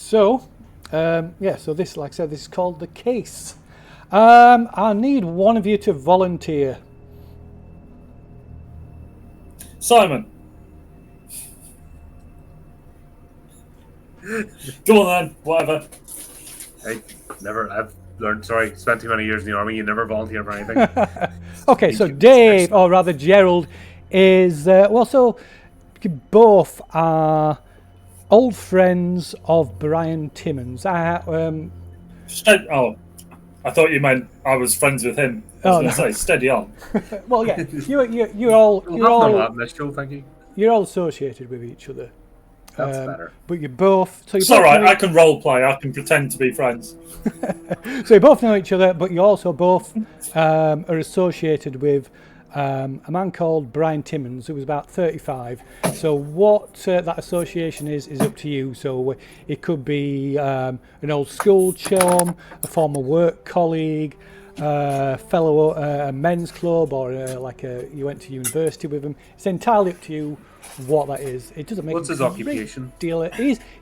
So, so this, like I said, this is called The Case. I need one of you to volunteer. Simon. Go on then, whatever. I've learned, spent too many years in the army, you never volunteer for anything. Okay, so Dave, or rather Gerald, is, so you both are old friends of Brian Timmons. I thought you meant I was friends with him. I was going to say, steady on. Well, yeah, you're all thank you. You're all associated with each other. That's better. But you both. So it's all right. I can role play. I can pretend to be friends. So you both know each other, but you also both are associated with a man called Brian Timmons, who was about 35. So what that association is up to you. So it could be an old school chum, a former work colleague, fellow men's club, or you went to university with him. It's entirely up to you what that is. It doesn't make. What's his occupation? Deal.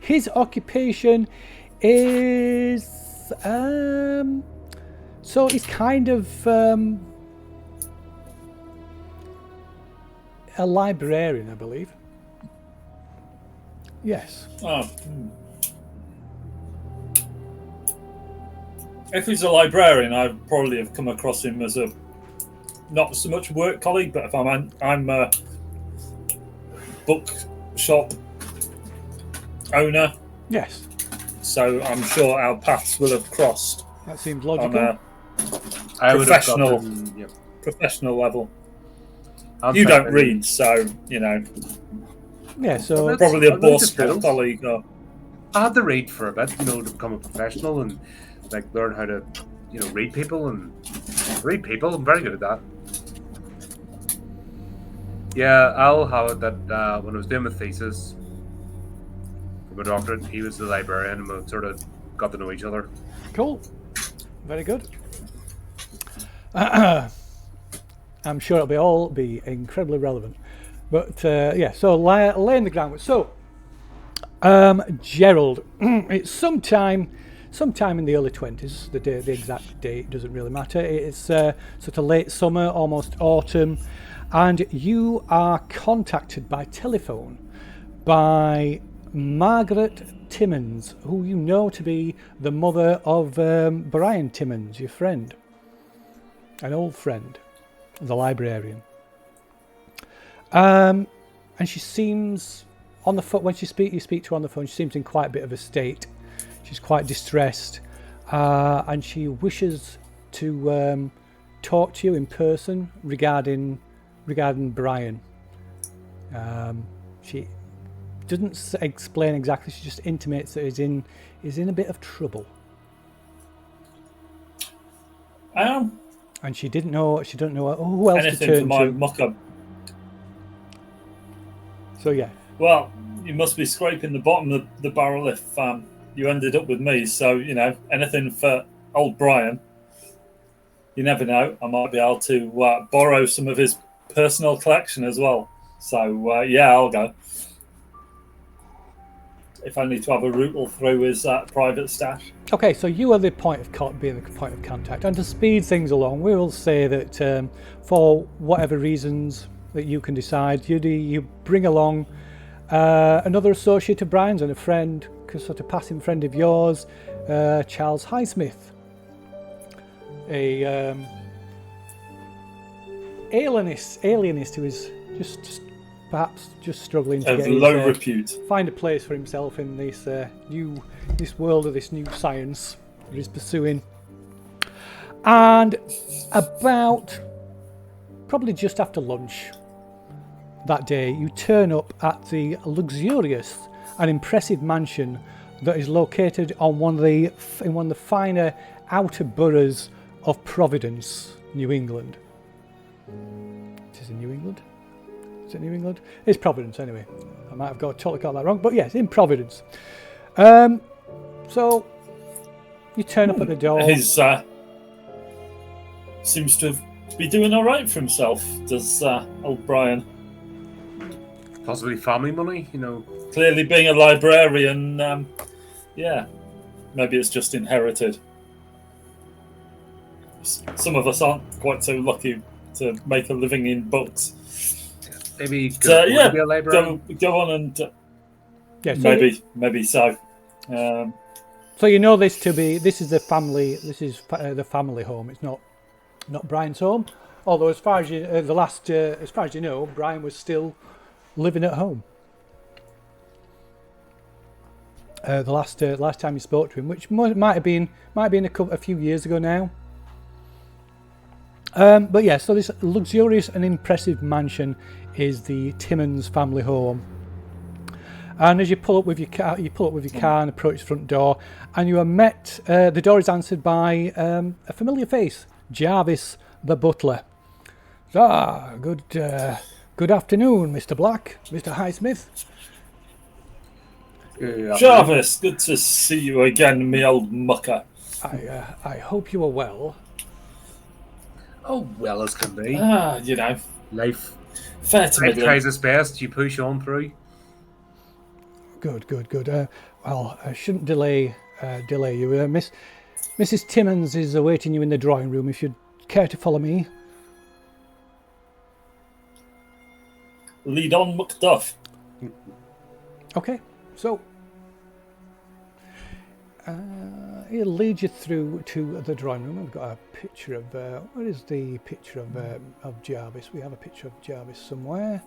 His occupation is so he's kind of a librarian, I believe. Yes. Oh. If he's a librarian, I'd probably have come across him as a not so much work colleague, but if I'm a bookshop owner. Yes. So I'm sure our paths will have crossed. That seems logical. On a professional level. You don't read, so you know. Yeah, so probably a bookstore colleague. Or... I had to read for a bit, to become a professional and learn how to, read people and read people. I'm very good at that. Yeah, I'll have it that when I was doing my thesis for my doctorate, he was the librarian, and we sort of got to know each other. Cool. Very good. I'm sure it'll be incredibly relevant. But so laying the groundwork. So, Gerald, it's sometime in the early 20s. The exact date doesn't really matter. It's sort of late summer, almost autumn, and you are contacted by telephone by Margaret Timmons, who you know to be the mother of Brian Timmons, your friend, an old friend, the librarian. And she seems on the phone when you speak to her on the phone. She seems in quite a bit of a state. She's quite distressed, and she wishes to talk to you in person regarding Brian. She doesn't explain exactly. She just intimates that he's in a bit of trouble. And she didn't know who else anything to turn for my to. muck-up. So yeah. Well, you must be scraping the bottom of the barrel if you ended up with me. So anything for old Brian. You never know. I might be able to borrow some of his personal collection as well. So I'll go. If only to have a rootle through his private stash. Okay, so you are the point of contact, and to speed things along, we will say that for whatever reasons that you can decide, you bring along another associate of Brian's and a friend, sort of passing friend of yours, Charles Highsmith, a alienist who is just perhaps struggling to get low repute, find a place for himself in this this world of this new science that he's pursuing. And about probably just after lunch that day, you turn up at the luxurious and impressive mansion that is located on one of the finer outer boroughs of Providence, New England. It is in New England. Is it New England? It's Providence anyway. I might have totally got that wrong, but yes, in Providence. So you turn up at the door. He's seems to be doing all right for himself. Does old Brian? Possibly family money, Clearly, being a librarian Yeah, maybe it's just inherited. Some of us aren't quite so lucky to make a living in books. Maybe So, could be a librarian. go on and Yeah, so maybe so. So you know this is the family. This is the family home. It's not Brian's home. Although as far as you as far as you know, Brian was still living at home. The last time you spoke to him, which might have been a few years ago now. But yeah, so this luxurious and impressive mansion is the Timmons family home. And as you pull up with your car, and approach the front door, and you are met. The door is answered by a familiar face, Jarvis, the butler. Good afternoon, Mr. Black, Mr. Highsmith. Jarvis, good to see you again, me old mucker. I hope you are well. Oh, well as can be. You know, Life fair to middling. tries its best. You push on through. Good. Well, I shouldn't delay you. Mrs. Timmons is awaiting you in the drawing room. If you'd care to follow me. Lead on, Macduff. Okay, so he'll lead you through to the drawing room. I've got a picture of where is the picture of Jarvis? We have a picture of Jarvis somewhere.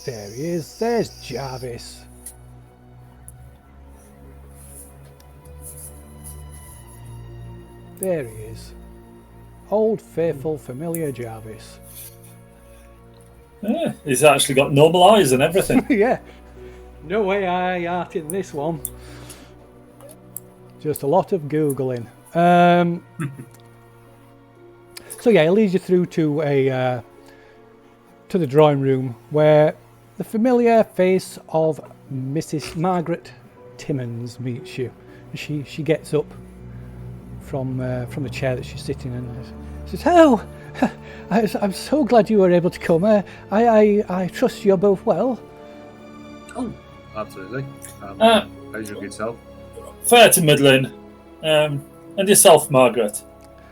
There he is. There's Jarvis. There he is. Old, faithful, familiar Jarvis. Yeah, he's actually got normal eyes and everything. Yeah. No way I art in this one. Just a lot of Googling. So yeah, it leads you through to to the drawing room where the familiar face of Mrs. Margaret Timmons meets you. She gets up from the chair that she's sitting in and says, "Oh, I'm so glad you were able to come. I trust you're both well." Oh, absolutely. How's your good self? Fair to middling. And yourself, Margaret?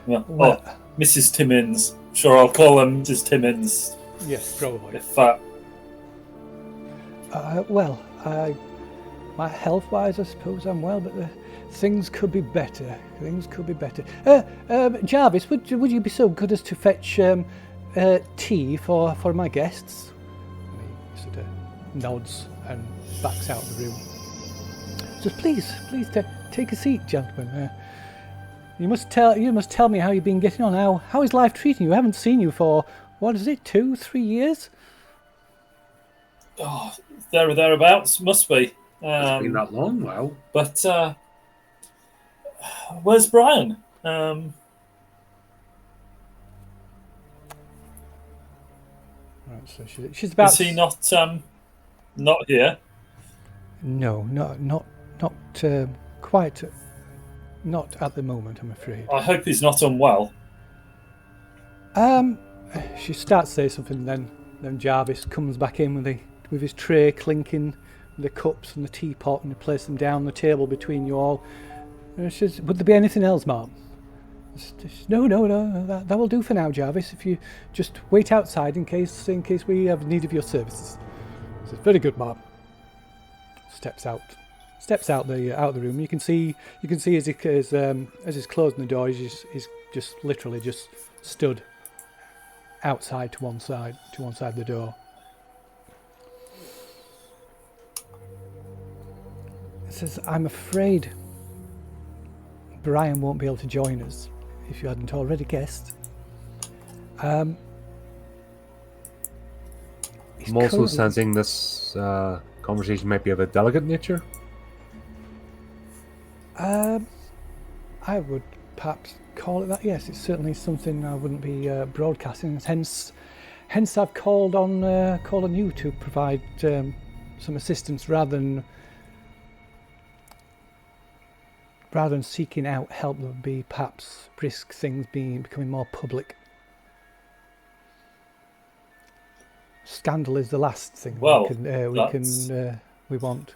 Well, Mrs. Timmins. Sure, I'll call her Mrs. Timmins. Yes, probably. If my health-wise, I suppose I'm well, but things could be better. Jarvis, would you be so good as to fetch tea for my guests? He sort of nods and backs out of the room. So please take a seat, gentlemen. You must tell me how you've been getting on. How is life treating you? I haven't seen you for, what is it, 2-3 years? Oh, there or thereabouts, must be. It's been that long, wow. But where's Brian? Right, so she's about. Is he not here? No, not quite. Not at the moment, I'm afraid. I hope he's not unwell. She starts to say something, then Jarvis comes back in with his tray clinking, the cups and the teapot, and he places them down on the table between you all. And she says, "Would there be anything else, ma'am?" No, that will do for now, Jarvis. If you just wait outside in case we have need of your services. Says, "Very good, ma'am." Steps out the room. You can see as he's closing the door, he's just literally just stood outside to one side of the door. It says, "I'm afraid Brian won't be able to join us, if you hadn't already guessed." I'm also sensing this conversation might be of a delicate nature. I would perhaps call it that. Yes, it's certainly something I wouldn't be broadcasting. Hence, I've called on you to provide some assistance rather than seeking out help that would be perhaps risk things becoming more public. Scandal is the last thing we want.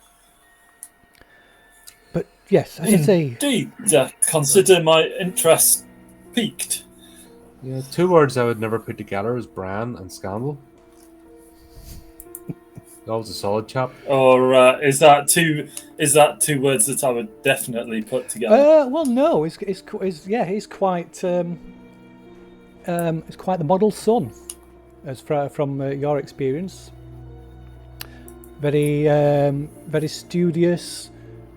Yes, it's a... Indeed, consider my interest piqued. Yeah, two words I would never put together is Bran and Scandal. That was a solid chap. Or is that two words that I would definitely put together? Well, no, it's quite it's quite the model son, as from your experience. Very studious,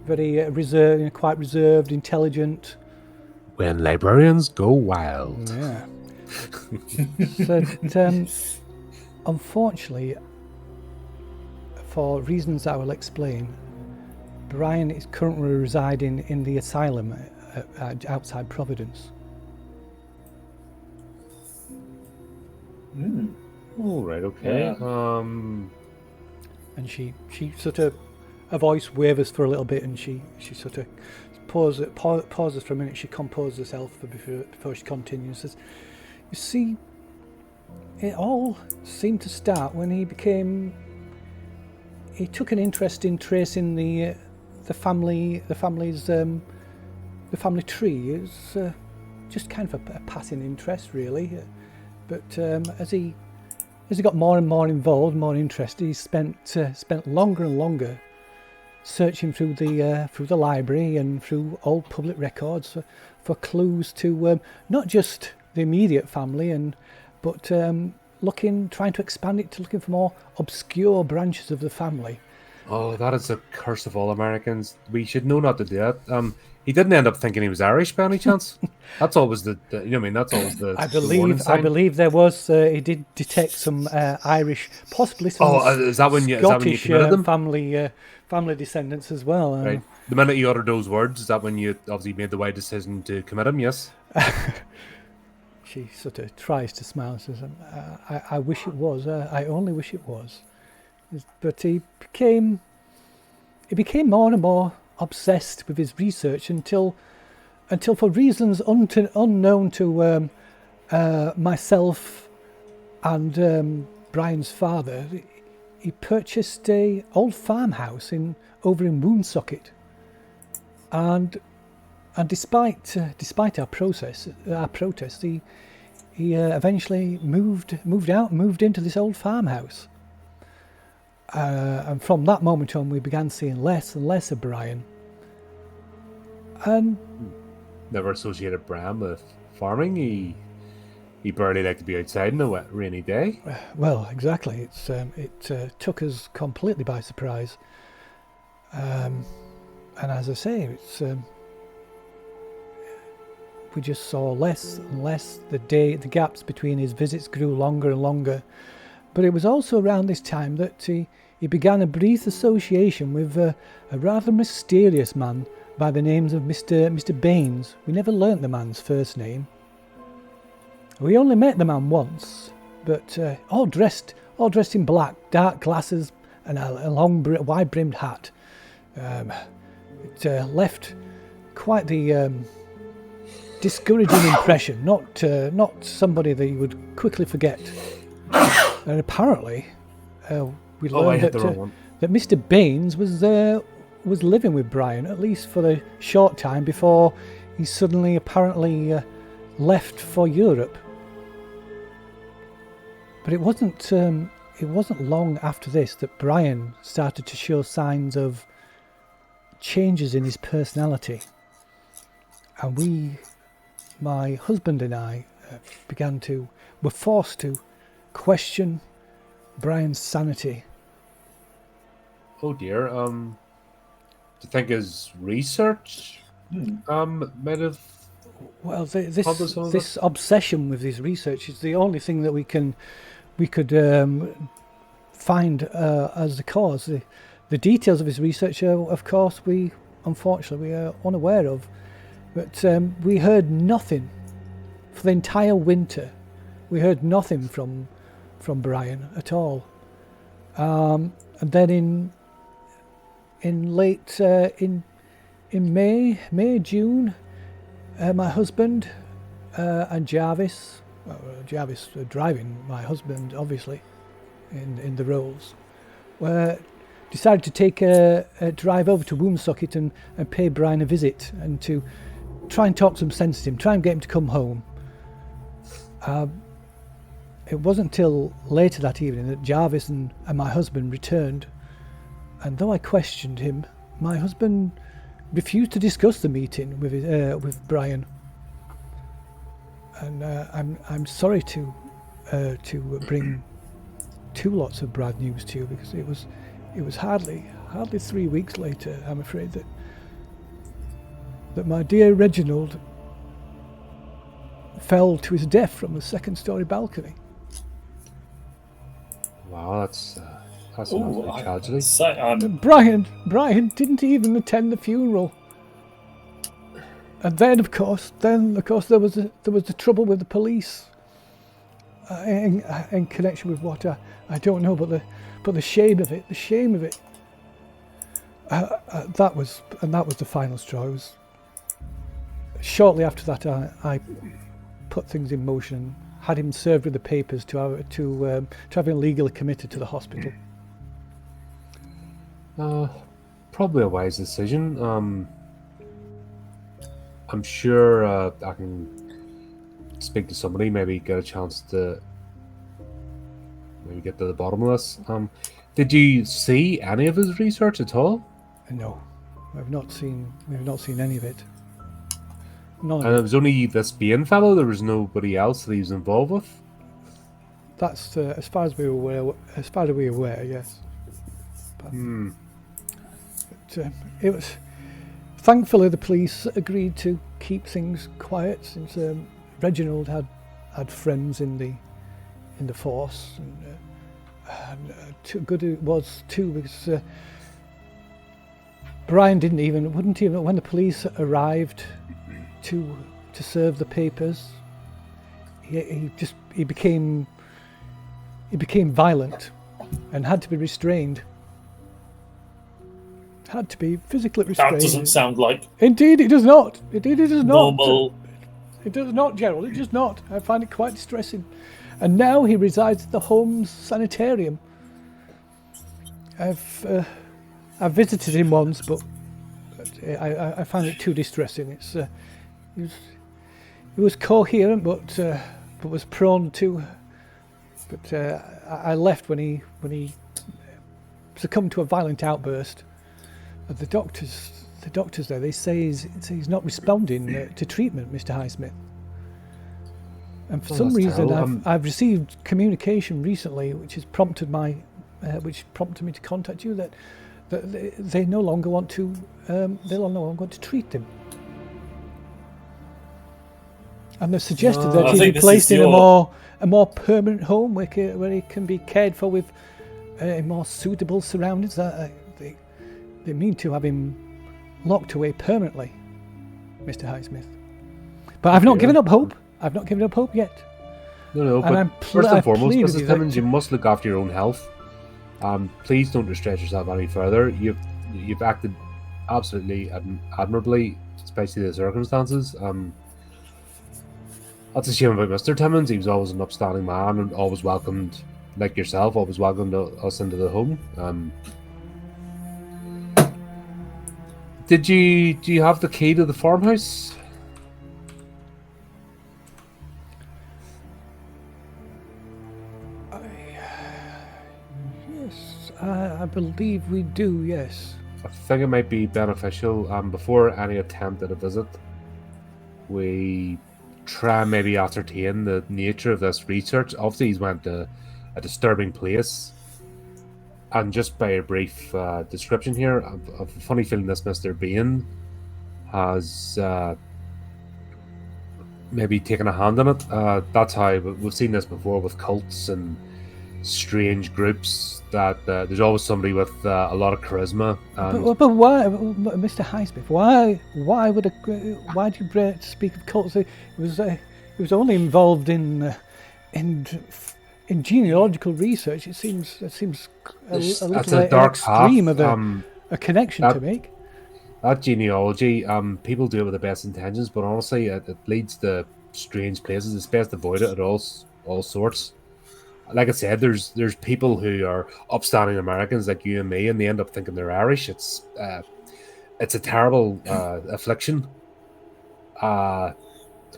very reserved, quite reserved, intelligent. When librarians go wild. Yeah. But unfortunately, for reasons I will explain, Brian is currently residing in the asylum outside Providence. All right, okay. Yeah. And she sort of, her voice wavers for a little bit, and she sort of pauses for a minute. She composes herself before she continues. Says, "You see, it all seemed to start when he took an interest in tracing the family tree. It was just kind of a passing interest, really. But as he got more and more involved, more interested, he spent longer and longer searching through the library and through old public records for clues to not just the immediate family, but trying to expand it to looking for more obscure branches of the family." Oh, that is the curse of all Americans. We should know not to do that. He didn't end up thinking he was Irish by any chance. That's always the you know what I mean. That's always the. I believe there was. He did detect some Irish, possibly some. Is that when you Scottish committed them? family descendants as well. Right. The minute you uttered those words, is that when you obviously made the wise decision to commit them? Yes. She sort of tries to smile and says, I wish it was. I only wish it was. But he became more and more obsessed with his research until for reasons unknown to myself and Brian's father, he purchased a old farmhouse over in Woonsocket, and despite our protest, he eventually moved into this old farmhouse. And from that moment on, we began seeing less and less of Brian. And never associated Bram with farming. He barely liked to be outside on a wet, rainy day. Well, exactly. It took us completely by surprise. And as I say, we just saw less and less. The gaps between his visits grew longer and longer. But it was also around this time that he began a brief association with a rather mysterious man by the names of Mr. Baines. We never learnt the man's first name. We only met the man once, but all dressed in black, dark glasses and a long, wide-brimmed hat. It left quite the discouraging impression. Not somebody that you would quickly forget. And apparently, we learned that Mr. Baines was living with Brian, at least for a short time, before he suddenly apparently left for Europe. But it wasn't long after this that Brian started to show signs of changes in his personality, and my husband and I, were forced to question Brian's sanity. Oh dear. Do you think his research might have? Well, this obsession with his research is the only thing that we could find as the cause. The details of his research, of course, we are unaware of. But we heard nothing for the entire winter. We heard nothing from Brian at all. And then in late in May, June, my husband and Jarvis driving my husband, obviously, in the roles, were decided to take a drive over to Woonsocket and pay Brian a visit and to try and talk some sense to him, try and get him to come home. It wasn't until later that evening that Jarvis and my husband returned, and though I questioned him, my husband refused to discuss the meeting with Brian. And I'm sorry to bring two lots of bad news to you, because it was hardly 3 weeks later, I'm afraid, that my dear Reginald fell to his death from the second-story balcony. Wow, that's an absolute tragedy. Brian didn't even attend the funeral. And then, of course, there was the trouble with the police in connection with what I don't know, but the shame of it. That was the final straw. It was shortly after that I put things in motion and had him served with the papers to have him legally committed to the hospital. Probably a wise decision. I'm sure I can speak to somebody, maybe get a chance to maybe get to the bottom of this. Did you see any of his research at all? No, we've not seen any of it. None of And it. it was only this Bain fellow. There was nobody else that he was involved with. That's as far as we were aware, yes. But it was. Thankfully, the police agreed to keep things quiet, since Reginald had friends in the force, and too good it was too, because Brian wouldn't even when the police arrived to serve the papers. He became violent and had to be restrained. Had to be physically restrained. That doesn't sound like Indeed, it does not. It does not. normal. It does not, Gerald. It does not. I find it quite distressing. And now he resides at the Holmes Sanitarium. I've visited him once, but I found it too distressing. He was coherent, but was prone to. But I left when he succumbed to a violent outburst. The doctors there, they say he's not responding to treatment, Mr. Highsmith. And for some reason, I've received communication recently, which has prompted me to contact you, that they no longer want to treat him. And they've suggested that he be placed in a more permanent home where he can be cared for with more suitable surroundings. They mean to have him locked away permanently, Mr. Highsmith. But I've not given up hope. I've not given up hope yet. No, and but first and foremost, pleaded Mrs. Timmins, you must look after your own health. Please don't distress yourself any further. You've acted absolutely admirably, especially the circumstances. That's a shame about Mr. Timmins. He was always an upstanding man and always welcomed, like yourself, always welcomed us into the home. Do you have the key to the farmhouse? Yes, I believe we do, yes. I think it might be beneficial, before any attempt at a visit, we try and maybe ascertain the nature of this research. Obviously, he's went to a disturbing place. And just by a brief description here, I've a funny feeling this Mr. Bain has maybe taken a hand in it. That's how we've seen this before with cults and strange groups, that there's always somebody with a lot of charisma. But why, Mr. Highsmith? Why do you speak of cults? It was only involved in genealogical research. It seems a little dark extreme path, of a connection to make. That genealogy, people do it with the best intentions, but honestly, it leads to strange places. It's best to avoid it at all sorts. like I said, there's people who are upstanding Americans like you and me, and they end up thinking they're Irish. It's a terrible affliction. And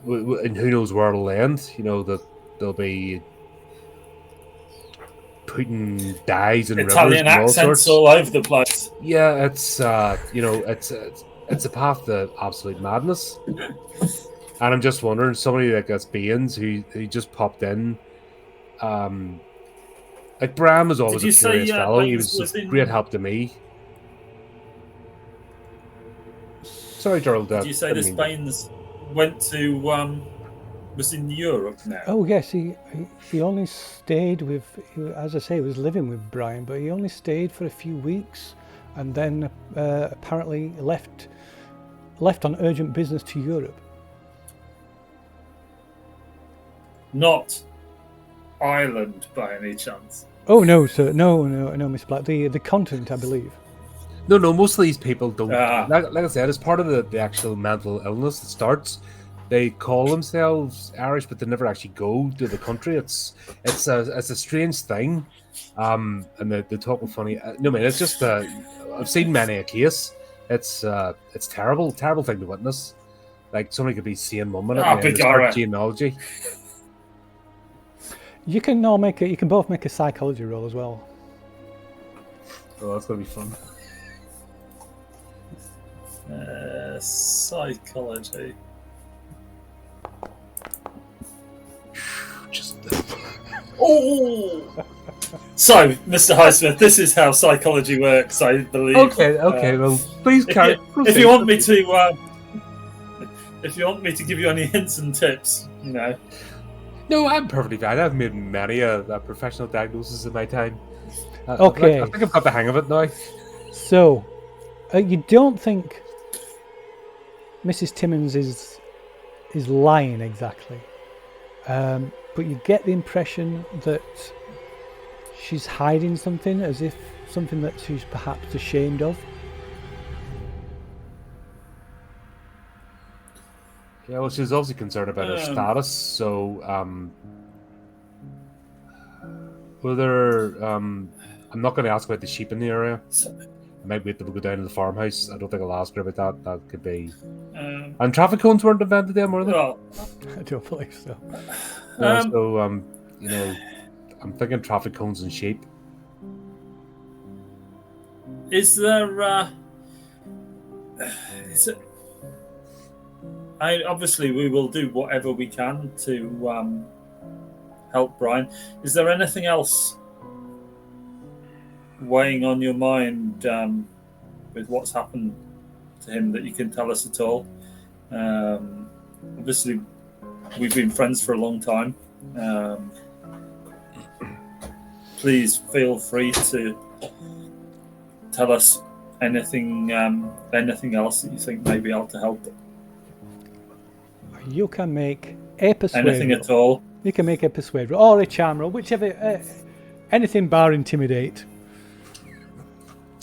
who knows where it'll end? You know, that they'll be putting dyes in Italian rivers and all accents sorts. all over the place. Yeah, it's it's a path to absolute madness. And I'm just wondering, somebody like us Baines who just popped in, like Bram was always Did you a curious say, fellow. He Baines was was a in- great help to me. Sorry, Gerald. Did you say this Baines went to was in Europe now? Oh yes, he only stayed with, as I say, he was living with Brian, but he only stayed for a few weeks, and then apparently left on urgent business to Europe. Not Ireland by any chance. Oh no, sir, no, Miss Black, the continent, I believe. No, most of these people don't. Ah. Like I said, it's part of the actual mental illness that starts. They call themselves Irish, but they never actually go to the country. It's a strange thing, and they talk funny. No, man, it's just I've seen many a case. It's terrible thing to witness. Like somebody could be seeing 1 minute and then start genealogy. You can both make a psychology roll as well. Oh, that's gonna be fun. Psychology. Just Oh. So, Mr. Highsmith, this is how psychology works, I believe. okay. Well, please carry. If you want me to, if you want me to give you any hints and tips, you know. No, I'm perfectly fine. I've made many a professional diagnosis in my time. Okay. I think I've got the hang of it now. So, you don't think Mrs. Timmins is lying exactly, but you get the impression that she's hiding something, as if something that she's perhaps ashamed of. Yeah, well, she's obviously concerned about her status. So, whether I'm not going to ask about the sheep in the area. I might wait till we go down to the farmhouse. I don't think I'll ask her about that. That could be. And traffic cones weren't invented then, were they? Well, I don't believe so. So, you know, I'm thinking traffic cones and sheep. is there? Is it? Obviously, we will do whatever we can to help Brian. Is there anything else weighing on your mind with what's happened to him that you can tell us at all? Obviously, we've been friends for a long time. Please feel free to tell us anything else that you think may be able to help. You can make a persuade Anything roll. at all. You can make a persuade roll or a charm roll, whichever. Anything bar intimidate.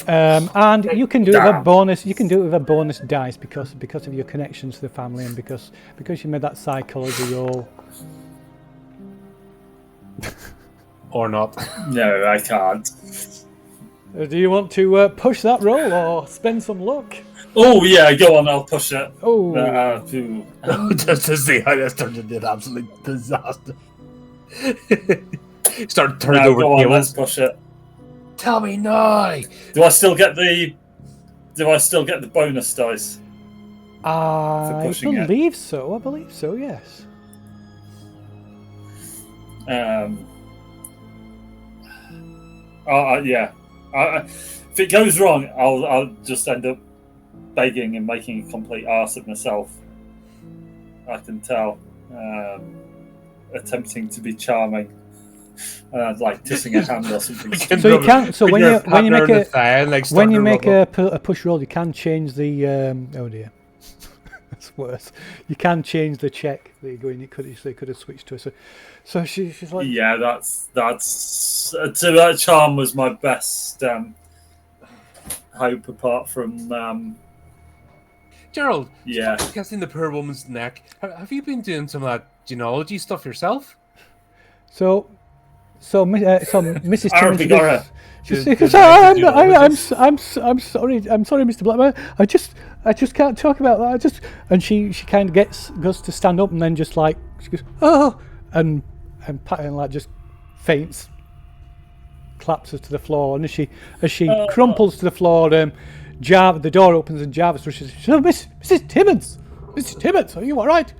And you can do it with a bonus. You can do it with a bonus dice because of your connections to the family and because you made that psychology roll. Or not. No, I can't. Do you want to push that roll or spend some luck? Oh yeah, go on. I'll push it. Oh, Just to see how this turned into an absolute disaster. Start turning over go on. tables. Let's push it. Tell me now. Do I still get the bonus dice? I pushing it. believe so. I believe so. Yes. Yeah. If it goes wrong, I'll just end up begging and making a complete arse of myself. I can tell. Attempting to be charming, like kissing a hand or something. So you can. So when you make a when you make a a push roll, you can change the. Oh dear, that's worse. You can change the check that you're going. You could have switched to it. So she's like. Yeah, that's so that charm was my best hope apart from. Gerald, Yeah. stop kissing the poor woman's neck. Have you been doing some of that genealogy stuff yourself? So, Mrs. Arabic Timmons horror. goes, I'm sorry, Mr. Blackburn. I just can't talk about that. And she kind of goes to stand up and then just like she goes, oh, and like just faints, collapses to the floor, and as she crumples to the floor, the door opens and Jarvis rushes. Oh, Mrs. Timmons, are you all right?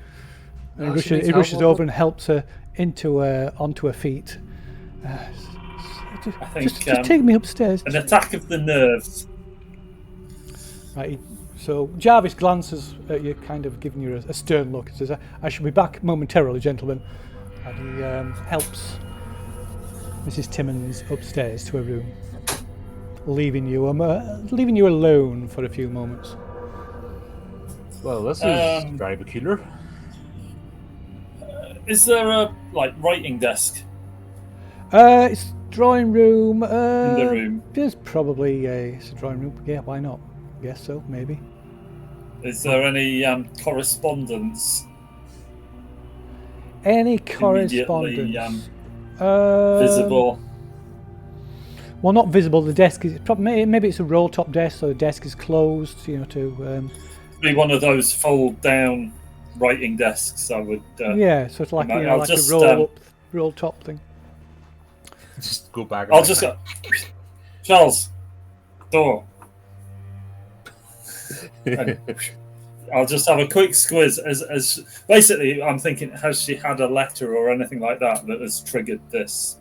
And he rushes over and helps her onto her feet. I think just take me upstairs. An attack of the nerves. Right. So Jarvis glances at you, kind of giving you a stern look. Says, "I shall be back momentarily, gentlemen." And he helps Mrs. Timmons upstairs to her room, leaving you alone for a few moments. Well, this is very peculiar. Is there a writing desk? It's drawing room. In the room. There's probably it's a drawing room. Yeah, why not? Guess so, maybe. Is there any correspondence? Any correspondence? Visible. Well, not visible. The desk is maybe it's a roll-top desk, so the desk is closed. To be one of those fold-down writing desks. I would. Yeah, so it's like like just, a roll-top thing. Just go back. I'll just go. Charles, door. I'll just have a quick squiz as basically I'm thinking, has she had a letter or anything like that has triggered this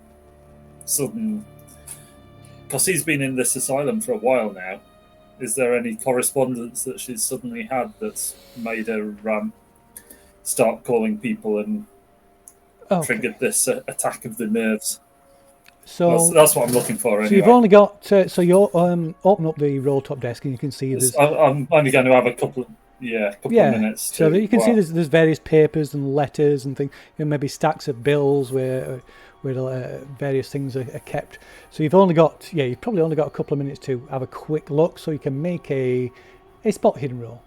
sudden, because he's been in this asylum for a while now. Is there any correspondence that she's suddenly had that's made her start calling people and triggered this attack of the nerves? So that's what I'm looking for. Anyway. So you've only got you open up the roll top desk and you can see I'm only going to have a couple of minutes. So you can see there's various papers and letters and things. Maybe stacks of bills where various things are kept. So you've probably only got a couple of minutes to have a quick look. So you can make a spot hidden roll.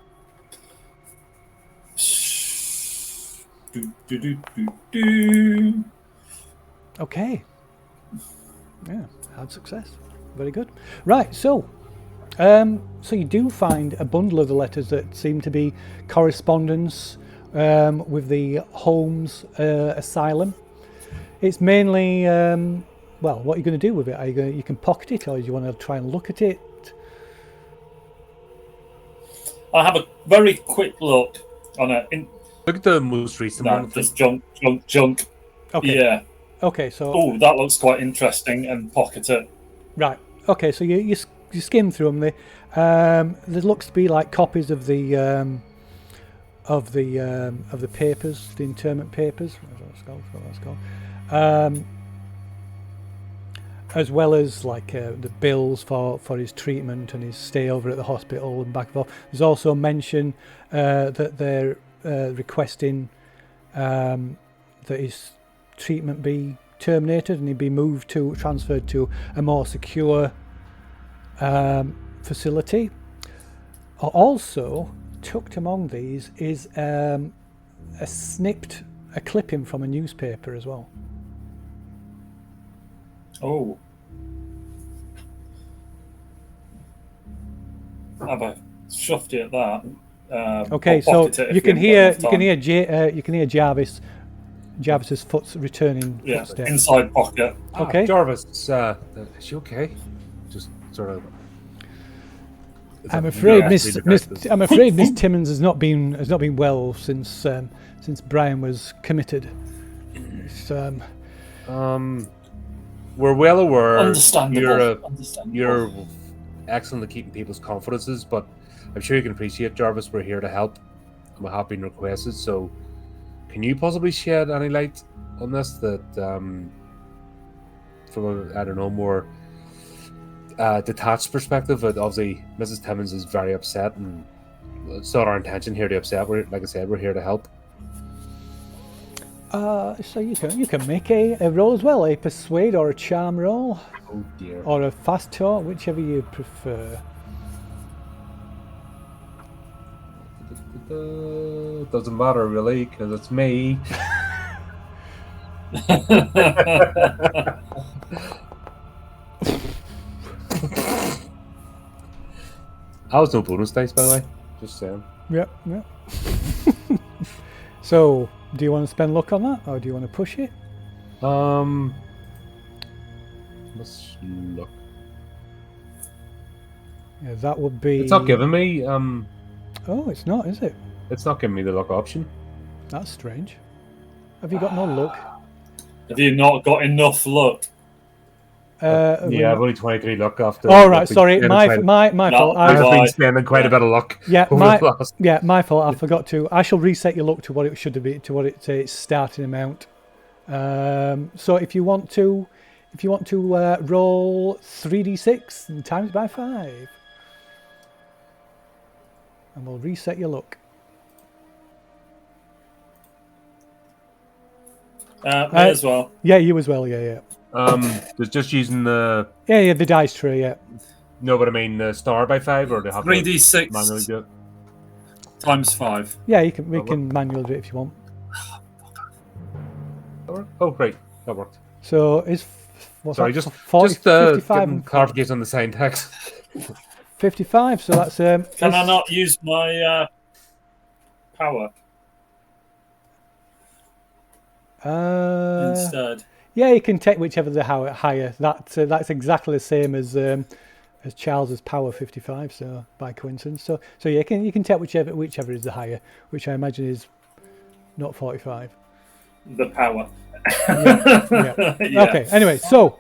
Okay. Yeah, had success. Very good. Right, so you do find a bundle of the letters that seem to be correspondence with the Holmes asylum. It's mainly, what are you going to do with it? You can pocket it, or do you want to try and look at it? I'll have a very quick look on it. Look at the most recent one. Just junk. Okay. Yeah. Okay, so... Oh, that looks quite interesting, and pocket it. Right. Okay, so you skim through them. There looks to be like copies of the papers, the internment papers. What that's called. As well as like the bills for his treatment and his stay over at the hospital and back and forth. There's also mention that they're requesting that his treatment be terminated and he'd be transferred to a more secure facility. Also tucked among these is a clipping from a newspaper as well. Oh. Have a shufty at that. Okay, so you can hear Jarvis's foot's returning footsteps. Inside pocket. Okay. Jarvis, is she okay? Just sort of. I'm afraid Miss Timmons has not been well since Brian was committed. It's, we're well aware. Understandable. You're excellent at keeping people's confidences, but I'm sure you can appreciate, Jarvis, we're here to help, and we have been requested. So, can you possibly shed any light on this? That from a more detached perspective, but obviously Mrs. Timmons is very upset, and it's not our intention here to upset. Like I said, we're here to help. So you can make a roll as well, a persuade or a charm roll. Oh dear. Or a fast talk, whichever you prefer. Doesn't matter really, because it's me. I was no bonus dice, by the way. Just saying. Yep. So, do you want to spend luck on that, or do you want to push it? Let's look. Yeah, that would be. It's not giving me. Oh, it's not, is it? It's not giving me the luck option. That's strange. Have you got no luck? Have you not got enough luck? Yeah, I've only 23 luck after. Oh, right, sorry, my fault. I've Right. been spending quite a bit of luck. Yeah, over the last... my fault. I forgot to. I shall reset your luck to what it should be, to what its starting amount. So if you want to roll 3d6 and times by 5, and we'll reset your luck. Me as well. Yeah, you as well. Yeah. Just using the. Yeah, the dice tray. Yeah. No, but I mean the star by 5, or do you have 3d6 manually do it? times 5. Yeah, we can manually do it if you want. Oh, great, that worked. So is what's Sorry, that? just 55 giving and clarification on the sign text. 55. So that's Can I not use my power instead? Yeah, you can take whichever the higher. That's exactly the same as Charles's power 55. So by coincidence, so yeah, you can take whichever is the higher, which I imagine is not 45. The power. Yeah. Yeah. Okay. Anyway, so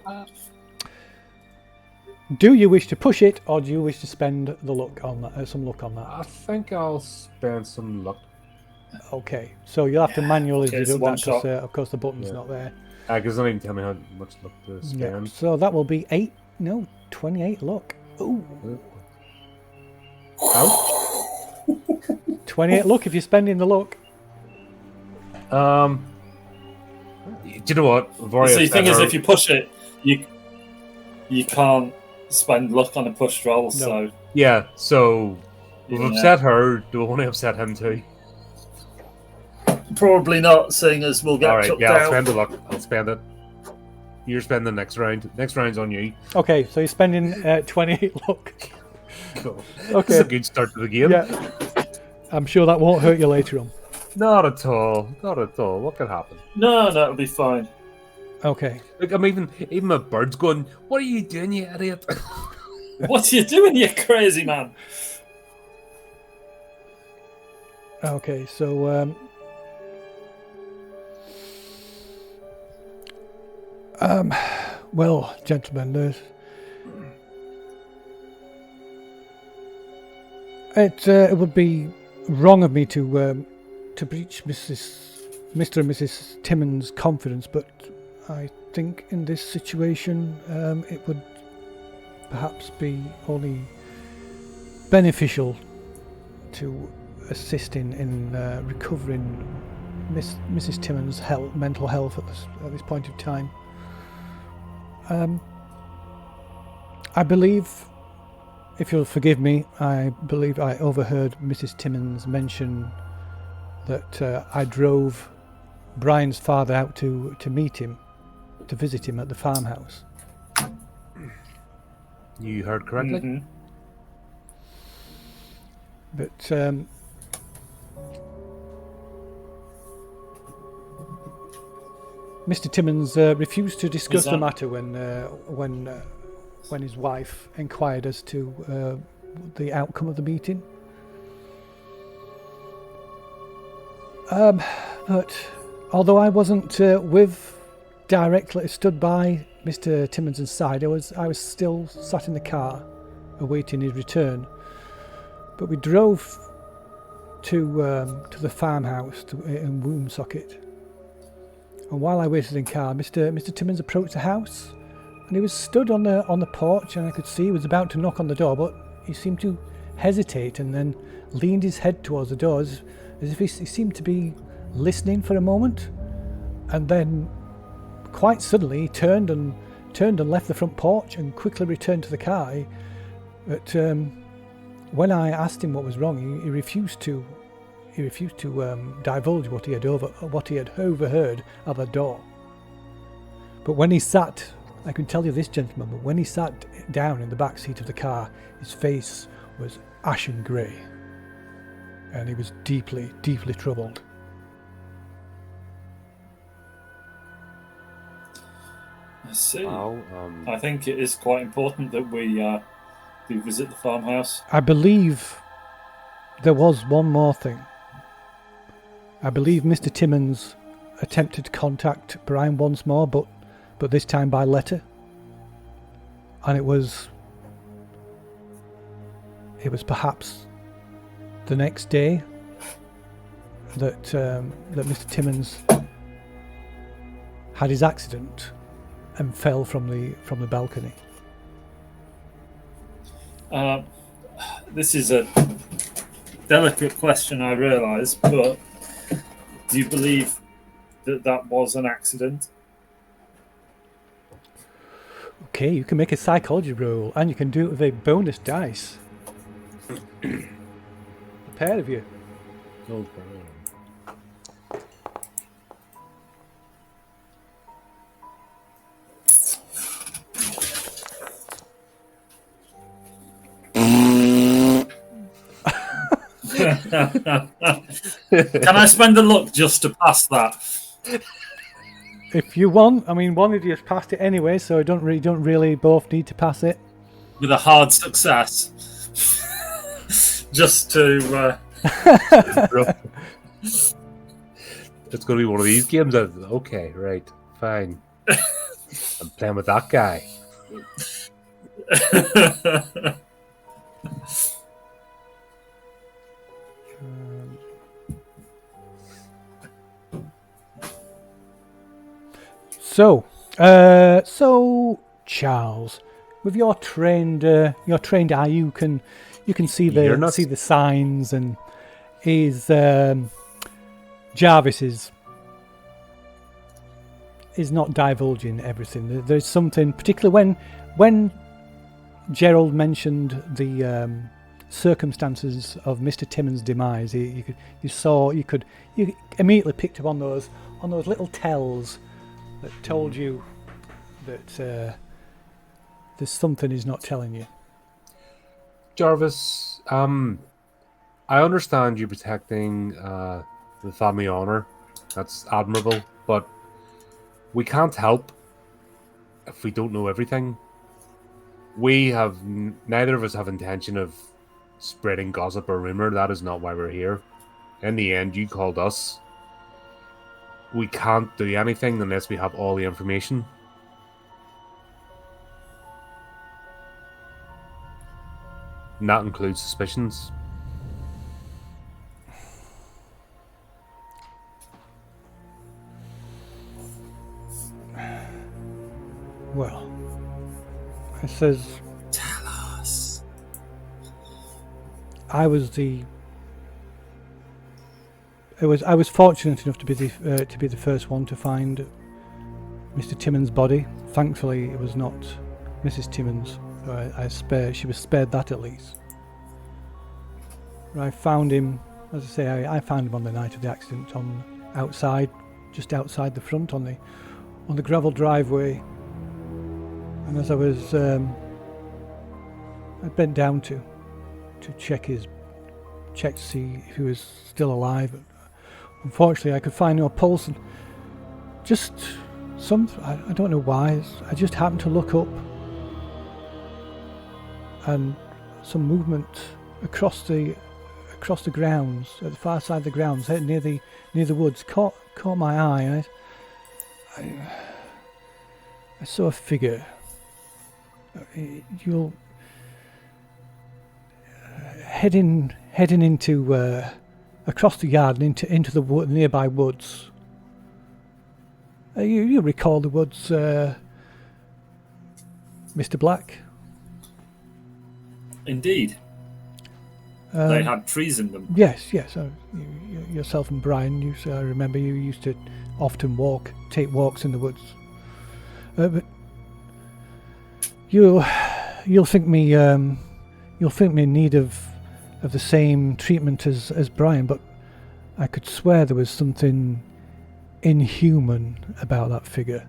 do you wish to push it, or do you wish to spend the luck on that? Some luck on that. I think I'll spend some luck. Okay. So you'll have to manually Okay, it's do that one because, shot. of course, the button's not there. Because it doesn't even tell me how much luck to Yeah. spend. So that will be 28 luck. Ooh. How? 28 luck if you're spending the luck. Do you know what? So the thing is, if you push it, you can't spend luck on a push roll. So Yeah, so we've Yeah. upset her. Do we want to upset him too? probably not, seeing as we'll get All right, chucked yeah, I'll out. spend the luck. I'll spend it. You're spending the next round. Next round's on you. Okay, so you're spending 28 luck. Cool. Okay. This is a good start to the game. Yeah. I'm sure that won't hurt you later on. Not at all. Not at all. What could happen? No, it'll be fine. Okay. Like, I'm even my bird's going, "What are you doing, you idiot?" What are you doing, you crazy man? Okay, so well, gentlemen, it would be wrong of me to breach Mr. and Mrs. Timmons' confidence, but I think in this situation it would perhaps be only beneficial to assist in recovering Mrs. Timmons' mental health at this point of time. I believe, if you'll forgive me, I believe I overheard Mrs. Timmons mention that I drove Brian's father out to meet him, to visit him at the farmhouse. You heard correctly. Mhm. But Mr. Timmons refused to discuss the matter when his wife inquired as to the outcome of the meeting. But although I wasn't directly stood by Mr. Timmons' side, I was still sat in the car awaiting his return. But we drove to the farmhouse in Woonsocket. And while I waited in the car, Mr. Timmons approached the house, and he was stood on the porch, and I could see he was about to knock on the door, but he seemed to hesitate and then leaned his head towards the door as if he seemed to be listening for a moment, and then quite suddenly he turned and left the front porch and quickly returned to the car. But when I asked him what was wrong, he refused to divulge what he had overheard at the door. But when he sat, I can tell you this, gentlemen, but when he sat down in the back seat of the car, his face was ashen grey. And he was deeply, deeply troubled. I see. Well, I think it is quite important that we do visit the farmhouse. I believe there was one more thing. I believe Mr. Timmons attempted to contact Brian once more, but this time by letter. And it was perhaps the next day that Mr. Timmons had his accident and fell from the balcony. This is a delicate question, I realise, but do you believe that was an accident? Okay, you can make a psychology roll, and you can do it with a bonus dice. A pair of you. oh, Can I spend a luck just to pass that? If you want, I mean, one of you has passed it anyway, so don't really both need to pass it. With a hard success. Just to... It's going to be one of these games. Okay, right, fine. I'm playing with that guy. So Charles, with your trained eye, you can see the signs, and Jarvis is not divulging everything. There's something, particularly when Gerald mentioned the circumstances of Mr. Timmons' demise. You immediately picked up on those little tells that told you that there's something he's not telling you. Jarvis, I understand you protecting the family honor. That's admirable, but we can't help if we don't know everything. Neither of us have intention of spreading gossip or rumor. That is not why we're here. In the end, you called us. We can't do anything unless we have all the information. And that includes suspicions. Well, it says, Tell us. I was fortunate enough to be the first one to find Mr. Timmons' body. Thankfully, it was not Mrs. Timmons. She was spared that at least. I found him, as I say, I found him on the night of the accident, just outside the front on the gravel driveway. And as I was, I bent down to check to see if he was still alive. Unfortunately, I could find no pulse, and just I don't know why. I just happened to look up, and some movement across the grounds, at the far side of the grounds, near the woods, caught my eye. And I saw a figure. You'll heading into across the yard and into the nearby woods. You recall the woods, Mr. Black? Indeed. They had trees in them. Yes. Yourself and Brian, I remember you used to often take walks in the woods. But you'll think me in need of the same treatment as Brian, but I could swear there was something inhuman about that figure.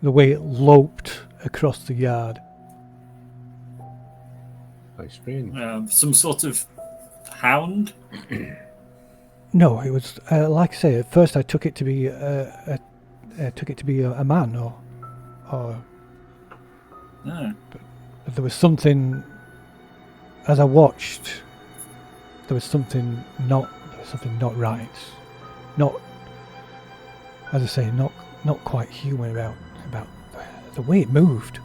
the way it loped across the yard. How strange. Some sort of hound. No, it was like I say. At first, I took it to be a man, or No. but there was something. As I watched, there was something not right. Not, as I say, not quite human about the way it moved.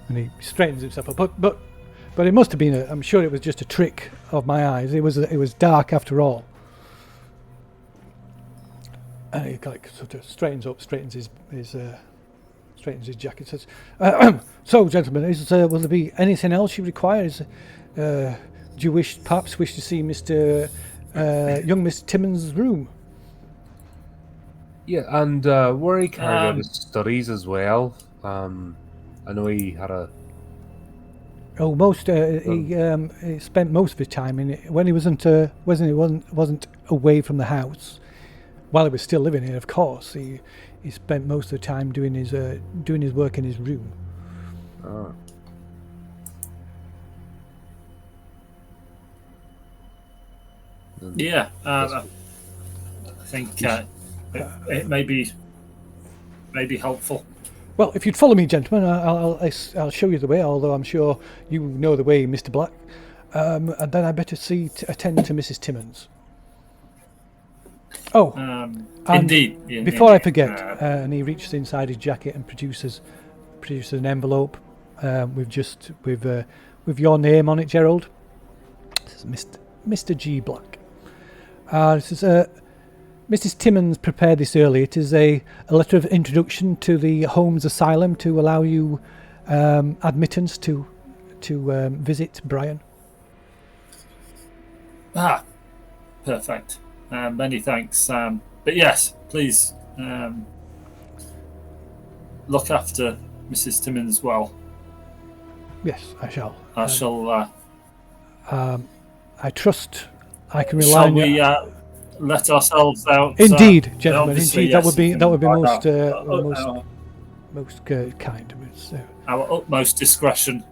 And he straightens himself up, but it must have been. I'm sure it was just a trick of my eyes. It was dark after all. And he like sort of straightens up, straightens his jacket. Says, "So, gentlemen, will there be anything else you require? Do you perhaps wish to see young Mr. Timmons' room?" Yeah, and where he carried out his studies as well. I know he had a. Oh, he spent most of his time in it when he wasn't away from the house. While he was still living here, of course, he spent most of the time doing his work in his room. Oh. Yeah, I think it may be helpful. Well, if you'd follow me, gentlemen, I'll show you the way. Although I'm sure you know the way, Mr. Black. And then I better attend to Mrs. Timmons. Oh, indeed. Before I forget, and he reaches inside his jacket and produces an envelope with your name on it, Gerald. This is Mr. G. Black. This is Mrs. Timmons prepared this early. It is a letter of introduction to the Holmes Asylum to allow you admittance to visit Brian. Perfect. Many thanks. But yes, please look after Mrs. Timmons well. Yes, I shall. I shall. I trust I can rely on you. Shall we let ourselves out? Indeed, gentlemen. Indeed, yes, that would be most kind. Our utmost discretion.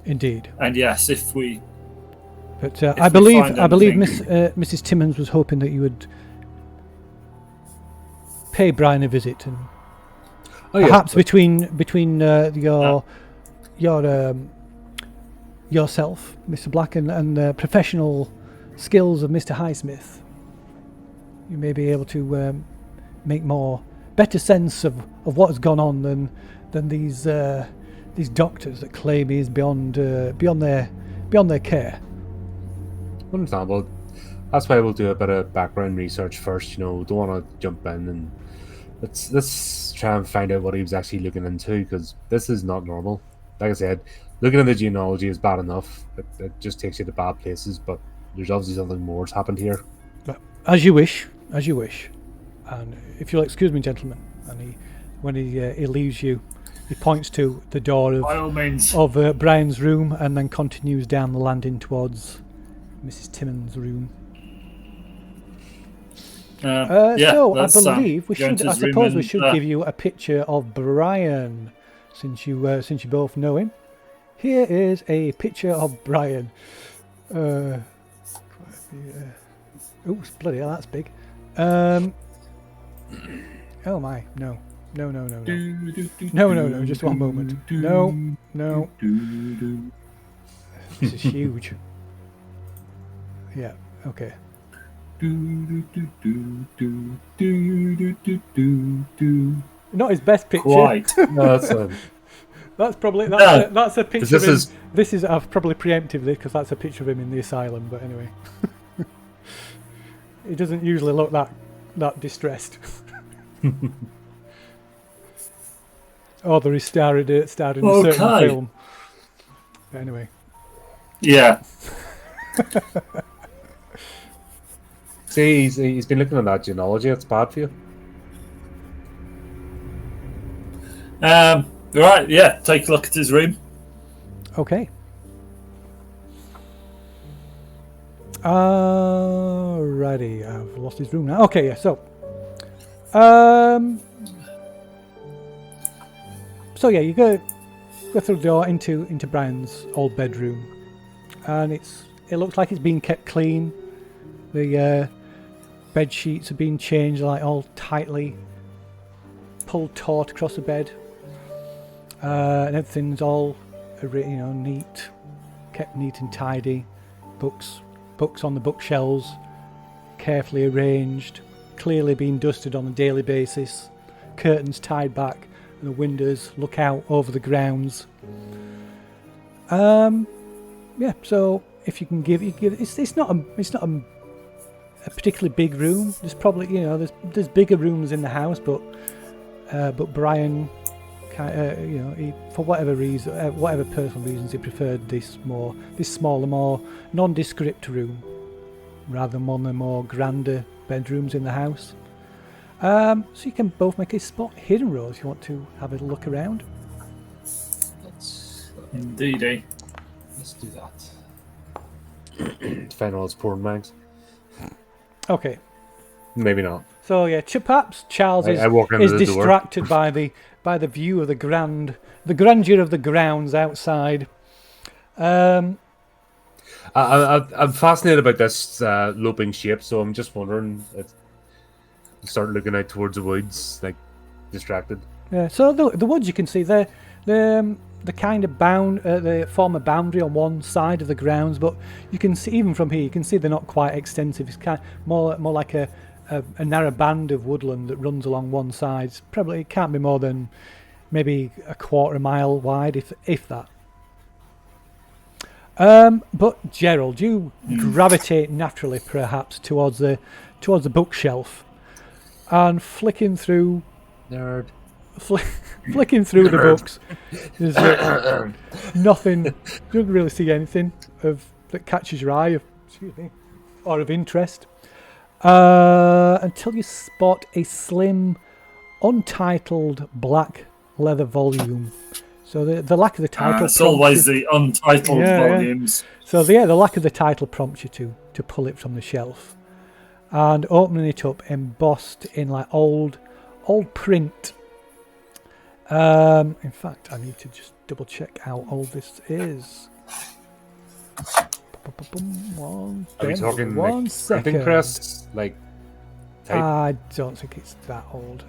Indeed. And yes, if we. But I believe Mrs. Timmons was hoping that you would pay Brian a visit, and perhaps between yourself, Mr. Black, and the professional skills of Mr. Highsmith, you may be able to make better sense of what has gone on than these doctors that claim he is beyond their care. Understandable. That's why we'll do a bit of background research first. Don't want to jump in and let's try and find out what he was actually looking into, because this is not normal. Like I said, looking at the genealogy is bad enough. It just takes you to bad places, but there's obviously something more that's happened here. As you wish. And if you'll excuse me, gentlemen, and when he leaves you, he points to the door of Brian's room and then continues down the landing towards Mrs. Timmons' room. So I believe we should. I suppose we should give you a picture of Brian, since you both know him. Here is a picture of Brian. Ooh, bloody hell, that's big. Oh my, no. No, just one moment. No. This is huge. Yeah, okay. Not his best picture. Quite. No, that's a picture of him. This is I've probably preempted this because that's a picture of him in the asylum, but anyway. He doesn't usually look that distressed. Or that he starred in a certain film. But anyway. Yeah. See, he's been looking at that genealogy. It's bad for you. Right, yeah. Take a look at his room. Okay. Alrighty, I've lost his room now. Okay, yeah. So, So yeah, you go through the door into Brian's old bedroom, and it looks like it's been kept clean. The bed sheets are being changed, like all tightly pulled taut across the bed, and everything's all neat, kept neat and tidy. Books on the bookshelves, carefully arranged, clearly being dusted on a daily basis. Curtains tied back, and the windows look out over the grounds. Yeah. So if you can give it's not a particularly big room. There's probably there's bigger rooms in the house, but Brian, he, for whatever reason, whatever personal reasons, he preferred this smaller, more nondescript room rather than one of the more grander bedrooms in the house. So you can both make a spot hidden roll if you want to have a look around. Indeedy. Let's do that. Find all his porn mags. Okay. Maybe not. So yeah, perhaps Charles is distracted by the view of the grandeur of the grounds outside. I'm fascinated about this loping shape, so I'm just wondering if I start looking out towards the woods, like distracted. Yeah. So the woods, you can see the kind of they form a boundary on one side of the grounds, but you can see even from here, you can see they're not quite extensive. It's kind of more like a narrow band of woodland that runs along one side. It can't be more than maybe a quarter mile wide, if that. But Gerald, you gravitate naturally, perhaps, towards the bookshelf, and flicking through Nerd. Flicking through the books, there's nothing. You don't really see anything that catches your eye, or of interest, until you spot a slim, untitled black leather volume. So the lack of the title. It's always the untitled volumes. Yeah. So the lack of the title prompts you to pull it from the shelf, and opening it up, embossed in like old print. In fact, I need to just double check how old this is. Are we talking one like second. printing press? Like type? I don't think it's that old.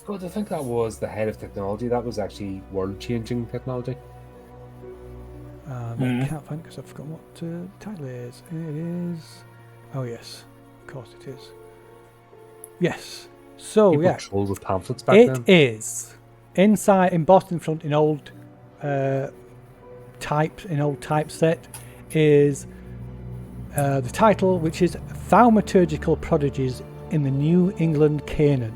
God, I think that was the head of technology. That was actually world-changing technology. I can't find it because I've forgotten what title it is. It is. Oh yes, of course it is. Yes. So People yeah, trolled with pamphlets back then. it is inside, embossed in front in old typeset is the title, which is Thaumaturgical Prodigies in the New England Canon,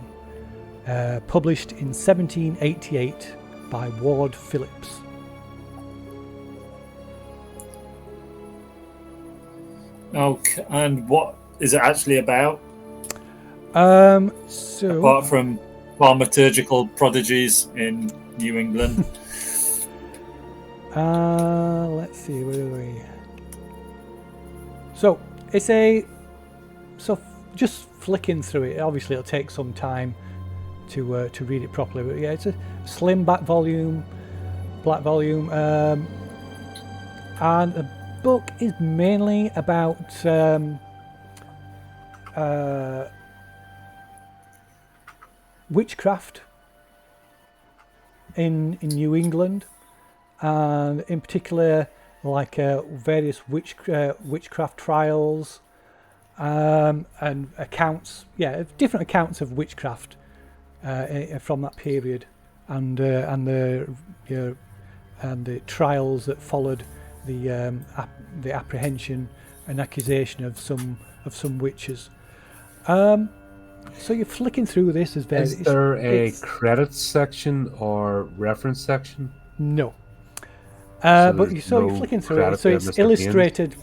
published in 1788 by Ward Phillips. Okay, and what is it actually about? So Apart from thaumaturgical prodigies in New England. Let's see, where are we? So just flicking through it. Obviously, it'll take some time to read it properly. But yeah, it's a slim black volume, and the book is mainly about witchcraft in New England, and in particular like various witchcraft trials and accounts, different accounts of witchcraft from that period, and the trials that followed the apprehension and accusation of some witches. So you're flicking through this as various. Is there a credits section or reference section? No. So You're flicking through it. So it's illustrated.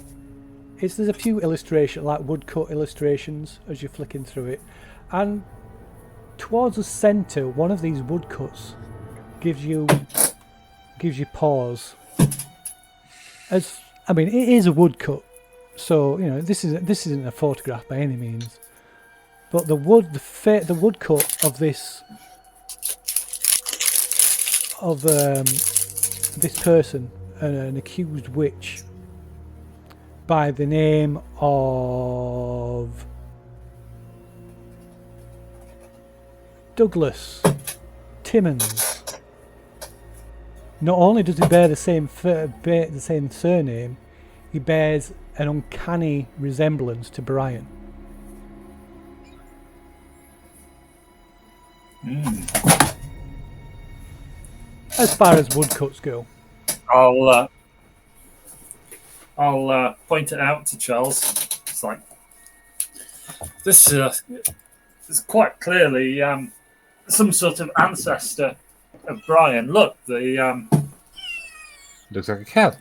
There's a few illustrations, like woodcut illustrations, as you're flicking through it, and towards the centre, one of these woodcuts gives you pause. It is a woodcut, So this isn't a photograph by any means, but the woodcut of this this person, an accused witch by the name of Douglas Timmons. Not only does he bear the same surname, he bears an uncanny resemblance to Brian. As far as woodcuts go. I'll point it out to Charles. It's like this is quite clearly some sort of ancestor of Brian. Look, the Looks like a cat.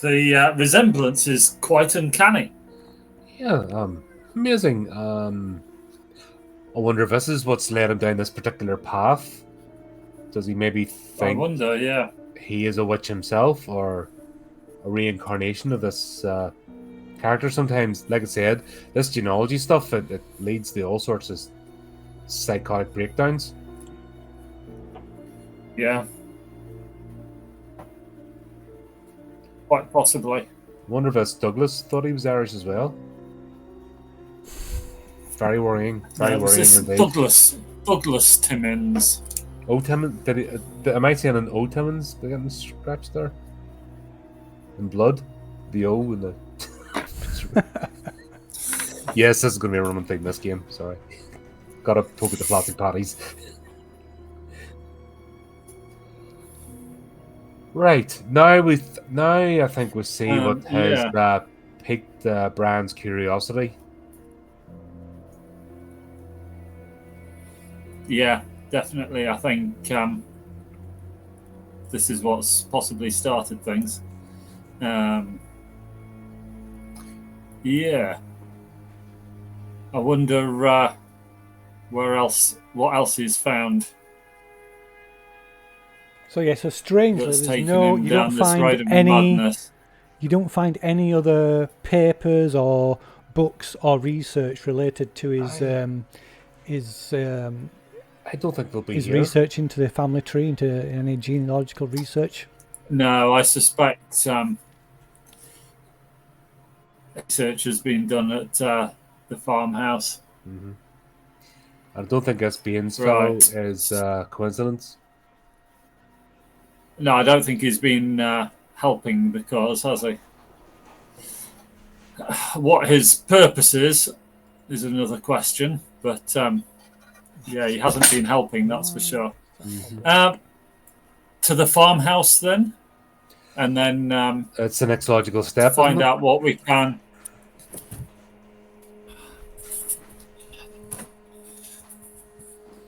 the resemblance is quite uncanny. Yeah, amazing. I wonder if this is what's led him down this particular path. Does he maybe I think wonder, yeah. he is a witch himself, or a reincarnation of this character? Sometimes, like I said, this genealogy stuff, it leads to all sorts of psychotic breakdowns. Yeah. Quite possibly. I wonder if this Douglas thought he was Irish as well. Very worrying. Very worrying This indeed. Douglas Timmins. O Timmons? Am I saying an O Timmons getting scratched there? In blood? The O and the... Yes, this is going to be a running thing this game. Sorry. Gotta poke at the plastic patties. Right. Now I think we see what has piqued Brian's curiosity. Yeah, definitely. I think this is what's possibly started things. Yeah. I wonder what else he's found. So yeah, so strangely, That's there's taken no him you down don't this road find of any madness. you don't find any other papers or books or research related to his I don't think they'll be his here. research into the family tree, into any genealogical research. No, I suspect research has been done at the farmhouse. Mm-hmm. I don't think this Baines Right. fellow is coincidence. No, I don't think he's been helping because, has he? What his purpose is another question, but yeah, he hasn't been helping, that's for sure. Mm-hmm. To the farmhouse then, and then It's the next logical step. find isn't it? out what we can.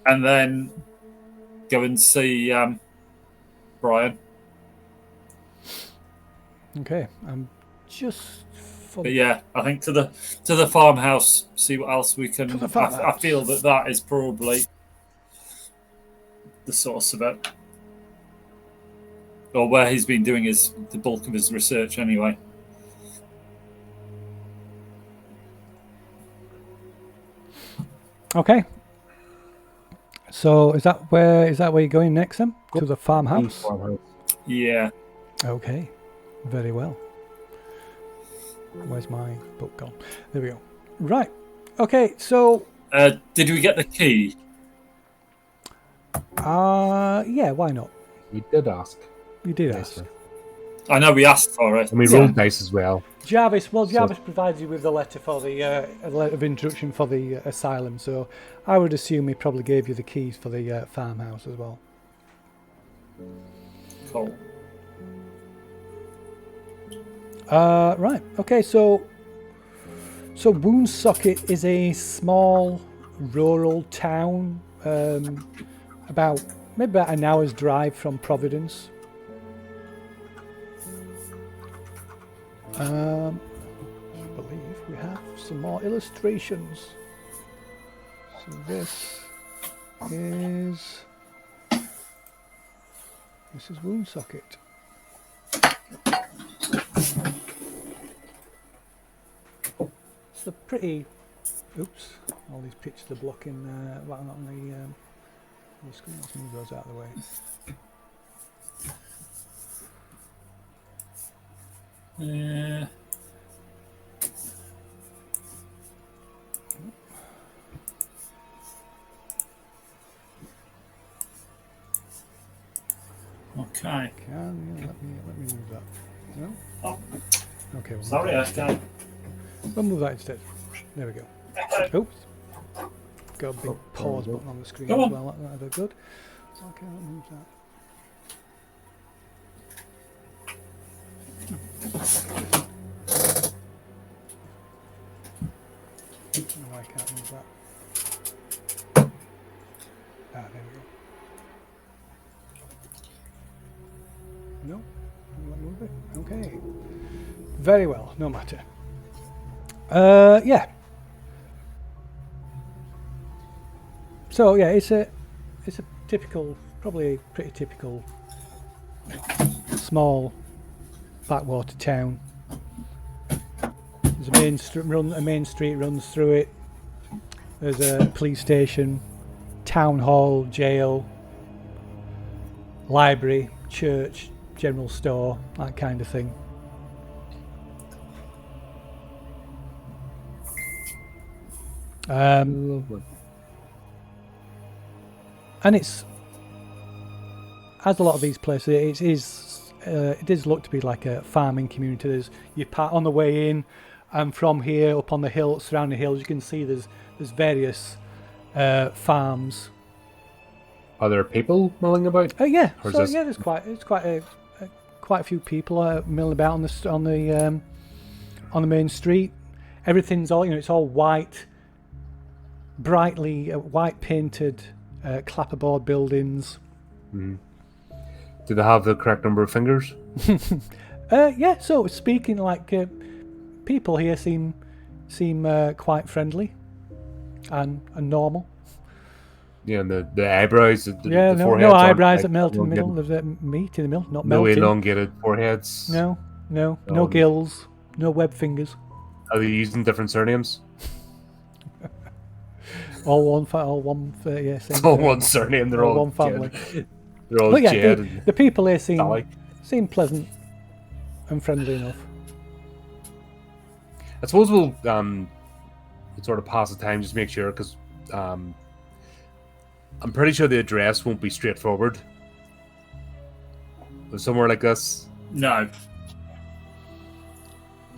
And then go and see Brian. Okay, I'm just. But yeah, I think to the farmhouse, see what else we can. To the I farmhouse. feel that is probably the source of it, or where he's been doing the bulk of his research anyway. Okay. So is that where you're going next then? To the farmhouse? Yeah. Okay. Very well. Where's my book gone? There we go. Right. Okay, so Did we get the key? yeah, why not? We did ask. You did Yes, ask. sir. I know we asked for it. And we rolled dice as well. Jarvis provides you with the letter for the a letter of introduction for the asylum, so I would assume he probably gave you the keys for the farmhouse as well. Cool. Right. Okay. So Woonsocket is a small rural town, about an hour's drive from Providence. I believe we have some more illustrations. So this is Woonsocket. pretty. Oops! All these pictures are blocking. Right on the screen. Let's move those out of the way. Yeah. Okay. Let me move that. No? Oh, Okay. sorry, I can't. We'll move that instead. There we go. Oops. Got a big pause button on the screen Go as on. well. That'll be good. Okay, I'll move that. No, I can't move that. Ah, there we go. No? Will I move it? Okay. Very well, no matter. Yeah. So yeah, it's a typical, probably pretty typical small backwater town. There's a main street runs through it. There's a police station, town hall, jail, library, church, general store, that kind of thing. And it's, as a lot of these places, it does look to be like a farming community. There's you part on the way in, and from here up on the hill, surrounding hills, you can see there's various farms. Are there people milling about? Yeah, Or is so this- yeah, there's quite a few people milling about on the main street. Everything's all, it's all white, brightly white painted clapperboard buildings. Do they have the correct number of fingers? Yeah, so speaking like people here seem quite friendly and normal. Yeah, and the eyebrows, the Yeah, the no foreheads aren't, eyebrows like, that melt in the middle. elongated. There's meat in the middle, not No melting. elongated foreheads. No No. gills, no web fingers. Are they using different surnames? All one, yeah, same. All one surname. They're all all one family. Jed. They're all But yeah, Jed and the people here Sally. seem pleasant and friendly enough. I suppose we'll sort of pass the time, just make sure, because I'm pretty sure the address won't be straightforward. Somewhere like this, No.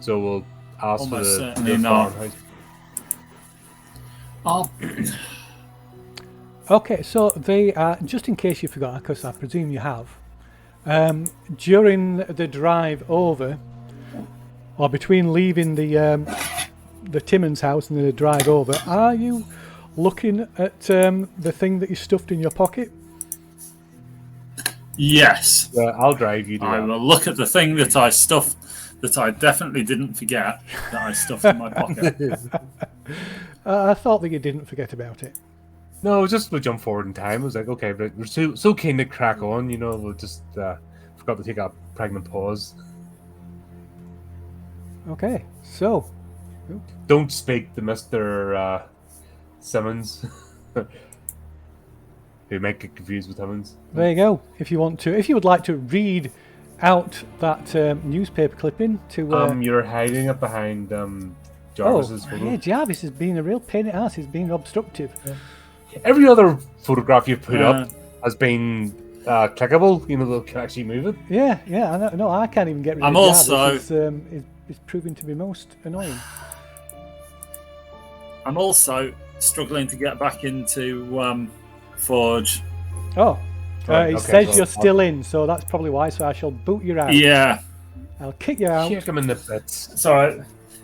so we'll ask Almost for the certainly not. farmhouse. Oh, Okay, so they are, just in case you forgot, because I presume you have, during the drive over, or between leaving the Timmons house and the drive over, are you looking at the thing that you stuffed in your pocket? yes. I'll drive you to I that. will look at the thing that I stuffed, that I definitely didn't forget, that I stuffed in my pocket. I thought that you didn't forget about it. No, just we'll jump forward in time. I was like, okay, but we're so keen to crack on, we'll just forgot to take a pregnant pause. Okay, so Don't speak to Mr. Simmons. Who might get confused with Simmons. there you go. If you would like to read out that newspaper clipping to. You're hiding it behind Jarvis's photo. yeah, Jarvis has been a real pain in the ass. He's been obstructive. Every other photograph you've put Yeah. up has been clickable. They can actually move it. Yeah, I know. No, I can't even get rid I'm of also- Jarvis. It's proving to be most annoying. I'm also struggling to get back into Forge. Oh, Right, it okay, says so you're still in, so that's probably why. So I shall boot you out. Yeah. I'll kick you out. Kick him in the bits. It's all right.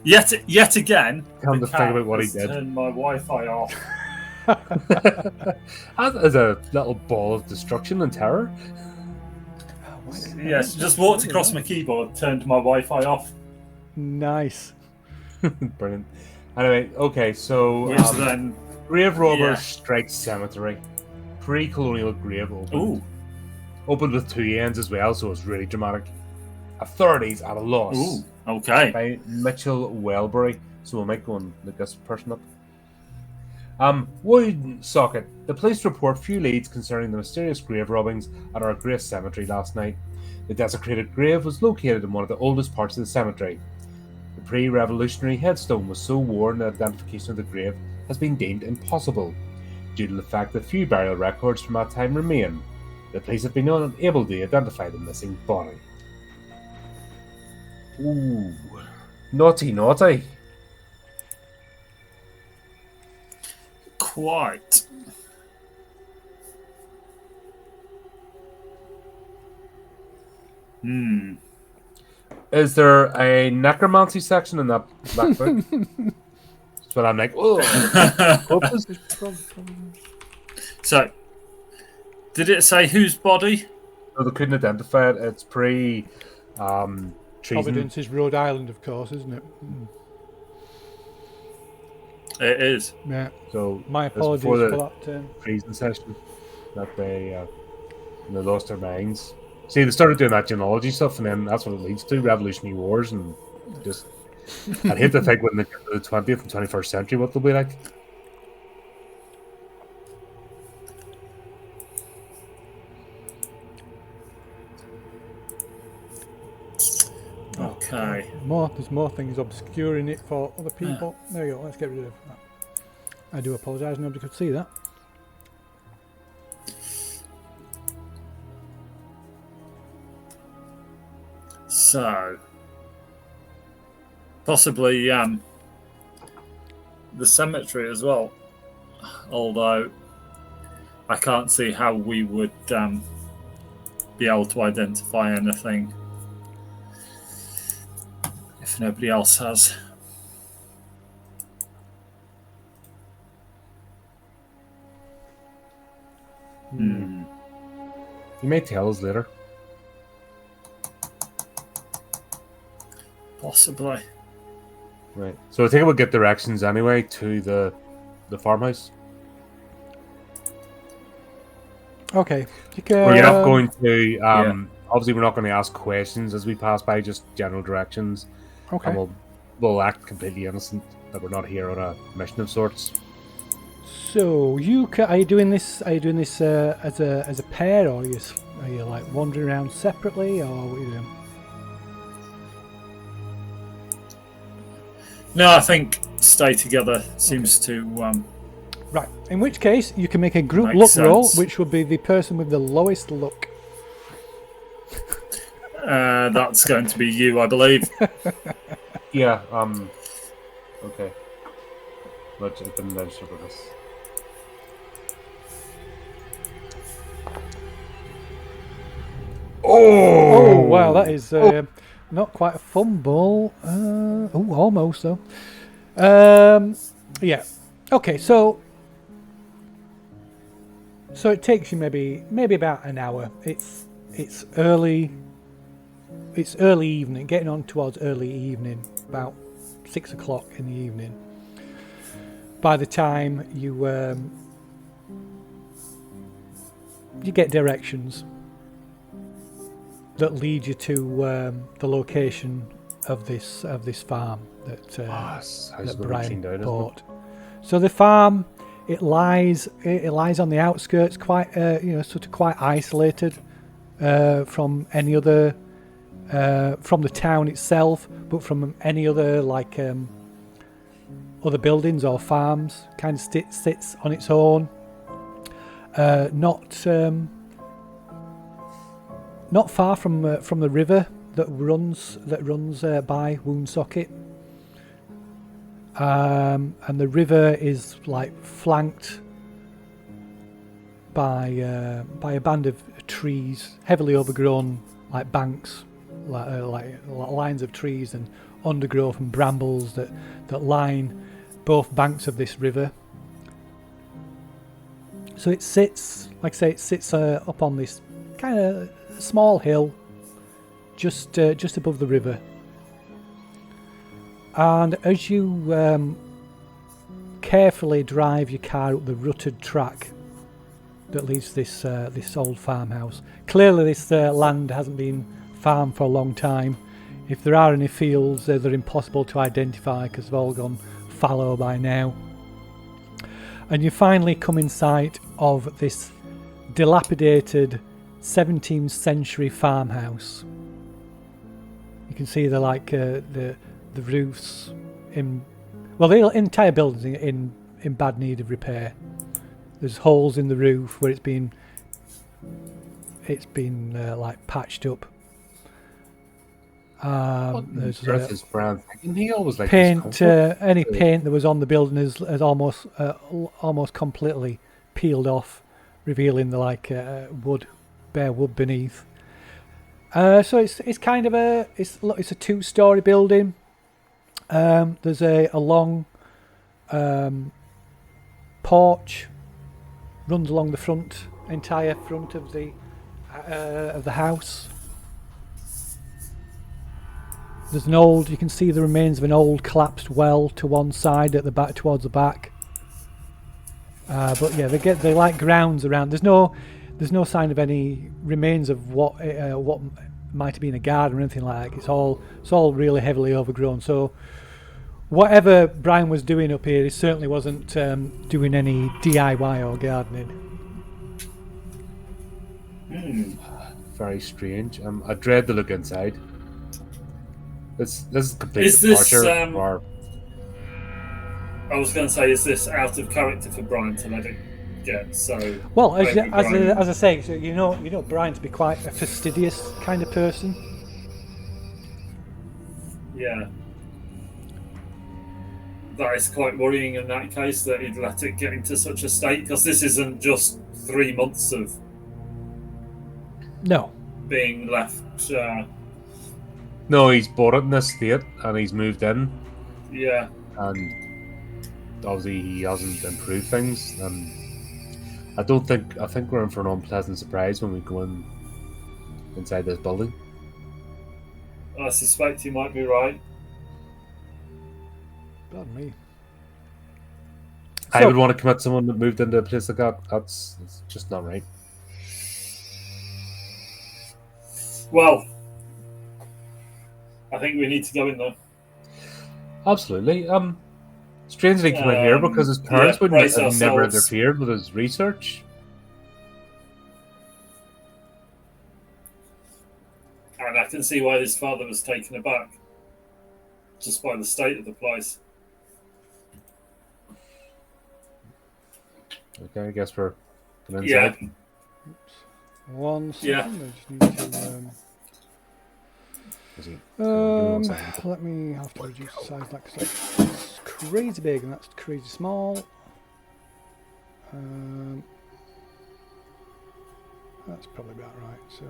Yet again, Come the to think cat about what he has did. turned my Wi-Fi off. As a little ball of destruction and terror. Yes, just walked across my keyboard, turned my Wi-Fi off. Nice. Brilliant. Anyway, okay, so Which then, Grave Robbers yeah. Strike Cemetery. Pre-colonial grave opened. ooh, Opened with two ends as well, so it's really dramatic. Authorities at a loss. ooh, okay. By Mitchell Welbury. so we might go and look this person up. Wood Socket. The police report few leads concerning the mysterious grave robbings at our Grace Cemetery last night. The desecrated grave was located in one of the oldest parts of the cemetery. The pre-revolutionary headstone was so worn that identification of the grave has been deemed impossible, due to the fact that few burial records from that time remain. The police have been unable to identify the missing body. Ooh, naughty, naughty. Quite. Is there a necromancy section in that black book? That's what I'm like, oh. So, did it say whose body? No, they couldn't identify it. It's treason. Providence is Rhode Island, of course, isn't it? It is. Yeah. So My it's apologies before the for that. treason session that they lost their minds. See, they started doing that genealogy stuff, and then that's what it leads to, revolutionary wars, and just... I'd hate to think when they get to the 20th and 21st century what they'll be like. Okay. There's more things obscuring it for other people. There you go, let's get rid of that. I do apologise, nobody could see that. So, possibly the cemetery as well. Although I can't see how we would be able to identify anything if nobody else has. You may tell us later. Possibly. Right. So I think we'll get directions anyway to the farmhouse. Okay. We're not going to obviously we're not going to ask questions as we pass by, just general directions. Okay. And we'll act completely innocent that we're not here on a mission of sorts. So are you doing this as a pair, or are you like wandering around separately, or what are you doing? No, I think stay together seems to Right. In which case, you can make a group Makes luck sense. roll, which would be the person with the lowest luck. that's going to be you, I believe. Yeah, okay. Let's open register for this. Oh wow, that is not quite a fumble. Almost though. Yeah. Okay, so it takes you maybe about an hour. It's early. It's early evening, getting on towards early evening, about 6 o'clock in the evening. By the time you get directions that lead you to the location of this farm that Brian bought. So the farm, it lies on the outskirts, quite quite isolated from any other from the town itself, but from any other other buildings or farms. Kind of sits on its own. Not far from the river that runs by Woonsocket, and the river is flanked by a band of trees, heavily overgrown, banks, lines of trees and undergrowth and brambles that line both banks of this river. So it sits, up on this kind of small hill just above the river, and as you carefully drive your car up the rutted track that leads to this old farmhouse. Clearly this land hasn't been farmed for a long time. If there are any fields, they're impossible to identify because they've all gone fallow by now. And you finally come in sight of this dilapidated 17th century farmhouse. You can see the roofs the entire building's in bad need of repair. There's holes in the roof where it's been patched up. There's Brand. He always like paint. Any paint that was on the building has almost completely peeled off, revealing the bare wood beneath. So it's kind of it's a 2-story building. There's a long porch runs along the entire front of the house. There's you can see the remains of an old collapsed well to one side at the back, towards the back. But yeah, they like grounds around. There's no sign of any remains of what might have been a garden or anything like that. It's all really heavily overgrown. So whatever Brian was doing up here, he certainly wasn't doing any DIY or gardening. Very strange. I dread to look inside. This is complete Is this, departure. I was going to say, is this out of character for Brian to let it get so? Well, as I say, so you know Brian to be quite a fastidious kind of person. Yeah. That is quite worrying in that case, that he'd let it get into such a state, because this isn't just 3 months of being left. No, he's bought it in this state and he's moved in. Yeah. And obviously he hasn't improved things. And I think we're in for an unpleasant surprise when we go inside this building. I suspect you might be right. Pardon me. I would want to commit someone that moved into a place like that. That's just not right. Well, I think we need to go in there. Absolutely. Strangely came in here because his parents would have never interfered with his research. And I can see why his father was taken aback, just by the state of the place. Okay, I guess we're going inside. Yeah. Oops. 1 second. Yeah. I just need to. Let me have to reduce the size of that because that's crazy big and that's crazy small. That's probably about right. So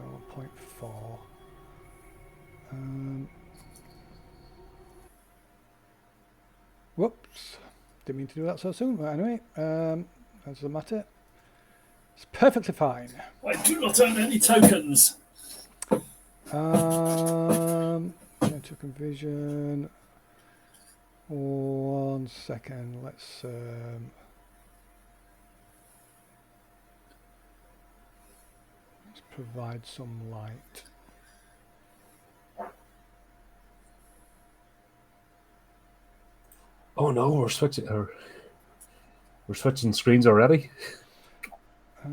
0.4. Whoops! Didn't mean to do that so soon. But anyway, doesn't matter. It's perfectly fine. I do not own any tokens. Token vision. 1 second. Let's provide some light. Oh no, we're switching screens already.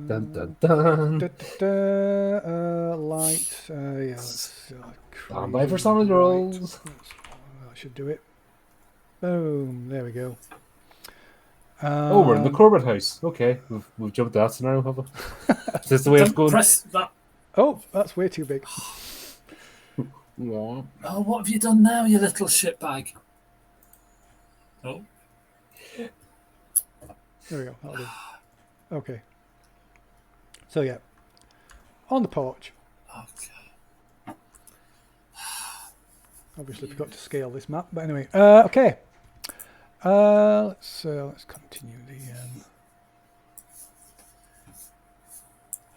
Dun, dun, dun. Light. Yeah. Let's Stand by for solid rolls. That should do it. Boom. There we go. We're in the Corbett house. Okay, we've jumped that scenario, have we? Is this the way it's going? Press that. Oh, that's way too big. Yeah. Oh, what have you done now, you little shitbag? Oh. There we go. That'll do. Okay. So yeah, on the porch. Okay. Obviously forgot to scale this map, but anyway. Okay. Let's continue the.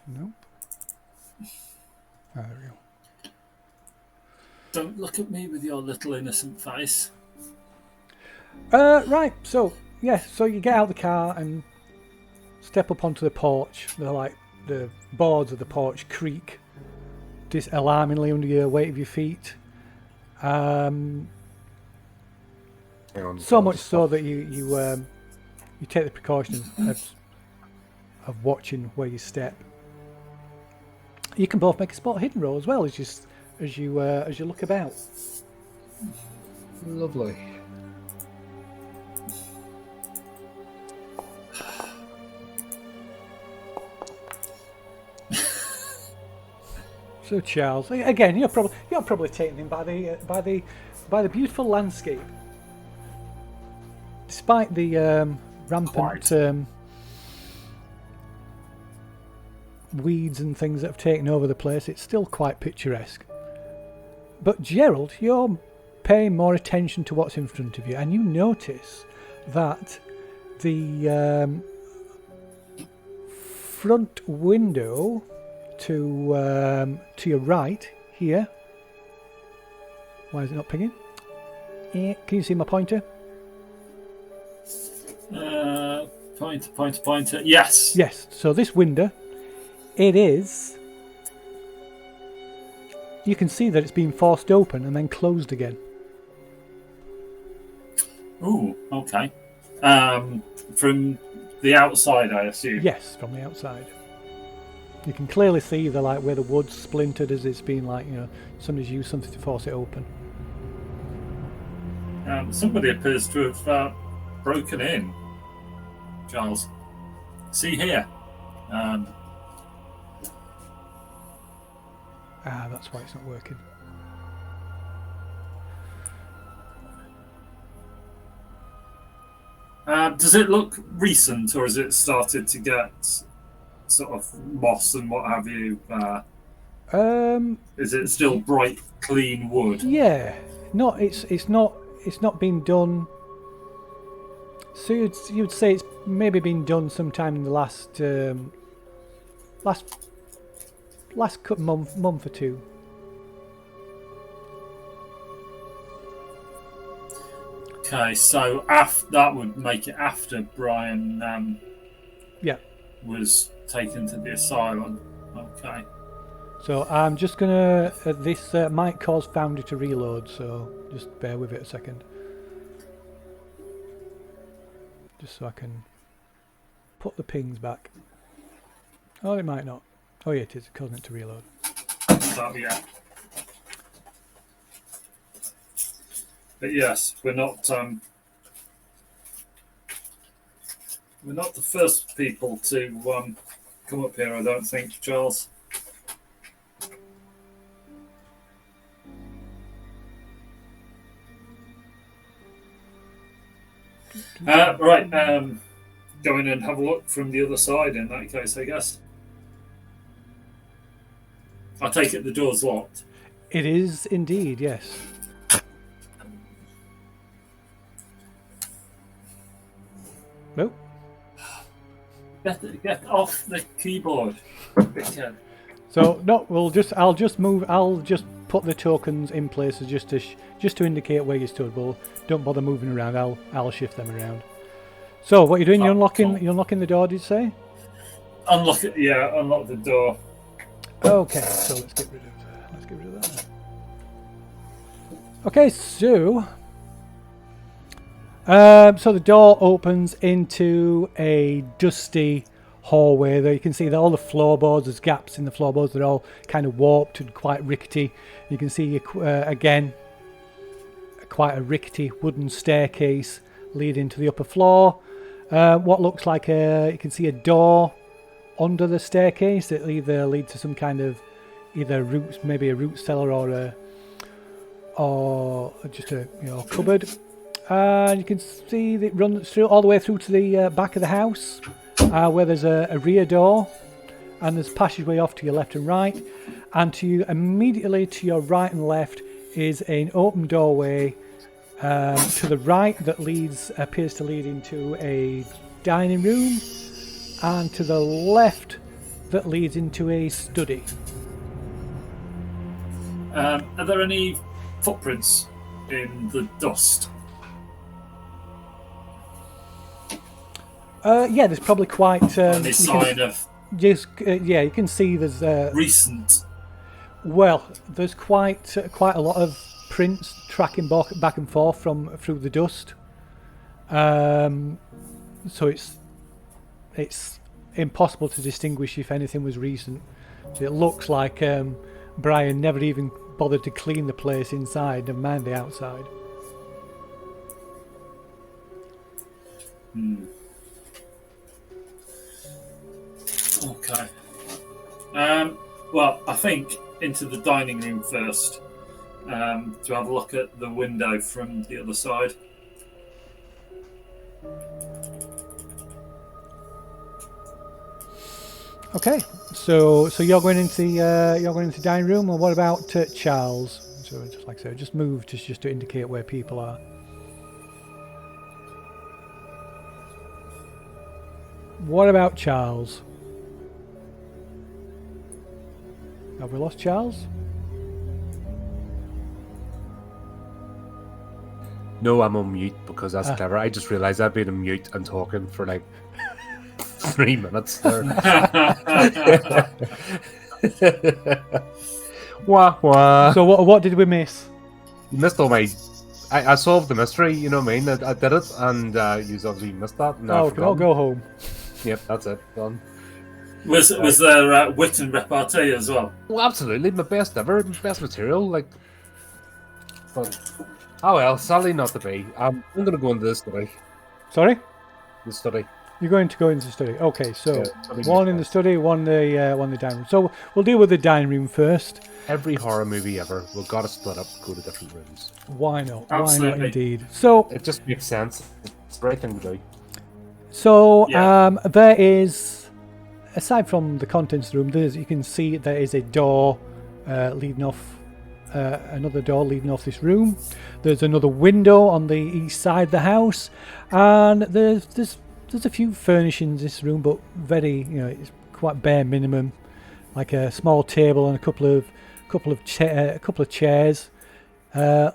Nope. There we go. Don't look at me with your little innocent face. Right. So yeah. So you get out the car and step up onto the porch. They're like the boards of the porch creak alarmingly under your weight of your feet. So Hang on, much so that you take the precaution of watching where you step. You can both make a spot hidden roll as well as you look about. Lovely. So Charles, again, you're probably taken in by the beautiful landscape, despite the rampant weeds and things that have taken over the place. It's still quite picturesque. But Gerald, you're paying more attention to what's in front of you, and you notice that the front window to your right here. Why is it not pinging? Can you see my pointer? Pointer. Yes. Yes. So this window, it is. You can see that it's been forced open and then closed again. Ooh. Okay. From the outside, I assume. Yes, from the outside. You can clearly see where the wood's splintered as it's been somebody's used something to force it open. Somebody appears to have broken in. Charles, see here. That's why it's not working. Does it look recent, or has it started to get sort of moss and what have you? Is it still bright, clean wood? Yeah, it's not been done. So you'd say it's maybe been done sometime in the last month or two. Okay, so that would make it after Brian was taken to the asylum. Okay. So I'm just gonna this might cause Foundry to reload, so just bear with it a second. Just so I can put the pings back. Oh, it might not. Oh yeah, it is causing it to reload. So, yeah. But yes, we're not the first people to come up here, I don't think, Charles. Right, go in and have a look from the other side in that case, I guess. I take it the door's locked. It is indeed, yes. Nope. Get off the keyboard. So no, I'll just put the tokens in places just to indicate where you stood. But don't bother moving around. I'll shift them around. So what you're doing? You're unlocking the door. Did you say? Unlock it. Yeah, unlock the door. Okay, so let's get rid of that. Okay, so the door opens into a dusty hallway. There you can see that all the floorboards, there's gaps in the floorboards. They're all kind of warped and quite rickety. You can see again quite a rickety wooden staircase leading to the upper floor. What looks like you can see a door under the staircase that either leads to some kind of roots, maybe a root cellar or just a cupboard. And you can see that it runs through all the way through to the back of the house, where there's a rear door, and there's passageway off to your left and right, and immediately to your right and left is an open doorway to the right that appears to lead into a dining room, and to the left that leads into a study. Are there any footprints in the dust? Yeah, there's probably quite. Any sign of? Just yeah, you can see there's recent. Well, there's quite a lot of footprints tracking back and forth through the dust. So it's impossible to distinguish if anything was recent. It looks like Brian never even bothered to clean the place inside, never mind the outside. Okay. Well, I think into the dining room first to have a look at the window from the other side. Okay, so you're going into the dining room, or what about Charles? So just like I said, just move just to indicate where people are. What about Charles? Have we lost Charles? No, I'm on mute because that's clever. I just realised I've been on mute and talking for like 3 minutes there. Wah wah. So what did we miss? You missed all my. I solved the mystery. You know what I mean? I did it, and you obviously missed that. No, we can all go home. Yep, that's it. Done. Was there wit and repartee as well? Well, absolutely, my best ever, best material. Like, but oh well, sadly not to be. I'm going to go into the study. Sorry, The study. you're going to go into the study. Okay, so Yeah, one in the study, one the dining room. So we'll deal with the dining room first. Every horror movie ever, we've got to split up, go to different rooms. Why not? Absolutely. Why not indeed? So It just makes sense. It's the right thing to do. Yeah. There is, aside from the contents of the room, you can see there is a door leading off, another door leading off this room. There's another window on the east side of the house, and there's a few furnishings in this room, but very, it's quite bare minimum, like a small table and a couple of chairs.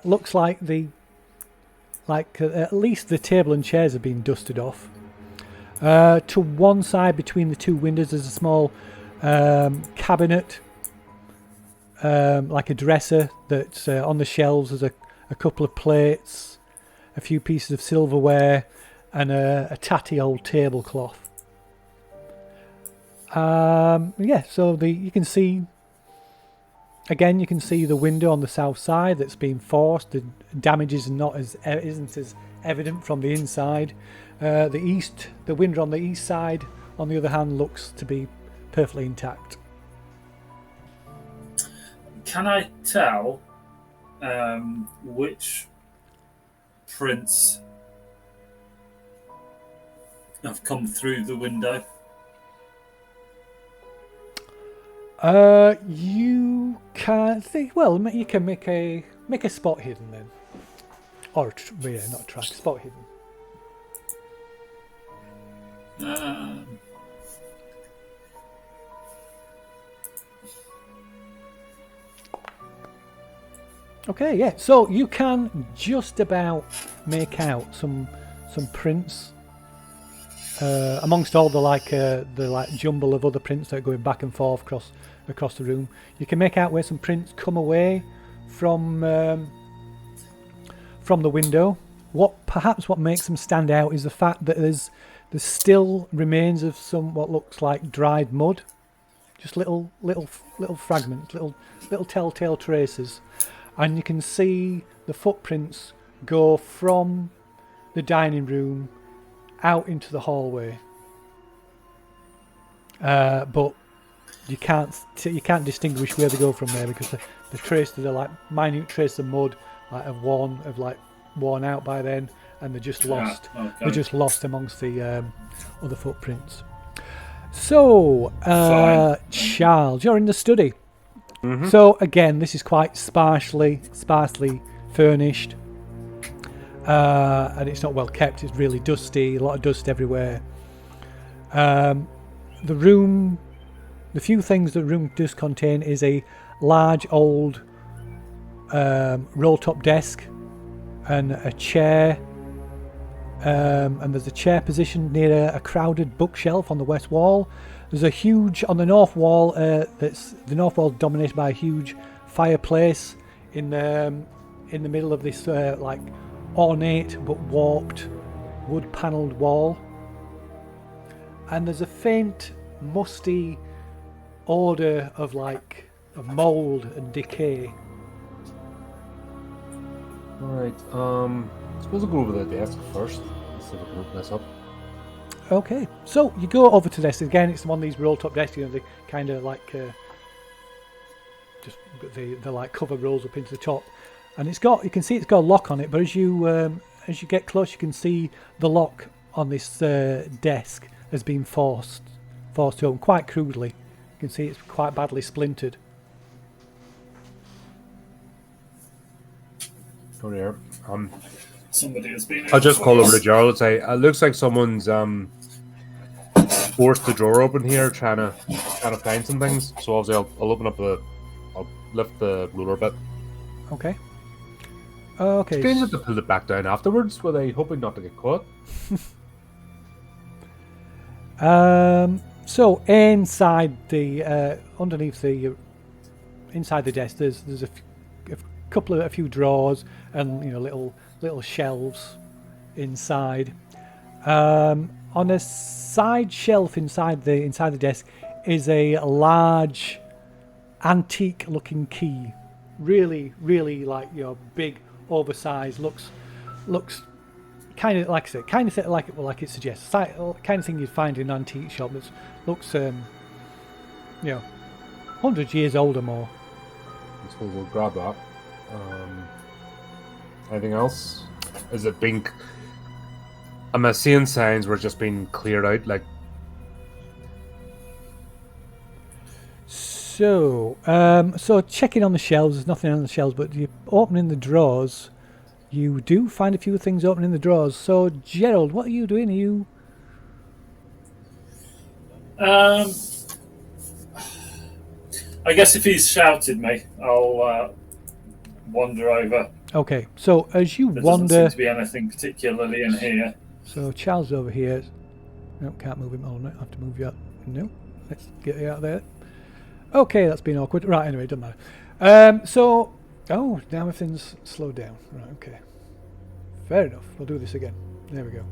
Looks like at least the table and chairs have been dusted off. To one side between the two windows there's a small cabinet, like a dresser, that's on the shelves. There's a couple of plates, a few pieces of silverware, and a tatty old tablecloth. So you can see the window on the south side that's been forced. The damage isn't as evident from the inside. The window on the east side, on the other hand, looks to be perfectly intact. Can I tell which prints have come through the window? You can think. Well, you can make a spot hidden then, or not a track, spot hidden. Okay, yeah. So you can just about make out some prints amongst all the jumble of other prints that are going back and forth across the room. You can make out where some prints come away from the window. What makes them stand out is the fact that there's still remains of some what looks like dried mud, just little fragments, little telltale traces, and you can see the footprints go from the dining room out into the hallway. But you can't distinguish where they go from there, because the traces are like minute traces of mud, have worn out by then, and they're just lost. Okay. They're just lost amongst the other footprints. So, Charles, you're in the study. Mm-hmm. So again, this is quite sparsely furnished, and it's not well kept. It's really dusty, a lot of dust everywhere. The few things the room does contain is a large old roll-top desk and a chair, and there's a chair positioned near a crowded bookshelf on the west wall. There's a huge on the north wall. The north wall dominated by a huge fireplace in in the middle of this like ornate but warped wood-panelled wall, and there's a faint, musty odour of mould and decay. Alright, suppose I'll go over the desk first. Let's see if I can open this up. Okay, so you go over to this again. It's one of these roll-top desks. They kind of like just the like cover rolls up into the top, and you can see it's got a lock on it. But as you get close, you can see the lock on this desk has been forced home quite crudely. You can see it's quite badly splintered. Oh dear. Somebody has been. I'll just call over to Gerald and say, it looks like someone's forced the drawer open here, trying to find some things. So obviously I'll open up I'll lift the ruler a bit. Okay. Okay. Strange that they pulled it back down afterwards. Were they hoping not to get caught? So inside the underneath the inside the desk, there's a few drawers and little shelves inside. On a side shelf inside the desk is a large antique-looking key. Really, like big, oversized. Looks kind of like I said, kind of like it suggests. Kind of thing you'd find in an antique shop. That looks 100 years old or more. I suppose we'll grab that. Anything else? Is it being? Am I seeing signs where it's just being cleared out? Like, so checking on the shelves. There's nothing on the shelves, but you opening the drawers. You do find a few things open in the drawers. So, Gerald, what are you doing? Are you? I guess if he's shouted me, I'll wander over. Okay, so as you There wander, doesn't seem to be anything particularly in here. so Charles over here. No, can't move him. Oh no, I have to move you up. No, let's get you out there. Okay, that's been awkward. Right, anyway, doesn't matter. Oh, now everything's slowed down. Right, okay. Fair enough. We'll do this again. There we go.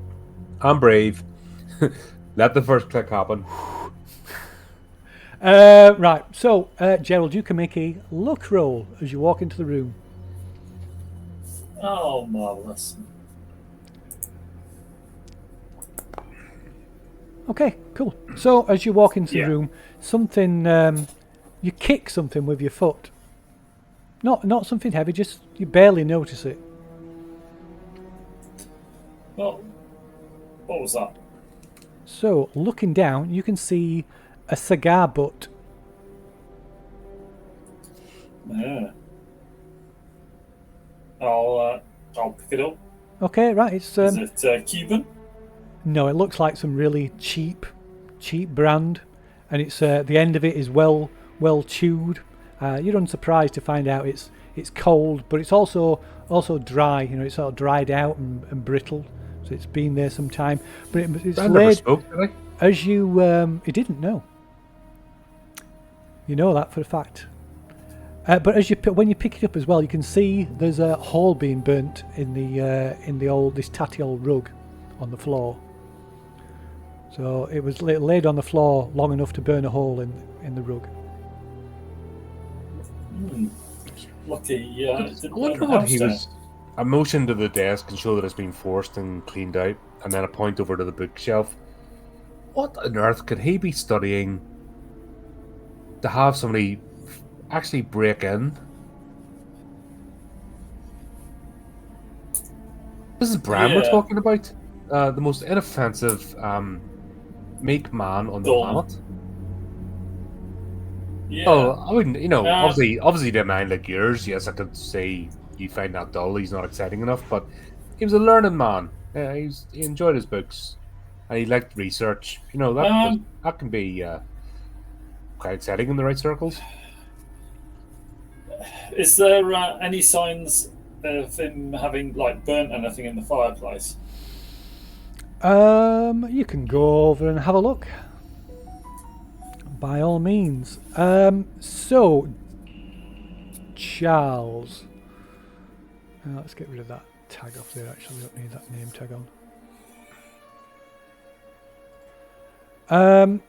I'm brave. Let the first click happen. Right, so Gerald, you can make a luck roll as you walk into the room. Oh, marvellous. Okay, cool. So as you walk into the room, something you kick something with your foot. Not something heavy, just you barely notice it. Well, what was that? So looking down, you can see a cigar butt. Yeah. I'll pick it up. Okay, right. It's Is it Cuban? no, it looks like some really cheap brand, and it's the end of it is well chewed. You're unsurprised to find out it's cold, but it's also dry. It's sort of dried out and brittle, so it's been there some time. But it's I never laid spoke, did I? as you. You didn't know. You know that for a fact. But when you pick it up as well, you can see there's a hole being burnt in this tatty old rug on the floor. So it was laid on the floor long enough to burn a hole in the rug. Lucky. I wonder what he was. I motion to the desk and show that it's been forced and cleaned out, and then I point over to the bookshelf. What on earth could he be studying to have somebody actually break in? This is Bram we're talking about. The most inoffensive meek man on the planet. Yeah. Oh, I wouldn't. Obviously, their mind like yours. Yes, I could say you find that dull. He's not exciting enough, but he was a learning man. He enjoyed his books, and he liked research. That can be quite exciting in the right circles. Is there any signs of him having burnt anything in the fireplace? You can go over and have a look. By all means. So, Charles, Let's get rid of that tag off there. Actually, we don't need that name tag on.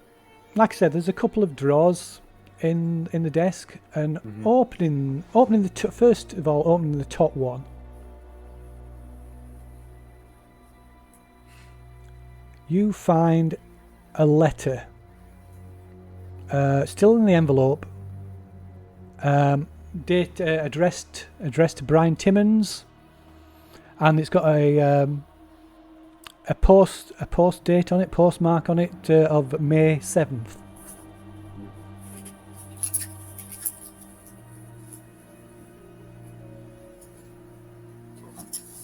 Like I said, there's a couple of drawers in the desk, and opening the first of all, opening the top one. You find a letter, still in the envelope, addressed to Brian Timmons, and it's got a post date on it, postmark on it of May 7th.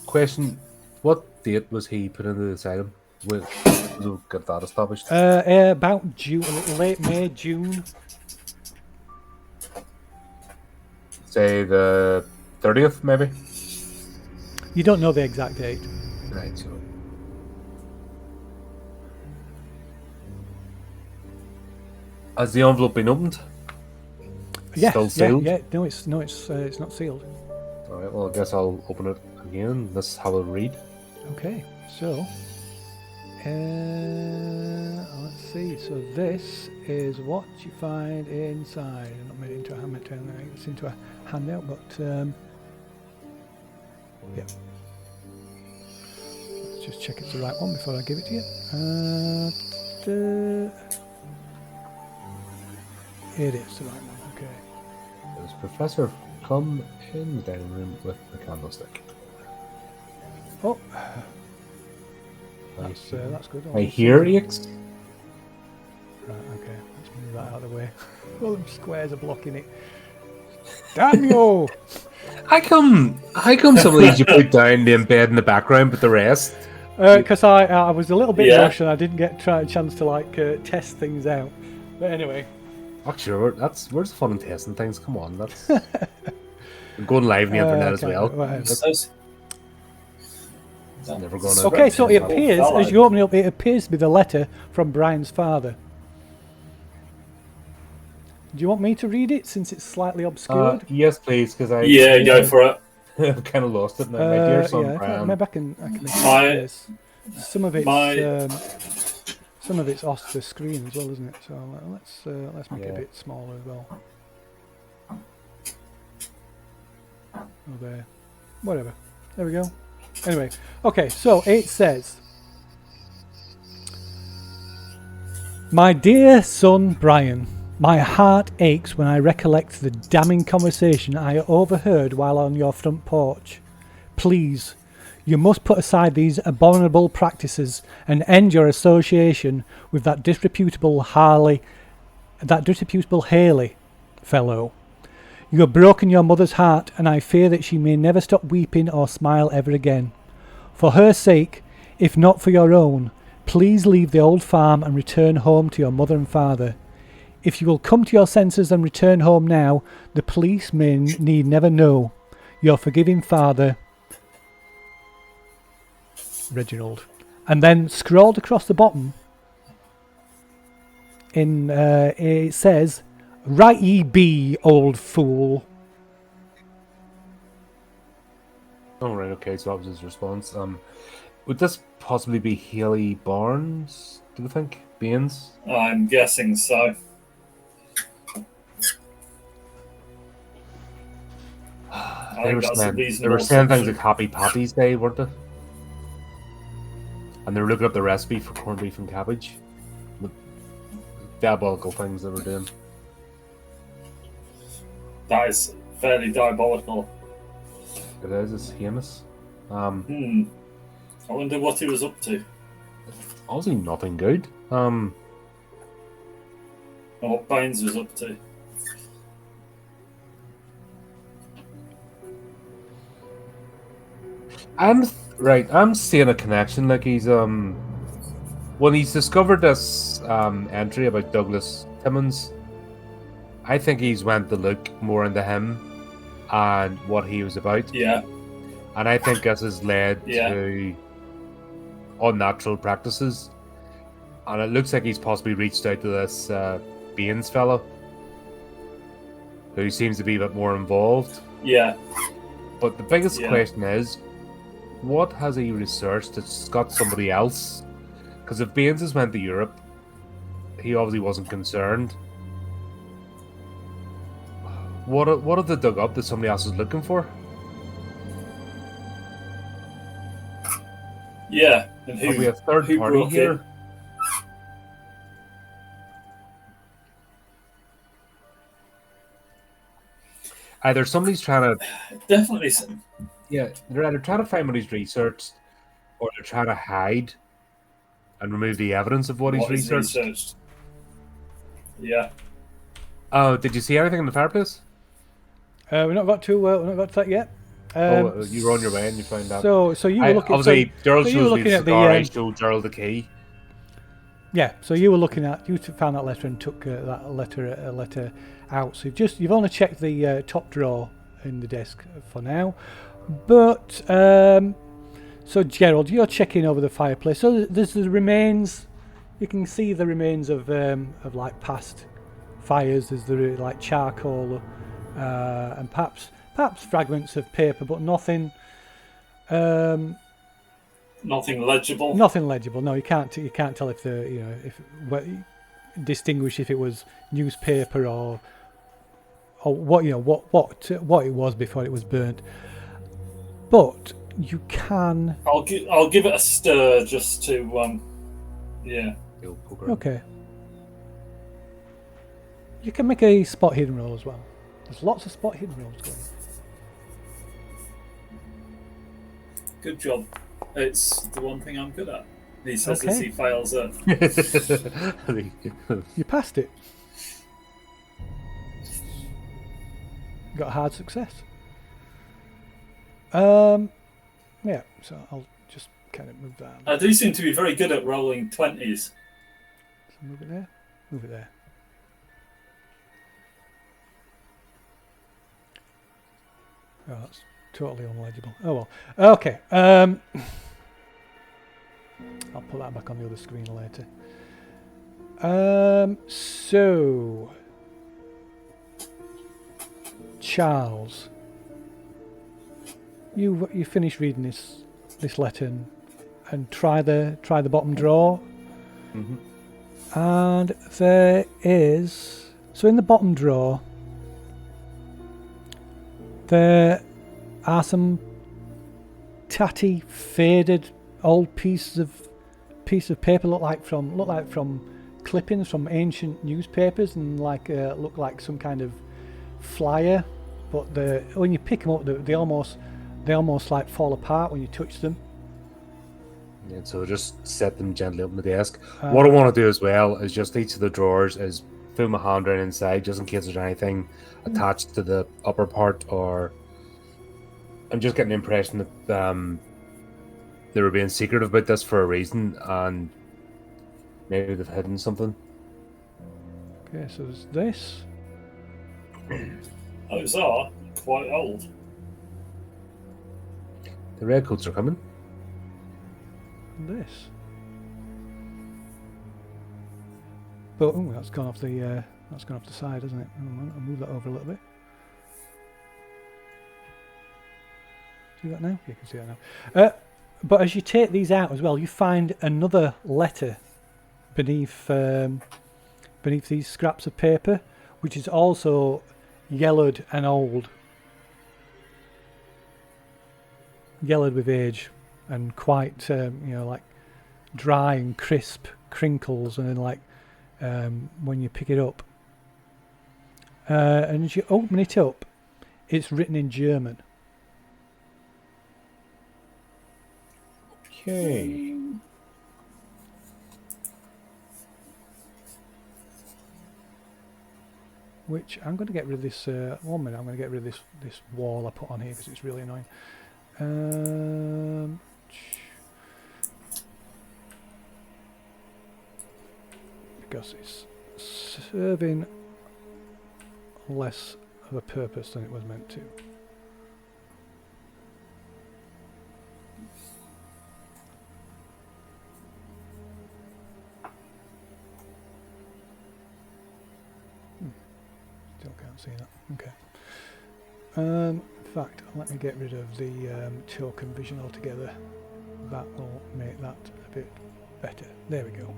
Question: what date was he put into this item? We'll get that established. About June, late May, June. Say the 30th, maybe. You don't know the exact date. Right. So. Has the envelope been opened? Yeah, Still sealed? Yeah. No, it's not sealed. All right. Well, I guess I'll open it again. Let's have a read. Okay, so let's see. So this is what you find inside. I'm not made it into a handout. It's into a handout, but yeah. Let's just check it's the right one before I give it to you. It is the right one. Okay. Does Professor come in the dining room with the candlestick? Oh, that's good. I hear aches. Right, okay. Let's move that out of the way. All them squares are blocking it. Damn you! How come some of these you put down the embed in the background, but the rest? Because I was a little bit rushed and I didn't get a chance to test things out. But anyway. Actually, where's the fun in testing things? Come on, that's I'm going live on the internet as well. That's never going to. Okay, so it appears as you open it up, it appears to be the letter from Brian's father. Do you want me to read it since it's slightly obscured? Yes, please, because I go for it. I've kind of lost it now. My dear son Brian. Maybe I can make this. Some of it's off the screen as well, isn't it? So let's make it a bit smaller as well. Oh, there. Whatever. There we go. Anyway, okay, so it says, "My dear son Brian, my heart aches when I recollect the damning conversation I overheard while on your front porch. Please, you must put aside these abominable practices and end your association with that disreputable Haley fellow. You have broken your mother's heart, and I fear that she may never stop weeping or smile ever again. For her sake, if not for your own, please leave the old farm and return home to your mother and father. If you will come to your senses and return home now, the police need never know. Your forgiving father, Reginald." And then scrolled across the bottom, it says, "Right ye be, old fool." Oh, right, okay, so that was his response. Would this possibly be Haley Barnes, do you think? Baines? I'm guessing so. They were saying things like Happy Pappy's Day, weren't they? And they were looking up the recipe for corned beef and cabbage. The diabolical things they were doing. That is fairly diabolical. It is, it's heinous. I wonder what he was up to. Obviously nothing good. Or what Baines was up to. I'm seeing a connection. Like he's when he's discovered this entry about Douglas Timmons, I think he's went to look more into him and what he was about. Yeah. And I think this has led to unnatural practices. And it looks like he's possibly reached out to this Baines fellow, who seems to be a bit more involved. Yeah. But the biggest Yeah. question is, what has he researched that's got somebody else? Because if Baines has went to Europe, he obviously wasn't concerned. What have they dug up that somebody else is looking for? Yeah, and Have we a third who party broke here? in? Either somebody's trying to, Definitely they're either trying to find what he's researched, or they're trying to hide and remove the evidence of what he's what is researched. researched. Yeah. Oh, did you see anything in the fireplace? We're not got to that yet. You were on your way and you found out. So you were looking. Obviously, Gerald you were shows me looking the at the. cigar. I showed Gerald the key. Yeah, so you were looking at, you found that letter and took that letter out. So you've only checked the top drawer in the desk for now. But so Gerald, you're checking over the fireplace. So there's the remains. You can see the remains of like past fires. There's the like charcoal and perhaps fragments of paper, but nothing. Nothing legible. Nothing legible. No, you can't tell if distinguish if it was newspaper or what what it was before it was burnt. But you can. I'll give it a stir just to yeah. Okay. You can make a spot hidden roll as well. There's lots of spot hidden rolls going. Good job. It's the one thing I'm good at. He says as Okay. he fails it. You passed it. Got a hard success. Yeah, so I'll just kind of move that. I do seem to be very good at rolling 20s. So move it there. Move it there. Oh, that's totally unlegible. Oh well. Okay. I'll put that back on the other screen later. So Charles, you finish reading this letter and try the bottom drawer. Mm-hmm. And there is, so in the bottom drawer there are some tatty, faded old pieces of paper look like from clippings from ancient newspapers, and look like some kind of flyer, but when you pick them up they almost like fall apart when you touch them. Yeah, so just set them gently up on the desk. What I want to do as well is just each of the drawers is fill my hand around inside just in case there's anything attached to the upper part, or I'm just getting the impression that they were being secretive about this for a reason, and maybe they've hidden something. Okay, so there's this. Those are quite old. The redcoats are coming. And this. But that's gone off the side, hasn't it? I'll move that over a little bit. See that now? You can see that now. But as you take these out as well, you find another letter beneath these scraps of paper, which is also yellowed and old, yellowed with age, and quite like dry and crisp crinkles, and then like when you pick it up, and as you open it up, it's written in German. Okay. Which I'm going to get rid of this. 1 minute, I'm going to get rid of this wall I put on here because it's really annoying. Because it's serving less of a purpose than it was meant to. Still can't see that. Okay. fact, let me get rid of the token vision altogether. That will make that a bit better. There we go.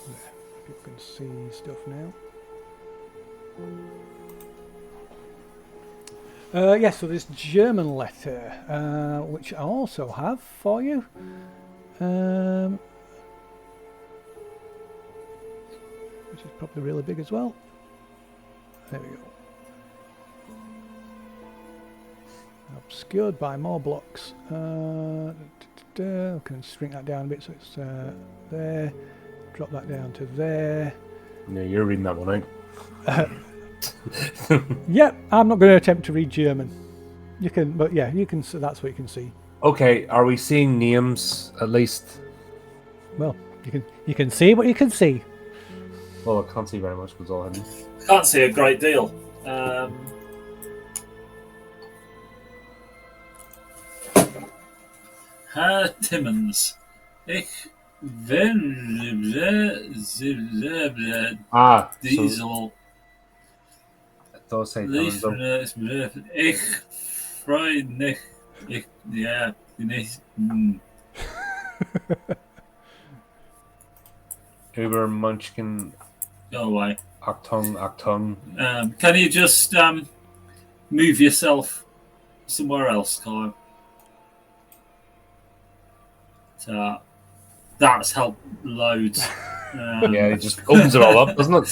There, people can see stuff now. Yeah, so this German letter, which I also have for you. Which is probably really big as well. There we go. Obscured by more blocks. I can shrink that down a bit so it's there. Drop that down to there. No, you're reading that one out. Yep, I'm not going to attempt to read German. You can, but yeah, you can. So that's what you can see. Okay, are we seeing names at least? Well, you can see what you can see. Well, I can't see very much because all hidden. Can't see a great deal. Herr Timmons. Ich will Diesel. It does say Timmons, though. Ich freue mich. Ja, nicht. Uber Munchkin. Go away. Achtung. Can you just move yourself somewhere else, Colin? So that's helped loads. Yeah, it just opens it all up, doesn't it?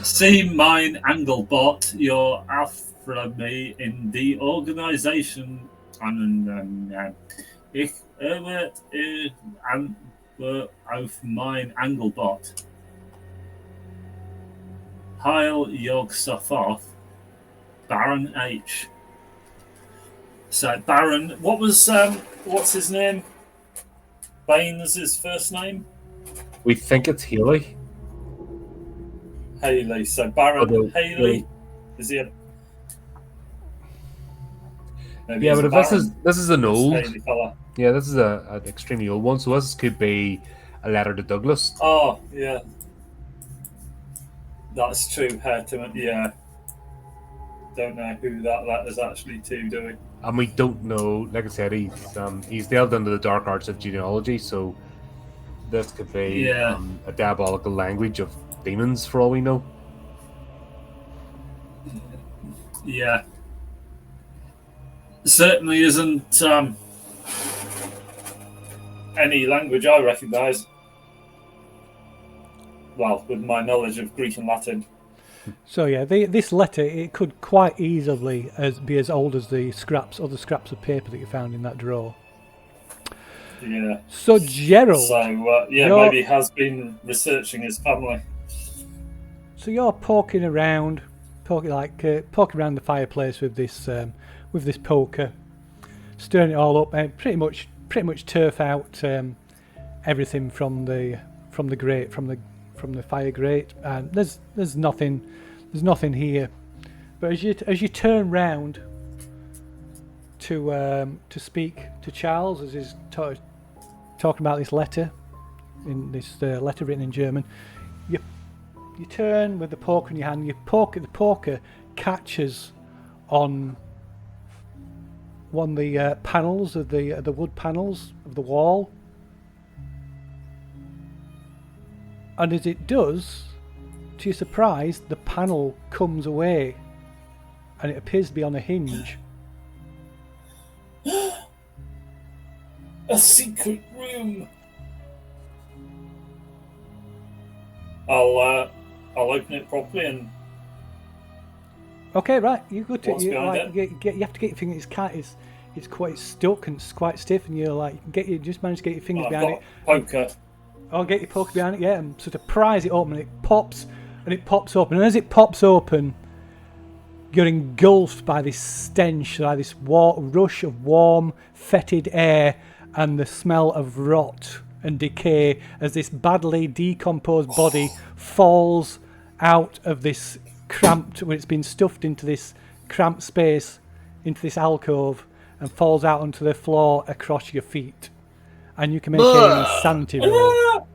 See mein Angelbot, you're after me in the organization. Ich auf mein Angelbot. Heil Yog Sothoth, Baron H. So Baron, what's his name? Bane's his first name? We think it's Healy. Haley. So Baron Haley. Is he a... Maybe Yeah, he's but if Baron. this is an old, Haley fella. yeah, this is an extremely old one. So this could be a letter to Douglas. Oh, yeah. That's true, Hertiman. Yeah. Don't know who that letter's actually to, do we? And we don't know. Like I said, he's delved into the dark arts of genealogy. So this could be a diabolical language of demons, for all we know. Yeah. Certainly isn't any language I recognise. Well, with my knowledge of Greek and Latin. So yeah, this letter, it could quite easily be as old as the other scraps of paper that you found in that drawer. Yeah. So Gerald. So maybe he has been researching his family. So you're poking around the fireplace with this poker, stirring it all up, and pretty much turf out everything from the grate, from the fire grate, and there's nothing here. But as you turn round to speak to Charles, as he's talking about this letter, in this letter written in German, you turn with the poker in your hand. The poker catches on one of the panels of the wood panels of the wall. And as it does, to your surprise, the panel comes away and it appears to be on a hinge. A secret room. I'll open it properly and. Okay, right. You go to What's behind you have to get your fingers. It's quite stuck and it's quite stiff, and you're just manage to get your fingers behind it. Poker. I'll get your poker behind it, yeah, and sort of prise it open, and it pops open. And as it pops open, you're engulfed by this stench, by this rush of warm, fetid air, and the smell of rot and decay as this badly decomposed body falls out of this cramped, when it's been stuffed into this cramped space, into this alcove, and falls out onto the floor across your feet. and you can make a insanity roll.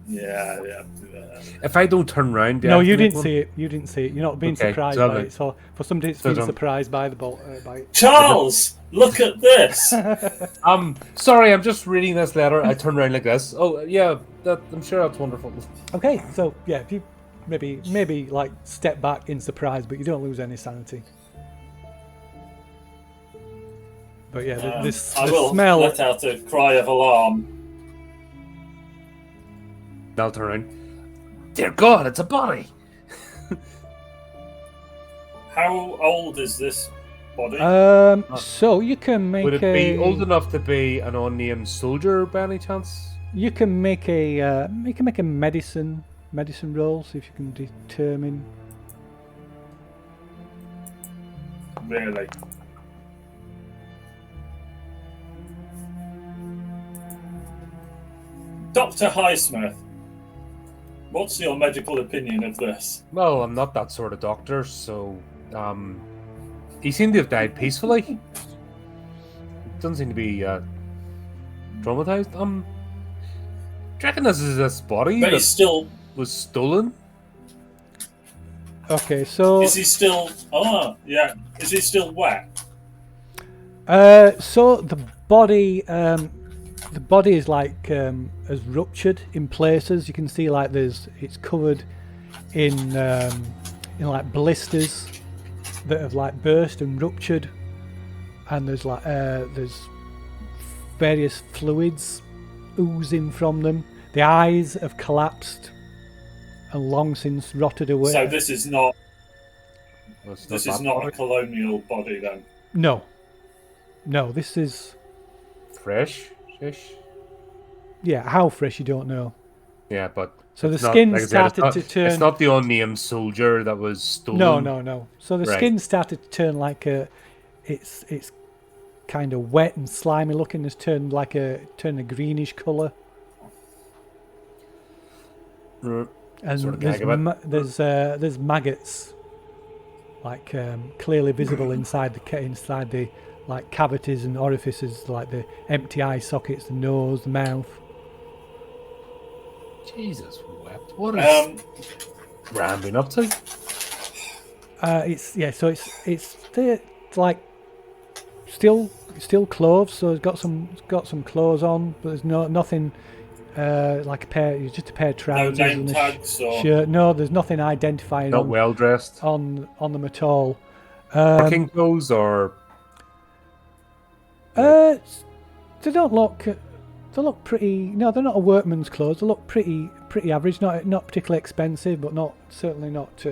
Yeah. If I don't turn around, No, you didn't see it. You didn't see it. You're not being Okay, surprised so by it. So for somebody that's been surprised by the bolt, by it. Charles, look at this. Sorry, I'm just reading this letter. I turn around like this. Oh yeah, I'm sure that's wonderful. Okay, so yeah, if you maybe like step back in surprise, but you don't lose any sanity. But yeah, the smell. Let out a cry of alarm. I'll turn around. Dear God, it's a body. How old is this body? So you can make. Would it be old enough to be an unnamed soldier by any chance? You can make a medicine roll, see if you can determine. Really? Dr. Highsmith, what's your medical opinion of this? Well, I'm not that sort of doctor, so he seemed to have died peacefully. Doesn't seem to be traumatized. Do you reckon this is this body But that he's still. was stolen? Okay, so Is he still? Oh, yeah. Is he still wet? so the body is like has ruptured in places. You can see like it's covered in like blisters that have like burst and ruptured, and there's various fluids oozing from them. The eyes have collapsed and long since rotted away. So this is not. Well, This is not a colonial body then. No, this is fresh-ish. yeah. How fresh you don't know. Yeah, but So the it's not- skin like I said, started to turn. It's not the unnamed soldier that was stolen. No. So the Right. skin started to turn like it's kind of wet and slimy looking. It's turned a greenish colour. And Sort of gag a bit. there's maggots, like clearly visible inside the like cavities and orifices, like the empty eye sockets, the nose, the mouth. Jesus wept. What is Ram been up to? It's like still clothes, so it's got some clothes on, but there's nothing like just a pair of trousers No name and a tags or shirt. No, there's nothing identifying Not well dressed. on them at all. Working clothes or They don't look. They look pretty. No, they're not a workman's clothes. They look pretty average. Not particularly expensive, but certainly not.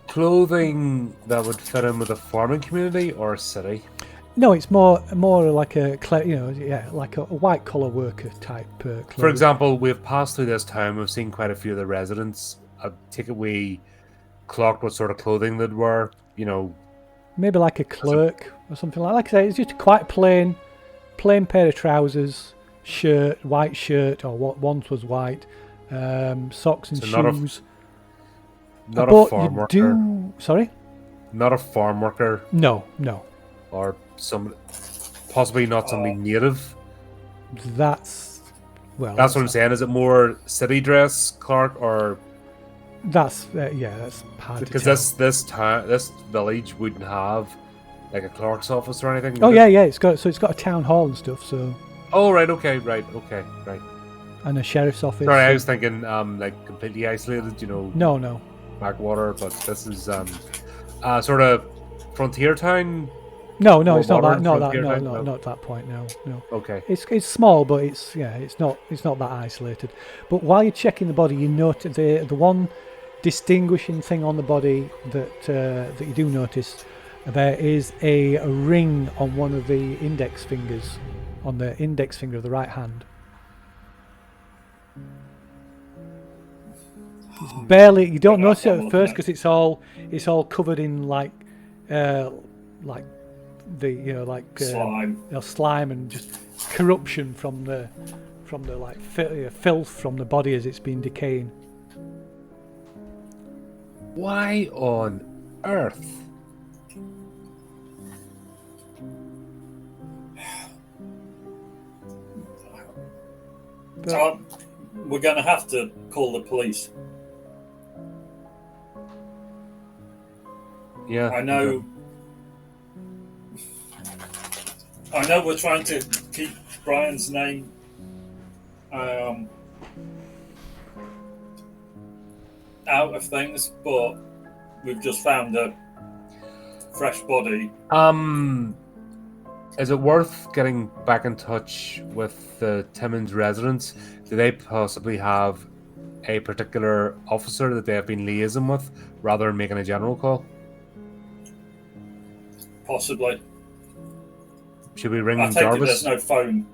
clothing that would fit in with a farming community or a city. No, it's more like like a white collar worker type clothing. For example, we've passed through this town. We've seen quite a few of the residents. I take it we clocked what sort of clothing they'd wear. You know, maybe like a clerk or something like. Like I say, it's just a quite plain pair of trousers, white shirt, or what once was white, socks and shoes. Not a farm worker. Sorry? Not a farm worker. No. Or possibly not somebody native. That's what I'm saying. Is it more city dress, Clark, or that's hard because to tell. this village wouldn't have like a clerk's office or anything? Oh yeah, it's got a town hall and stuff. So. Oh right, okay. And a sheriff's office. Sorry, I was thinking like completely isolated. You know. No. Backwater, but this is sort of frontier town. No, it's not that. No, not that point. No. Okay. It's small, but it's not that isolated. But while you're checking the body, you note the one distinguishing thing on the body that you do notice. There is a ring on one of the index fingers, on the index finger of the right hand. It's barely. You don't notice it at first because it's all covered in like slime. Slime and just corruption from the like filth from the body as it's been decaying. Why on earth But We're going to have to call the police. Yeah. I know. I know we're trying to keep Brian's name out of things, but we've just found a fresh body. Is it worth getting back in touch with the Timmins residents? Do they possibly have a particular officer that they have been liaising with, rather than making a general call? Possibly. Should we ring I take it Jarvis? there's no phone.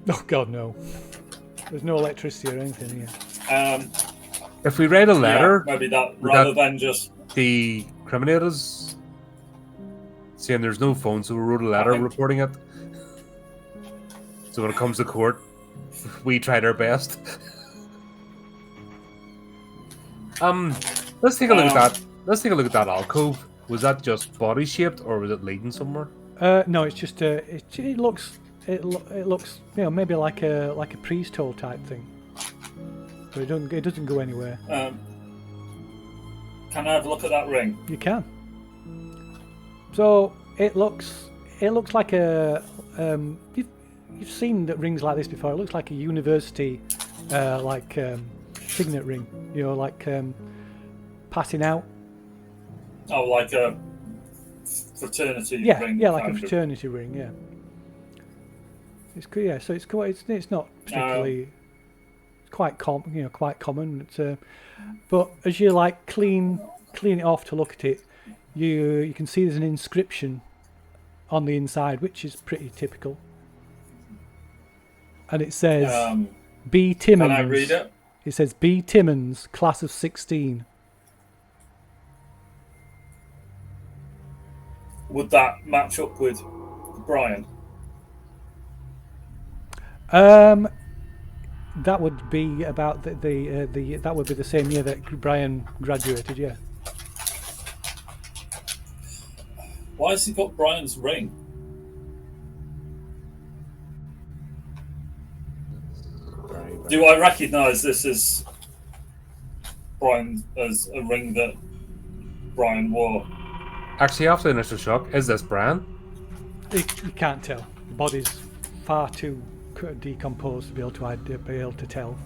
oh god, no. There's no electricity or anything here. If we write a letter, maybe that would rather that than just decriminate us, saying there's no phone, so we wrote a letter reporting it. So when it comes to court, we tried our best. Let's take a look at that. Let's take a look at that alcove. Was that just body shaped, or was it leading somewhere? No, it's just it looks maybe like a priest hole type thing. But it doesn't go anywhere. Can I have a look at that ring? You can. So it looks like a you've seen that rings like this before. It looks like a university signet ring. Like passing out. Oh, like a fraternity ring. Yeah, like a fraternity ring. Yeah. So it's not particularly. It's quite common. But as you clean it off to look at it, you can see there's an inscription on the inside, which is pretty typical. And it says B. Timmons. Can I read it? It says B. Timmons, class of 16. Would that match up with Brian? That would be about that would be the same year that Brian graduated. Yeah. Why has he got Brian's ring? Do I recognise this as Brian as a ring that Brian wore? Actually, after the initial shock, is this Brian? You can't tell. The body's far too decomposed to be able to tell.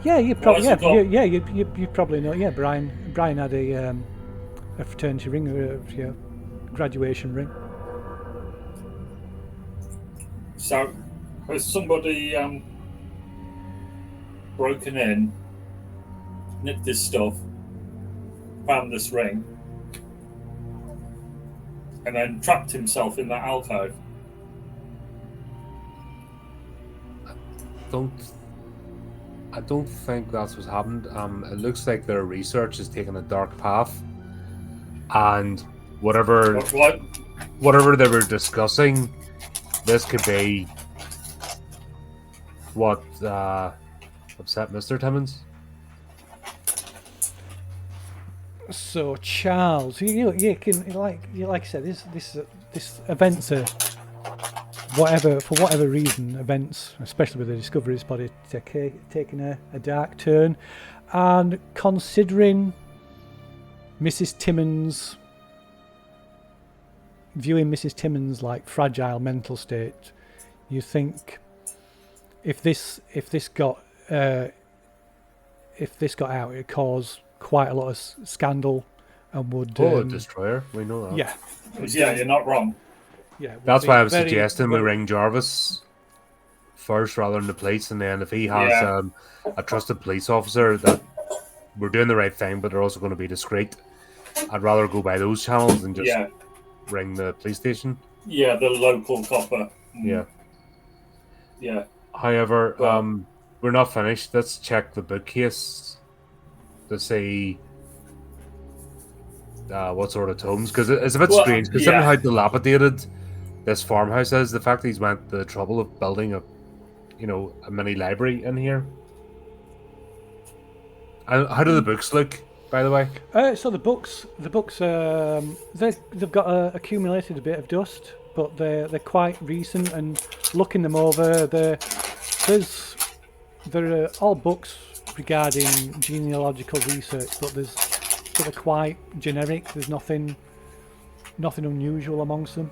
You probably you probably know. Yeah, Brian had a fraternity ring, graduation ring. So, has somebody broken in, nicked his stuff, found this ring, and then trapped himself in that alcove? I don't think that's what's happened. It looks like their research has taken a dark path, and whatever they were discussing, this could be what upset Mr. Timmons. So Charles, you can like I said, this events are for whatever reason, events, especially with the discovery of this body, taking a dark turn, and considering Mrs. Timmons, viewing Mrs. Timmons like fragile mental state, you think if this got out, it'd cause quite a lot of scandal and would a destroyer. We know that. Yeah, you're not wrong. Yeah, that's why I was suggesting we ring Jarvis first rather than the police, and then if he has a trusted police officer, that we're doing the right thing, but they're also going to be discreet. I'd rather go by those channels than just ring the police station. Yeah, the local copper. Yeah. Yeah. However, we're not finished. Let's check the bookcase to see what sort of tomes, because it's a bit strange, considering how dilapidated this farmhouse is. The fact that he's went the trouble of building a mini library in here. And how do the books look, by the way? So the books, they've got accumulated a bit of dust. but they're quite recent. And looking them over, there are all books regarding genealogical research, but they're quite generic. There's nothing unusual amongst them.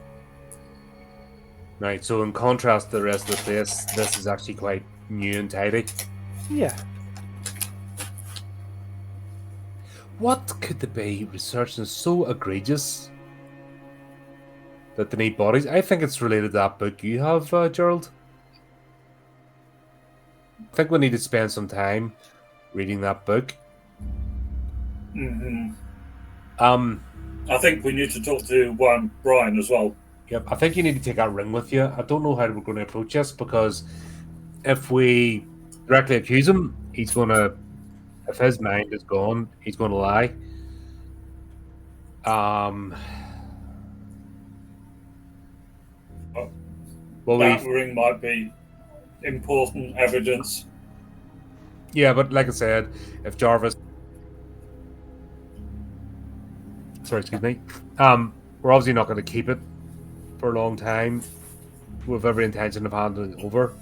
Right, so in contrast to the rest of the place, this is actually quite new and tidy. Yeah. What could they be researching so egregious that they need bodies? I think it's related to that book you have, Gerald. I think we need to spend some time reading that book. Mm-hmm. I think we need to talk to Brian as well. Yep, I think you need to take that ring with you. I don't know how we're going to approach this, because if we directly accuse him, he's going to, if his mind is gone, he's going to lie. That ring might be important evidence. Yeah, but like I said, if Jarvis... Sorry, excuse me. We're obviously not going to keep it for a long time with every intention of handing it over.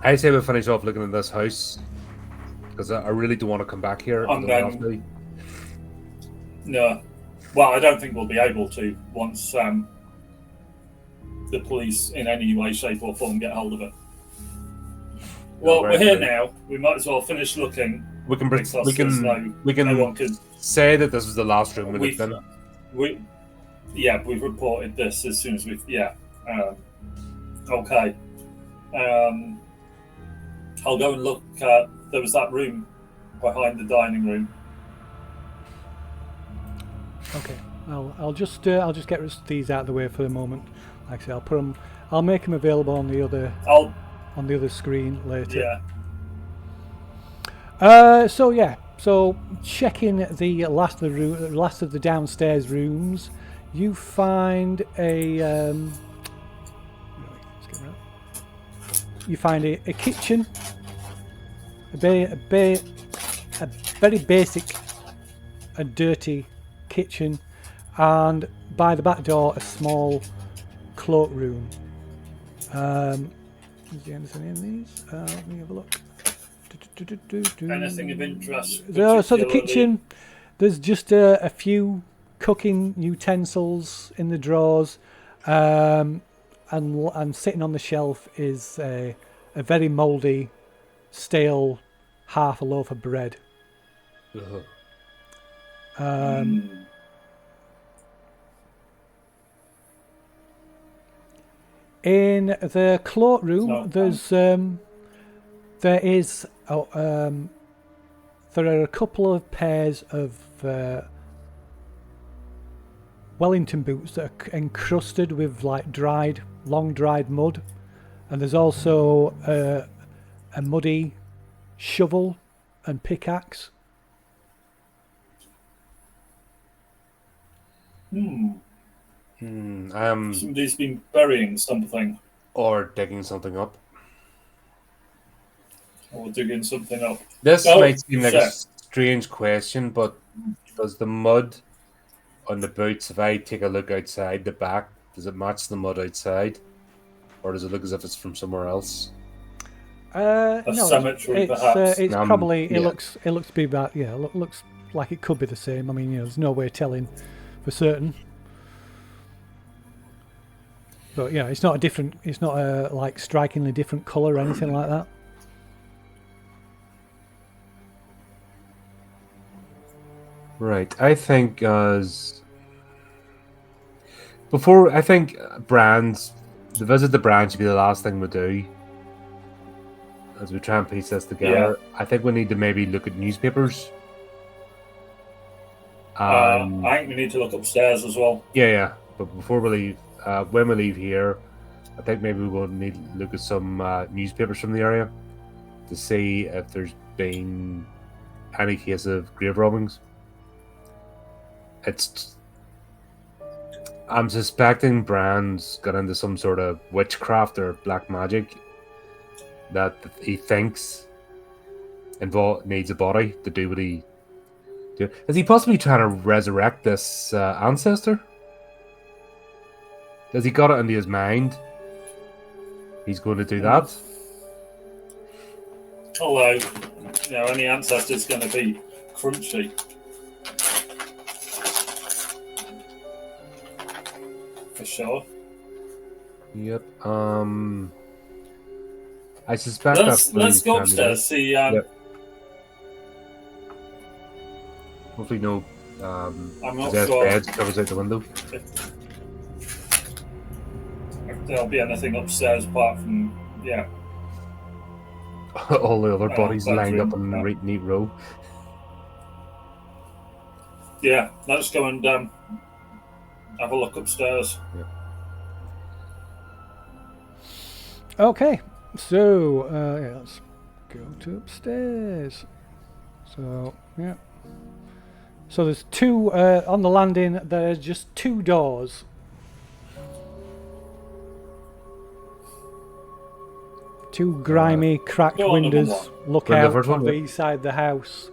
I say we finish off looking at this house, because I really don't want to come back here. No. Well, I don't think we'll be able to once the police in any way, shape or form get hold of it. Well, we're here now. We might as well finish looking. We can say that this was the last room we lived in. We've reported this as soon as we've... okay. I'll go and look. There was that room behind the dining room. Okay. I'll just get these out of the way for the moment. Like I say, I'll make them available on the other screen later. Yeah. So checking the last of the downstairs rooms, you find a kitchen, a very basic and dirty kitchen, and by the back door a small cloakroom. Is there anything in these? Let me have a look. Anything of interest? So the kitchen, there's just a few cooking utensils in the drawers, and sitting on the shelf is a very mouldy, stale half a loaf of bread. In the cloakroom, there are a couple of pairs of Wellington boots that are encrusted with like long dried mud, and there's also a muddy shovel and pickaxe. Somebody's been burying something. Or digging something up. Or digging something up. This might seem like a strange question, but does the mud on the boots, if I take a look outside the back, does it match the mud outside? Or does it look as if it's from somewhere else? No, cemetery, perhaps. It's probably, it looks to be about, looks like it could be the same. I mean, there's no way of telling for certain. But it's not a like strikingly different colour or anything like that. Right, I think the visit to Brand should be the last thing we do as we try and piece this together. I think we need to maybe look at newspapers. I think we need to look upstairs as well. Yeah, but before we leave, when we leave here, I think maybe we will need to look at some newspapers from the area to see if there's been any case of grave robbings. I'm suspecting Brand's got into some sort of witchcraft or black magic that he thinks needs a body to do what he do. Is he possibly trying to resurrect this ancestor? Has he got it into his mind? He's going to do that. Although, any ancestor is going to be crunchy. For sure. Yep. I suspect let's go upstairs. See. Yep. Hopefully, no. I'm not possessed sure bed covers out the window. if there'll be anything upstairs apart from All the other bodies lined bedroom, up in a neat row. Yeah, let's go and have a look upstairs. Yep. Okay, so let's go to upstairs. So yeah, so there's two on the landing. There's just two doors. Two grimy, cracked go on, number windows one. look Window out first on one, the yeah. east side of the house.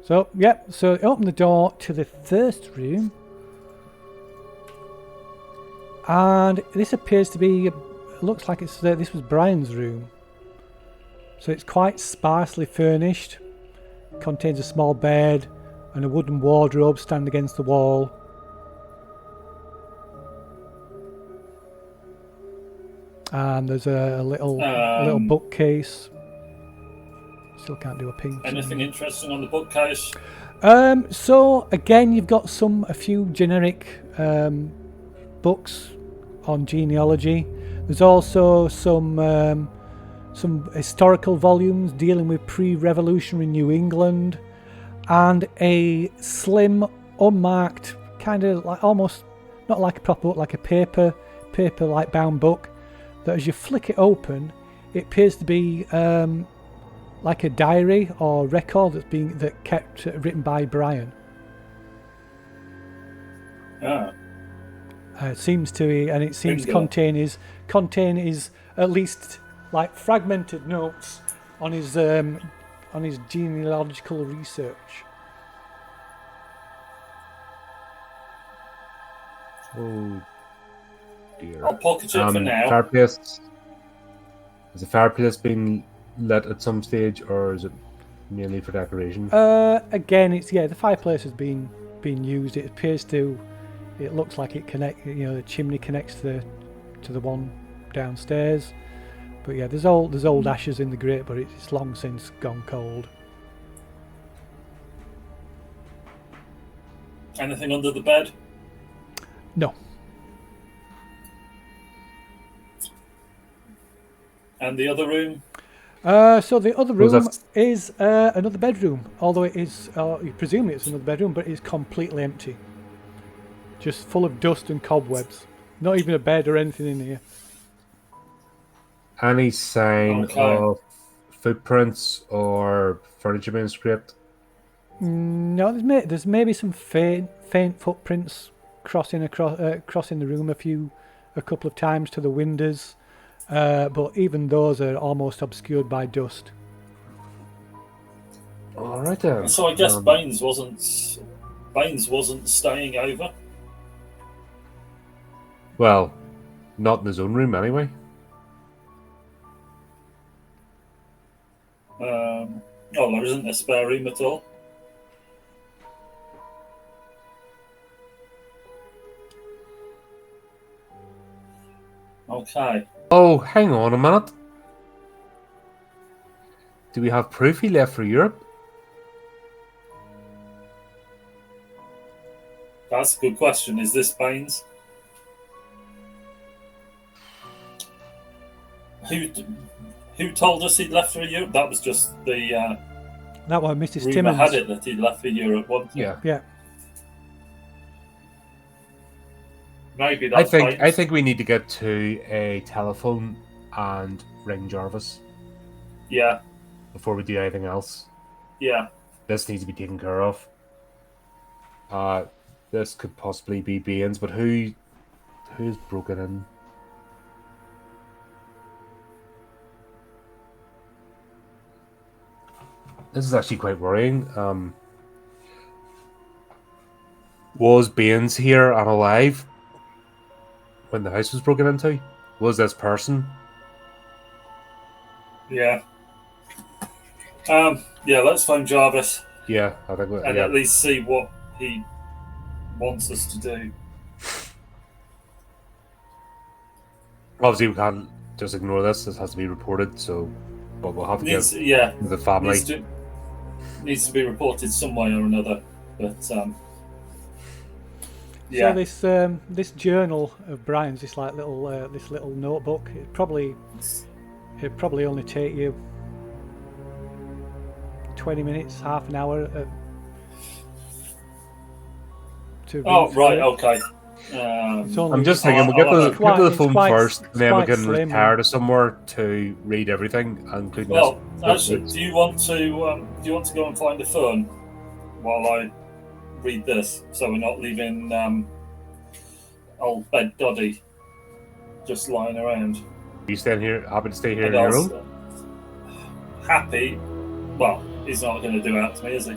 So so open the door to the first room, and this appears to be. Looks like this was Brian's room. So it's quite sparsely furnished. Contains a small bed and a wooden wardrobe stand against the wall. And there's a little bookcase. Still can't do a ping. Anything interesting on the bookcase? So again, you've got a few generic books on genealogy. There's also some historical volumes dealing with pre-revolutionary New England, and a slim, unmarked, kind of like almost not like a proper book, like a paper like bound book. That as you flick it open, it appears to be like a diary or record that kept written by Brian. Ah. It seems to be, and it seems Bingo. contain his at least like fragmented notes on his genealogical research. Oh dear. I'll pocket it for now. Fireplace. Has the fireplace been lit at some stage, or is it mainly for decoration? Again, the fireplace has been used. It appears to. It looks like it the chimney connects to the one downstairs. But yeah, there's old ashes in the grate, but it's long since gone cold. Anything under the bed? No. And the other room? So the other room is another bedroom, although it is, you presume it's another bedroom, but it is completely empty. Just full of dust and cobwebs. Not even a bed or anything in here. Any sign of footprints or furniture being scraped? No, there's maybe some faint footprints crossing the room a couple of times to the windows, but even those are almost obscured by dust. All right then. So I guess Baines wasn't staying over. Well, not in his own room anyway. There isn't a spare room at all. Okay. Oh, hang on a minute. Do we have proof he left for Europe? That's a good question. Is this Baines? Who told us he'd left for Europe? That was just the That one, Mrs. rumour Timmons. had it that he'd left for Europe, wasn't it? Yeah. Maybe that's Baines. I think we need to get to a telephone and ring Jarvis Yeah, before we do anything else. yeah. This needs to be taken care of. This could possibly be Baines, but who's broken in? This is actually quite worrying. Was Baines here and alive? when the house was broken into was this person. Yeah. Yeah, let's phone Jarvis Yeah, I think. and Yeah. at least see what he wants us to do. Obviously, we can't just ignore this. This has to be reported. So, but we'll have to Needs, give yeah, the family. needs to be reported some way or another. But yeah. So this journal of Brian's, this little notebook, it'd probably only take you 20 minutes, half an hour. To Oh, read right, through it. okay. I'm just thinking we'll get to the phone first, and then we can retire to somewhere to read everything, including Well, this. actually, do you want to go and find a phone while I read this, so we're not leaving old bed Doddy just lying around? You staying here? Happy to stay here And on your own? Happy? Well, he's not going to do that to me, is he?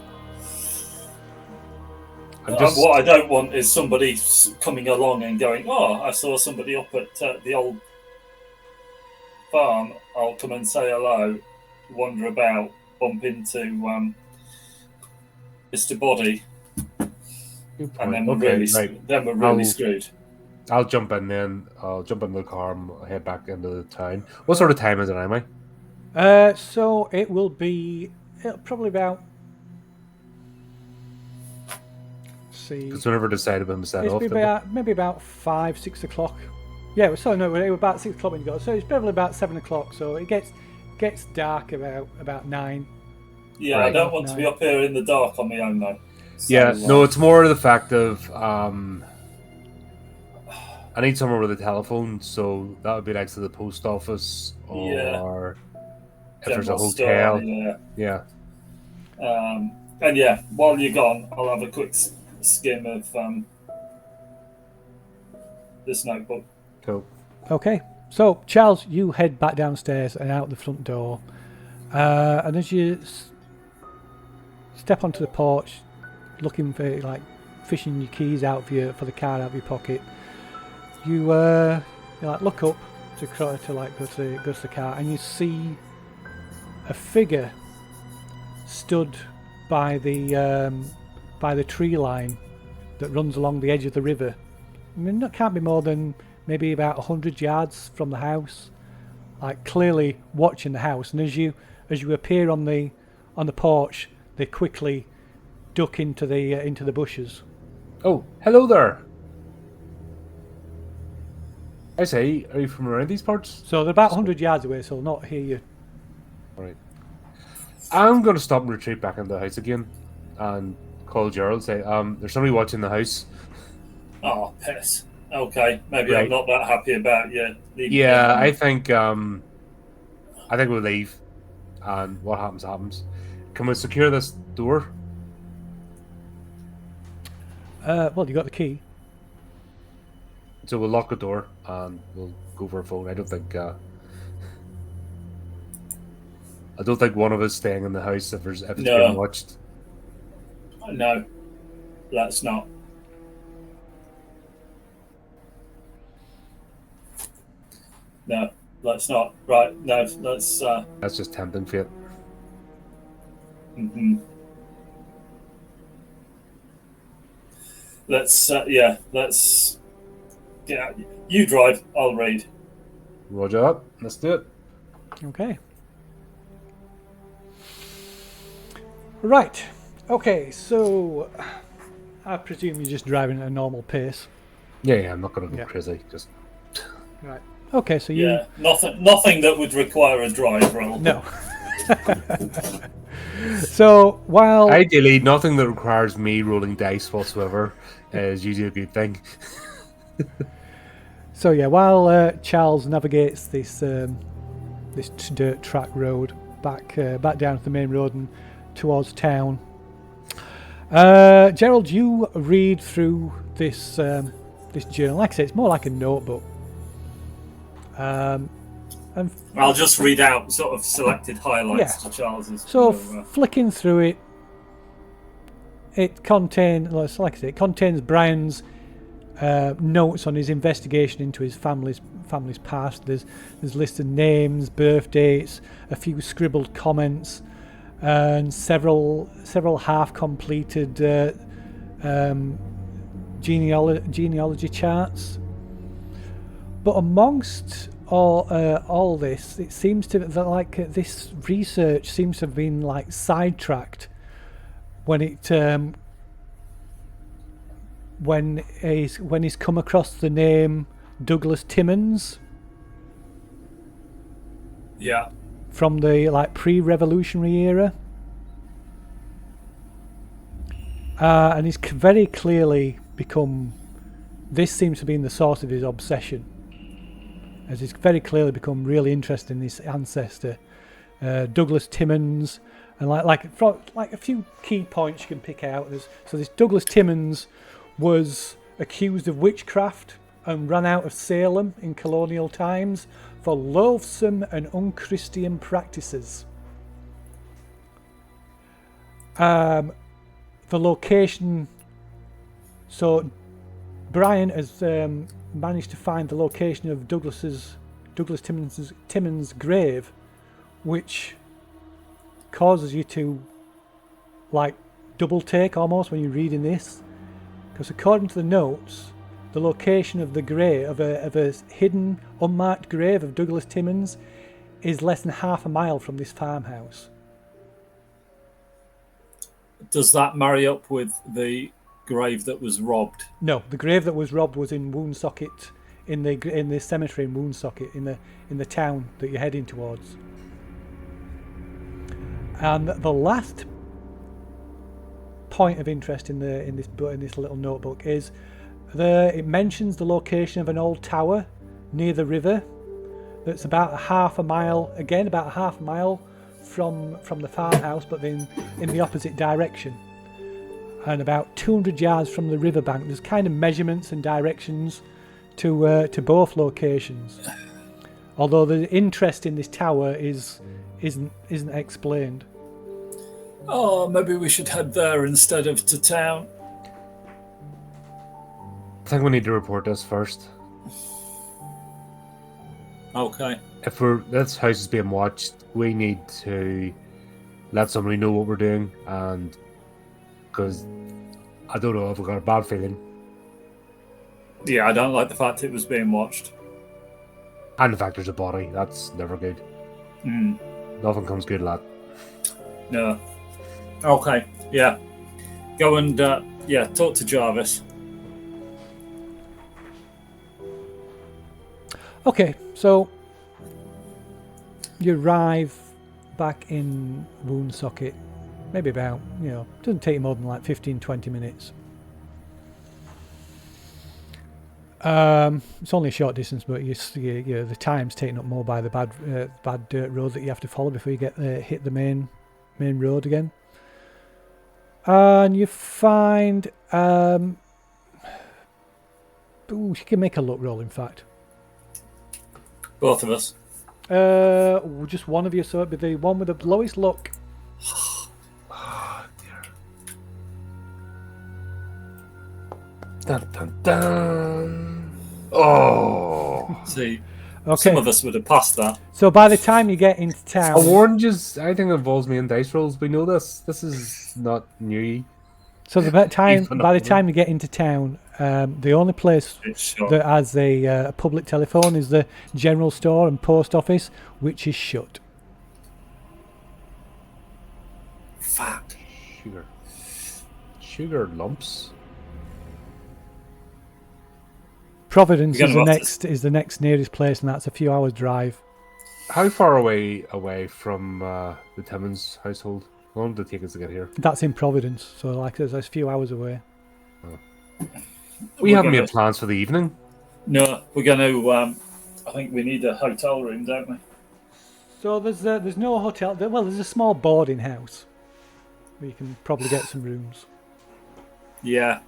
What I don't want is somebody coming along and going, "Oh, I saw somebody up at the old farm. I'll come and say hello, wander about, bump into Mr. Body, and then we're really screwed." I'll jump in then. I'll jump into the car and head back into the town. What sort of time is it, am I? So it'll probably about. See, because we never decided when we set off. Maybe about 5, 6 o'clock. Yeah, it was about 6 o'clock when you got. So it's probably about 7 o'clock. So it gets dark about 9. Yeah, Right. I don't want to be up here in the dark on my own though. So, Yeah, no, it's more the fact of I need somewhere with a telephone, so that would be next to the post office or if there's a general hotel. store, Yeah. And yeah, while you're gone, I'll have a quick skim of this notebook. Cool. Okay, so Charles, you head back downstairs and out the front door, and as you step onto the porch, looking for fishing your keys out for the car out of your pocket, you look up to go to the car, and you see a figure stood by the tree line that runs along the edge of the river. I mean, that can't be more than maybe about 100 yards from the house, clearly watching the house. And as you appear on the porch, they quickly duck into the bushes. Oh, hello there. I say, are you from around these parts? So they're about 100 yards away, so they'll not hear you. Right. I'm going to stop and retreat back into the house again and call Gerald, say, there's somebody watching the house. Oh, piss. Okay, maybe Right. I'm not that happy about you. Yeah, I think we'll leave, and what happens happens. Can we secure this door? Well, you got the key. So we'll lock the door and we'll go for a phone. I don't think one of us staying in the house if it's being watched. No, let's not. No, let's not. Right, no, let's... That's just tempting fate. Mm-hmm. Let's get out. You drive, I'll read. Roger up. Let's do it. Okay. Right. Okay, so I presume you're just driving at a normal pace. Yeah, I'm not going to go crazy. Just right. Okay, so you... Yeah, nothing that would require a drive roll. No. So while... Ideally, nothing that requires me rolling dice whatsoever is usually a good thing. So yeah, while Charles navigates this dirt track road back down to the main road and towards town, Gerald, you read through this journal. Like I say, it's more like a notebook. And I'll just read out sort of selected highlights to Charles's. So flicking through it, it contains Brian's notes on his investigation into his family's past. There's listed names, birth dates, a few scribbled comments, and several half-completed genealogy charts. But amongst all this, it seems to that this research seems to have been sidetracked when he's come across the name Douglas Timmons. Yeah. From the pre-revolutionary era. And he's very clearly become, this seems to be in the source of his obsession, as he's very clearly become really interested in his ancestor, Douglas Timmons, and a few key points you can pick out. So this Douglas Timmons was accused of witchcraft and ran out of Salem in colonial times for loathsome and unchristian practices. The location. So Brian has managed to find the location of Douglas Timmons' grave, which causes you to double take almost when you're reading this, because according to the notes, the location of the grave of a hidden unmarked grave of Douglas Timmons is less than half a mile from this farmhouse. Does that marry up with the grave that was robbed? No, the grave that was robbed was in Woonsocket, in the cemetery in Woonsocket, in the town that you're heading towards. And the last point of interest in this little notebook is it mentions the location of an old tower near the river that's about half a mile from the farmhouse, but then in the opposite direction, and about 200 yards from the riverbank. There's kind of measurements and directions to both locations, although the interest in this tower isn't explained. Oh, maybe we should head there instead of to town. I think we need to report this first. Okay. If this house is being watched, we need to let somebody know what we're doing, and because I don't know if we've got a bad feeling. Yeah, I don't like the fact it was being watched. And the fact there's a body, that's never good. Nothing comes good, lad. No. Okay, yeah. Go and, talk to Jarvis. Okay, so you arrive back in Woonsocket, maybe about, doesn't take more than 15-20 minutes. It's only a short distance, but the time's taken up more by the bad dirt road that you have to follow before you get hit the main road again. And you find you can make a luck roll, in fact. Both of us. Just one of you, so it'd be the one with the lowest luck. Oh, dear. Dun, dun, dun. Oh. See, okay. Some of us would have passed that. So by the time you get into town... I warned you, anything that involves me in dice rolls, we know this. This is not new. So by the time you get into town, the only place that has a public telephone is the general store and post office, which is shut. Fuck. Sugar lumps. Providence is the next nearest place, and that's a few hours drive. How far away from the Timmons household? How long did it take us to get here? That's in Providence, so there's a few hours away. Oh. We haven't made plans for the evening. No, we're going to. I think we need a hotel room, don't we? So there's no hotel. Well, there's a small boarding house where you can probably get some rooms. Yeah.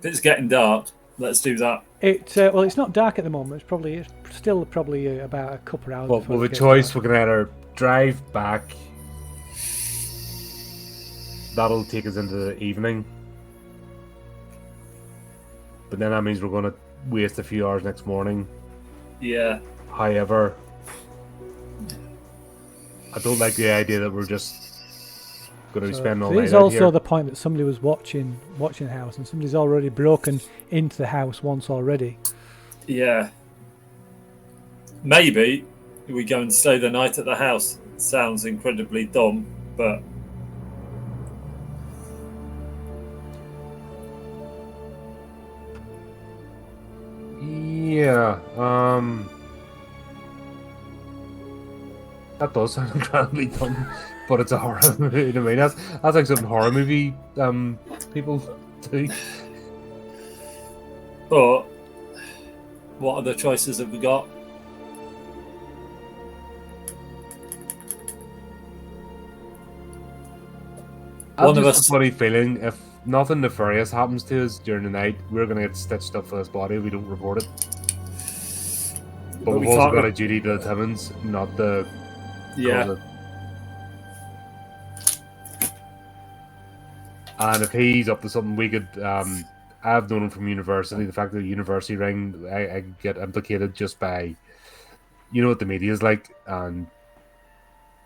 If it's getting dark, let's do that. It's not dark at the moment. It's still about a couple of hours. Well, with a choice, we can either drive back. That'll take us into the evening. but then that means we're going to waste a few hours next morning. Yeah. However, I don't like the idea that we're just going to be spending all night There's out also here. the point that somebody was watching the house, and somebody's already broken into the house once already. Yeah. Maybe we go and stay the night at the house. Sounds incredibly dumb, but Yeah, that does sound incredibly dumb, but it's a horror movie. I mean, that's like something horror movie people do. but what other choices have we got? I've One of just us. a funny feeling if nothing nefarious happens to us during the night, we're going to get stitched up for this body if we don't report it. But we we've also can't got a duty to the Timmins, not the Yeah. cause it. And if he's up to something, we could. I've known him from university. The fact that the university ring, I get implicated just by, you know what the media is like, and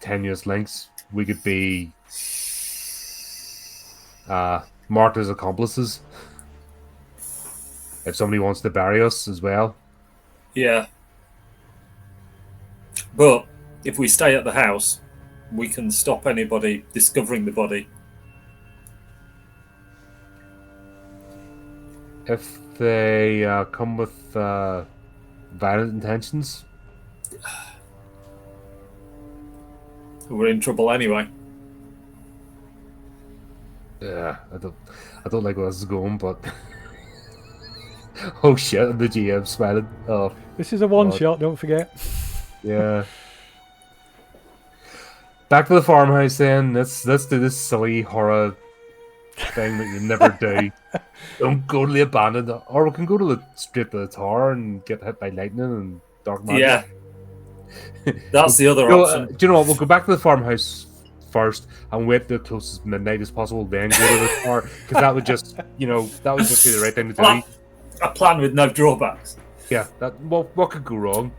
tenuous links. We could be marked as accomplices if somebody wants to bury us as well. Yeah. But if we stay at the house, we can stop anybody discovering the body. If they come with violent intentions, We're in trouble anyway. yeah, I don't like where this is going, but oh shit, the GM smiling. Oh, This is a one God. shot, don't forget. Yeah. Back to the farmhouse then. Let's do this silly horror thing that you never do. Don't go to the abandoned, or we can go to straight to the tower and get hit by lightning and dark magic. Yeah. That's the other Do option. you know what? We'll go back to the farmhouse first and wait till close as midnight as possible. Then go to the tower because that would just, be the right thing to do. A plan with no drawbacks. Yeah. What could go wrong?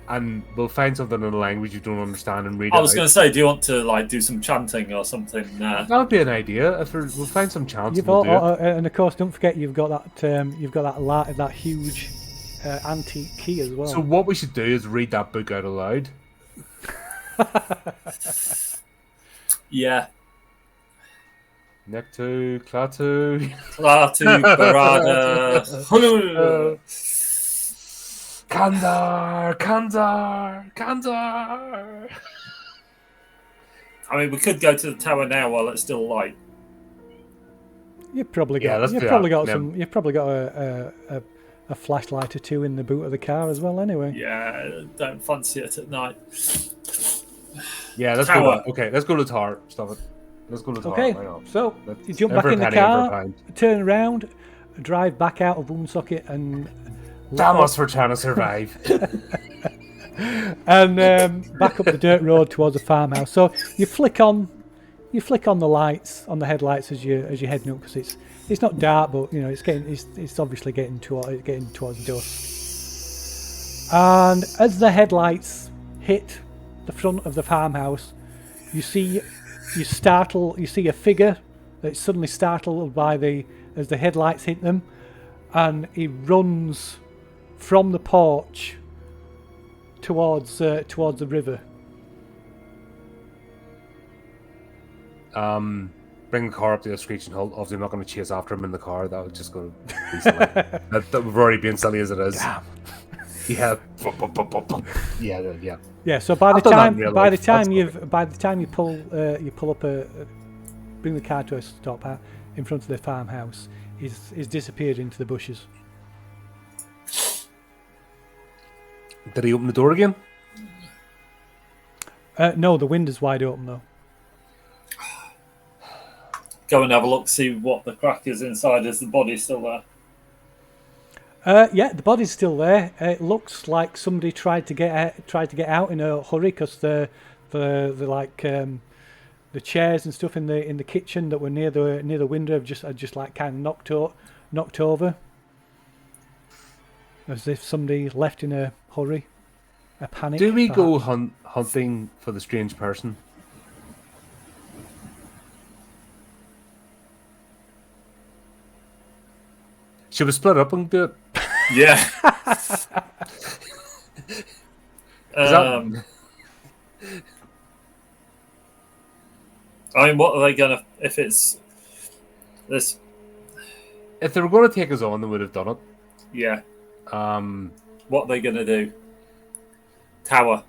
And we'll find something in a language you don't understand and read it I was out. going to say, do you want to do some chanting or something? That would be an idea. We'll find some chance. You've We'll do it. and of course, don't forget you've got that huge antique key as well. So what we should do is read that book out aloud. Yeah. Nectu, Clatu, Klatu, Barada, Hulu. Kandar. I mean, we could go to the tower now while it's still light. You've probably Yeah, got let's you've do probably that. got some you've probably got a flashlight or two in the boot of the car as well. Anyway, Yeah, don't fancy it at night. Yeah, let's Tower. go. Okay, let's go to the tower. Stop it. Let's go to the tower. okay. Hang on. So Let's- you jump in back for a in the penny, in for a car, pound. turn around, drive back out of Woonsocket, and Damn us for trying to survive. and back up the dirt road towards the farmhouse. So you flick on the lights, on the headlights as you're heading up, because it's not dark, but it's obviously getting towards dusk. And as the headlights hit the front of the farmhouse, you see a figure that's suddenly startled as the headlights hit them, and he runs from the porch towards the river. Bring the car up to a screeching halt. Obviously, I'm not going to chase after him in the car. That would just go be silly. that we've already been silly as it is. Damn. Yeah. Yeah. Yeah. So by the I've done that in time real by the life. time That's you pull up bring the car to a stop in front of the farmhouse, he's disappeared into the bushes. Did he open the door again? No, the window's wide open though. Go and have a look, see what the crack is inside. Is the body still there? Yeah, the body's still there. It looks like somebody tried to get out in a hurry because the chairs and stuff in the kitchen that were near the window have just like kind of knocked over. as if somebody left in a hurry, a panic. Do we go perhaps. hunting for the strange person? Should we split up and do it? Yeah. that- I mean, what are they gonna? If it's this, If they were going to take us on, they would have done it. yeah. Um. What are they gonna do? Tower.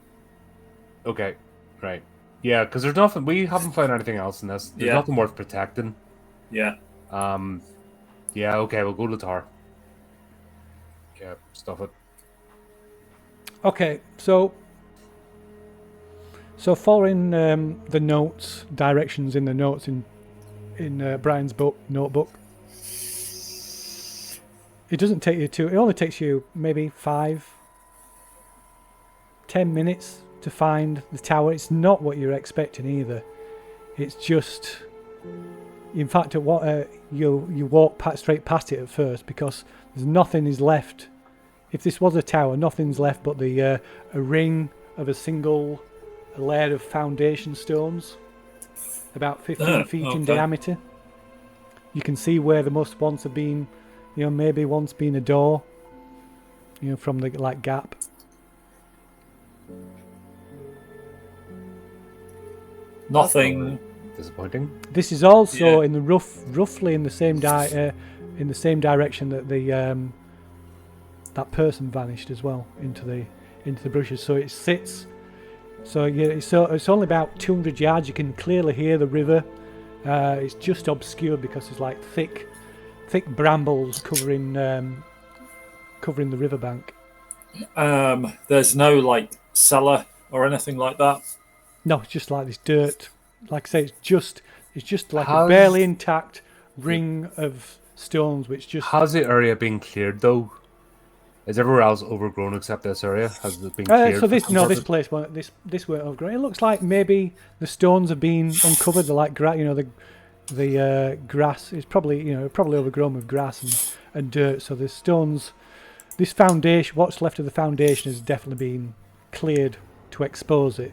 Okay. Right. Yeah, because there's nothing. We haven't found anything else in this. There's Yeah. nothing worth protecting. Yeah. Yeah. Okay. We'll go to the tower. Yeah. Stuff it. Okay, so following the notes, directions in the notes in Brian's notebook, it doesn't take you it only takes you maybe 5-10 minutes to find the tower. It's not what you're expecting either. It's just, in fact, you walk straight past it at first because there's nothing is left. If this was a tower, nothing's left but a ring of a single layer of foundation stones, about 15 feet in diameter. You can see where there must once have been, maybe once been a door, from the gap. Nothing. Disappointing. This is also Yeah. in the roughly in the same direction that that person vanished as well into the bushes. So it sits. So yeah, it's only about 200 yards. You can clearly hear the river. It's just obscured because it's like thick brambles covering the riverbank. There's no cellar or anything like that. No, it's just like this dirt. Like I say, it's just like a Has- barely intact ring of stones, which just Has the area been cleared though? Is everywhere else overgrown except this area? Has it been cleared? so this for this purpose? place won't this won't overgrown. It looks like maybe the stones have been uncovered. They're like the grass is probably overgrown with grass and dirt. So the stones, this foundation, what's left of the foundation, has definitely been cleared to expose it.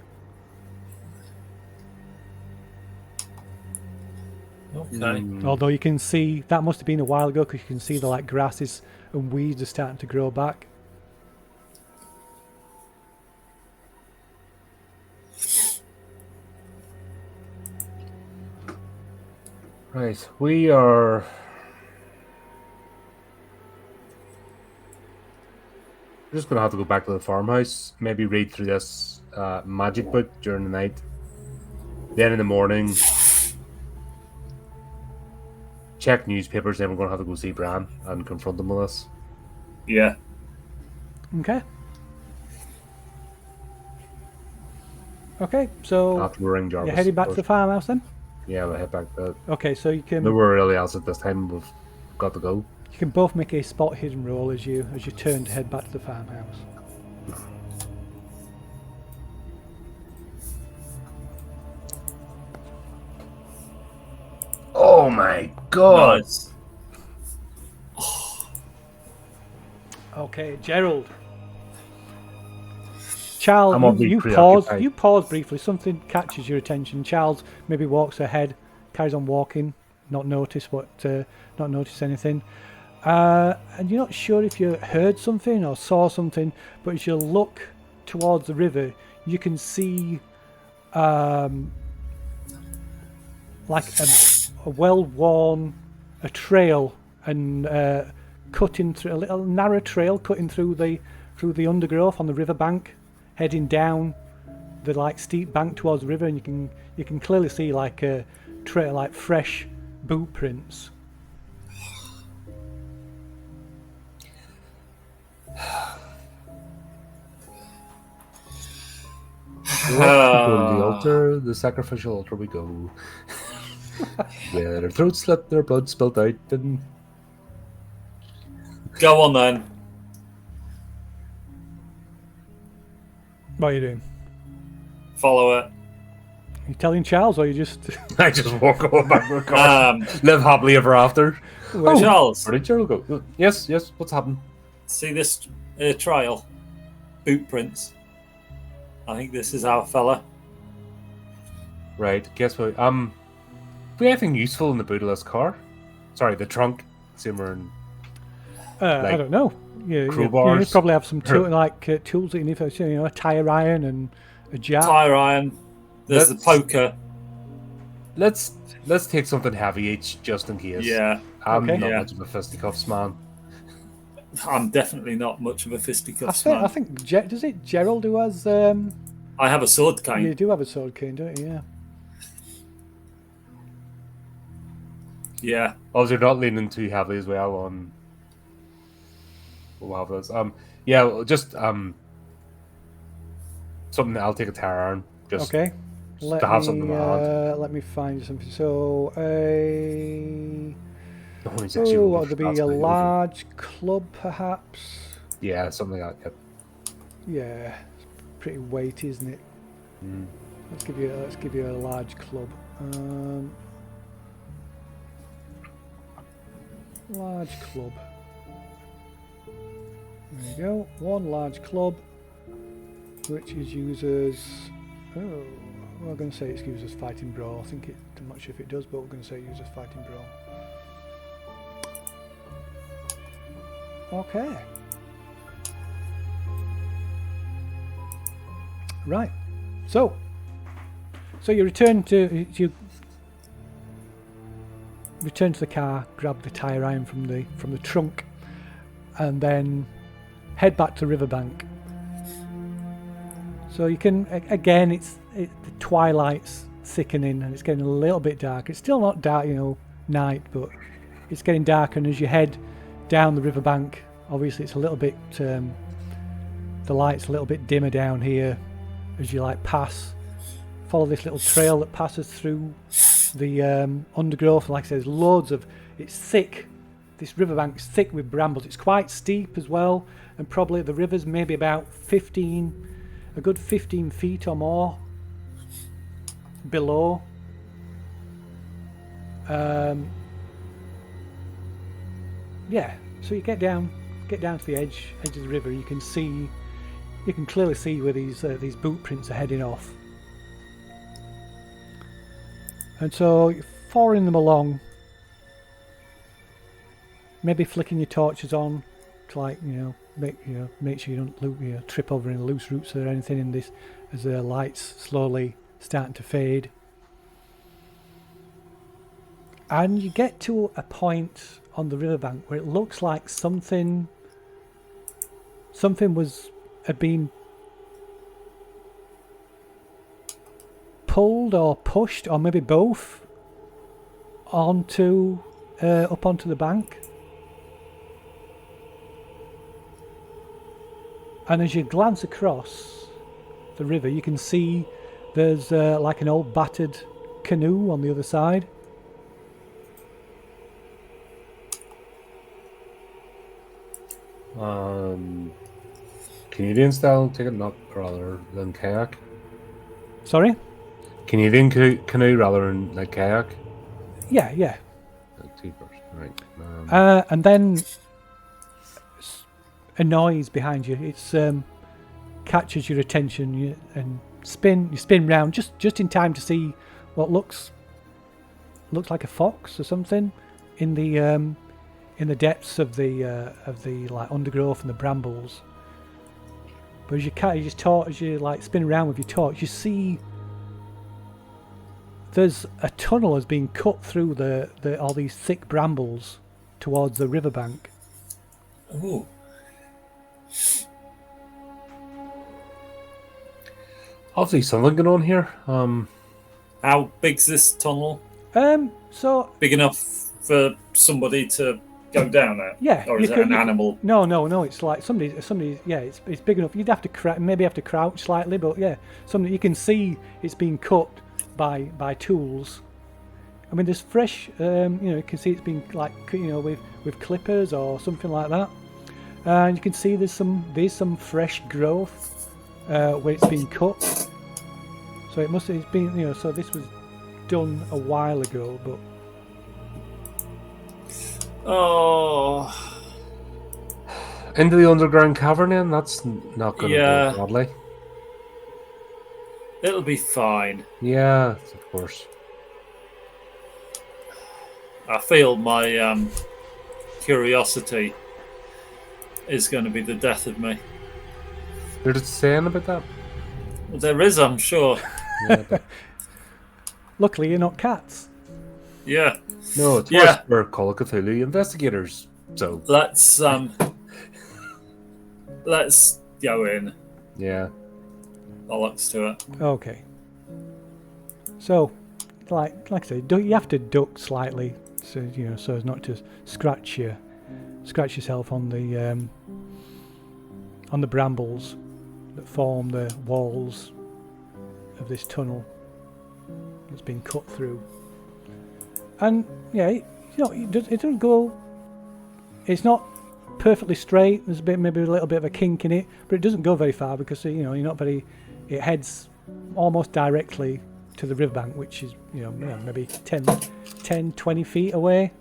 Okay. Although you can see that must have been a while ago because you can see the grasses and weeds are starting to grow back. Right, we are. We're just gonna have to go back to the farmhouse. Maybe read through this magic book during the night. Then in the morning, check newspapers. Then we're gonna have to go see Bran and confront him with this. Yeah. Okay. Okay, so After we ring Jarvis. you're heading back to of the course. farmhouse then? Yeah, we'll head back. Okay, so you can Nowhere really else at this time. We've got to go. you can both make a spot hidden roll as you turn to head back to the farmhouse. Oh my god! Nice. Okay, Gerald. Charles, I'm obviously you preoccupied. pause briefly. Something catches your attention. Charles maybe walks ahead, carries on walking, not notice anything. And you're not sure if you heard something or saw something, but as you look towards the river, you can see like a well-worn trail and cutting through a little narrow trail cutting through the undergrowth on the riverbank, heading down the steep bank towards the river, and you can clearly see a trail fresh boot prints. Go to the altar, the sacrificial altar we go. Yeah, their throats slit, their blood spilt out, and Go on then. What are you doing? Follow it. Are you telling Charles, or you just I just walk over back to the car. Um, Live happily ever after. Charles, Where did Gerald go? Yes, what's happened? See this trail? Boot prints. I think this is our fella. Right. Guess what? Do we have anything useful in the boot of this car? Sorry, the trunk. Simmer and I don't know. You crowbars? probably have some tools that you need for, a tire iron and a jab. Tire iron. There's the poker. Let's take something heavy each, just in case. Yeah. I'm not much of a fisticuffs man. I'm definitely not much of a fisticuffs I man. think does it Gerald who has? I have a sword cane. You do have a sword cane, don't you? Yeah. Yeah. Also, you're not leaning too heavily as well on. We'll have those. Yeah, just something. I'll take a tire iron. Just Okay. to have something in my hand. Let me find something. So What would there be a large club, perhaps? Yeah, something like that. Yeah, it's pretty weighty, isn't it? Mm. Let's give you a large club. Large club. There you go. One large club, which is users. Oh, we're going to say it's users fighting brawl. I'm not sure if it does, but we're going to say users fighting brawl. Okay. Right. So you return to the car, grab the tire iron from the trunk, and then head back to the riverbank. So you can again, the twilight's thickening and it's getting a little bit dark. It's still not dark, night, but it's getting darker. And as you head down the riverbank, obviously it's a little bit the light's a little bit dimmer down here as you follow this little trail that passes through the undergrowth. Like I said, there's loads of, it's thick. This riverbank's thick with brambles. It's quite steep as well, and probably the river's maybe about a good 15 feet or more below. So you get down to the edge of the river. You can clearly see where these boot prints are heading off. And so you're following them along, maybe flicking your torches on to make sure you don't trip over any loose roots or anything in this as the lights slowly starting to fade. And you get to a point on the riverbank where it looks like something had been pulled or pushed, or maybe both, up onto the bank. And as you glance across the river, you can see there's like an old battered canoe on the other side. Canadian style ticket, not rather than kayak. Sorry? Canadian canoe rather than like kayak. Yeah. Like two-person, right? And then a noise behind you. It's catches your attention, and you spin round just in time to see what looks like a fox or something in the depths of the like undergrowth and the brambles. But as you like spin around with your torch, you see there's a tunnel has been cut through all these thick brambles towards the riverbank. Ooh. Obviously something going on here. How big's this tunnel? So big enough for somebody to go down it? Yeah. Or is it an animal? No. It's like somebody. Yeah, it's big enough. You'd have to maybe have to crouch slightly, but yeah, something you can see. It's been cut by tools. I mean, there's fresh. You can see it's been like with clippers or something like that. And you can see there's some fresh growth where it's been cut. So it's been so this was done a while ago, but. Oh. Into the underground cavern then? That's not going to Yeah. go badly. It'll be fine. Yeah, of course. I feel my curiosity is going to be the death of me. Did it say anything about that? Well, there is, I'm sure. Yeah, but Luckily, you're not cats. Yeah. no, it's Yeah. we're Call of Cthulhu investigators. So Let's go in. yeah, Bollocks to it. Okay. So, like I say, you have to duck slightly, so so as not to scratch yourself on the brambles that form the walls of this tunnel that's been cut through. And yeah, it doesn't go. It's not perfectly straight. There's maybe a little bit of a kink in it, but it doesn't go very far because you're not very. It heads almost directly to the riverbank, which is maybe 10, 20 feet away.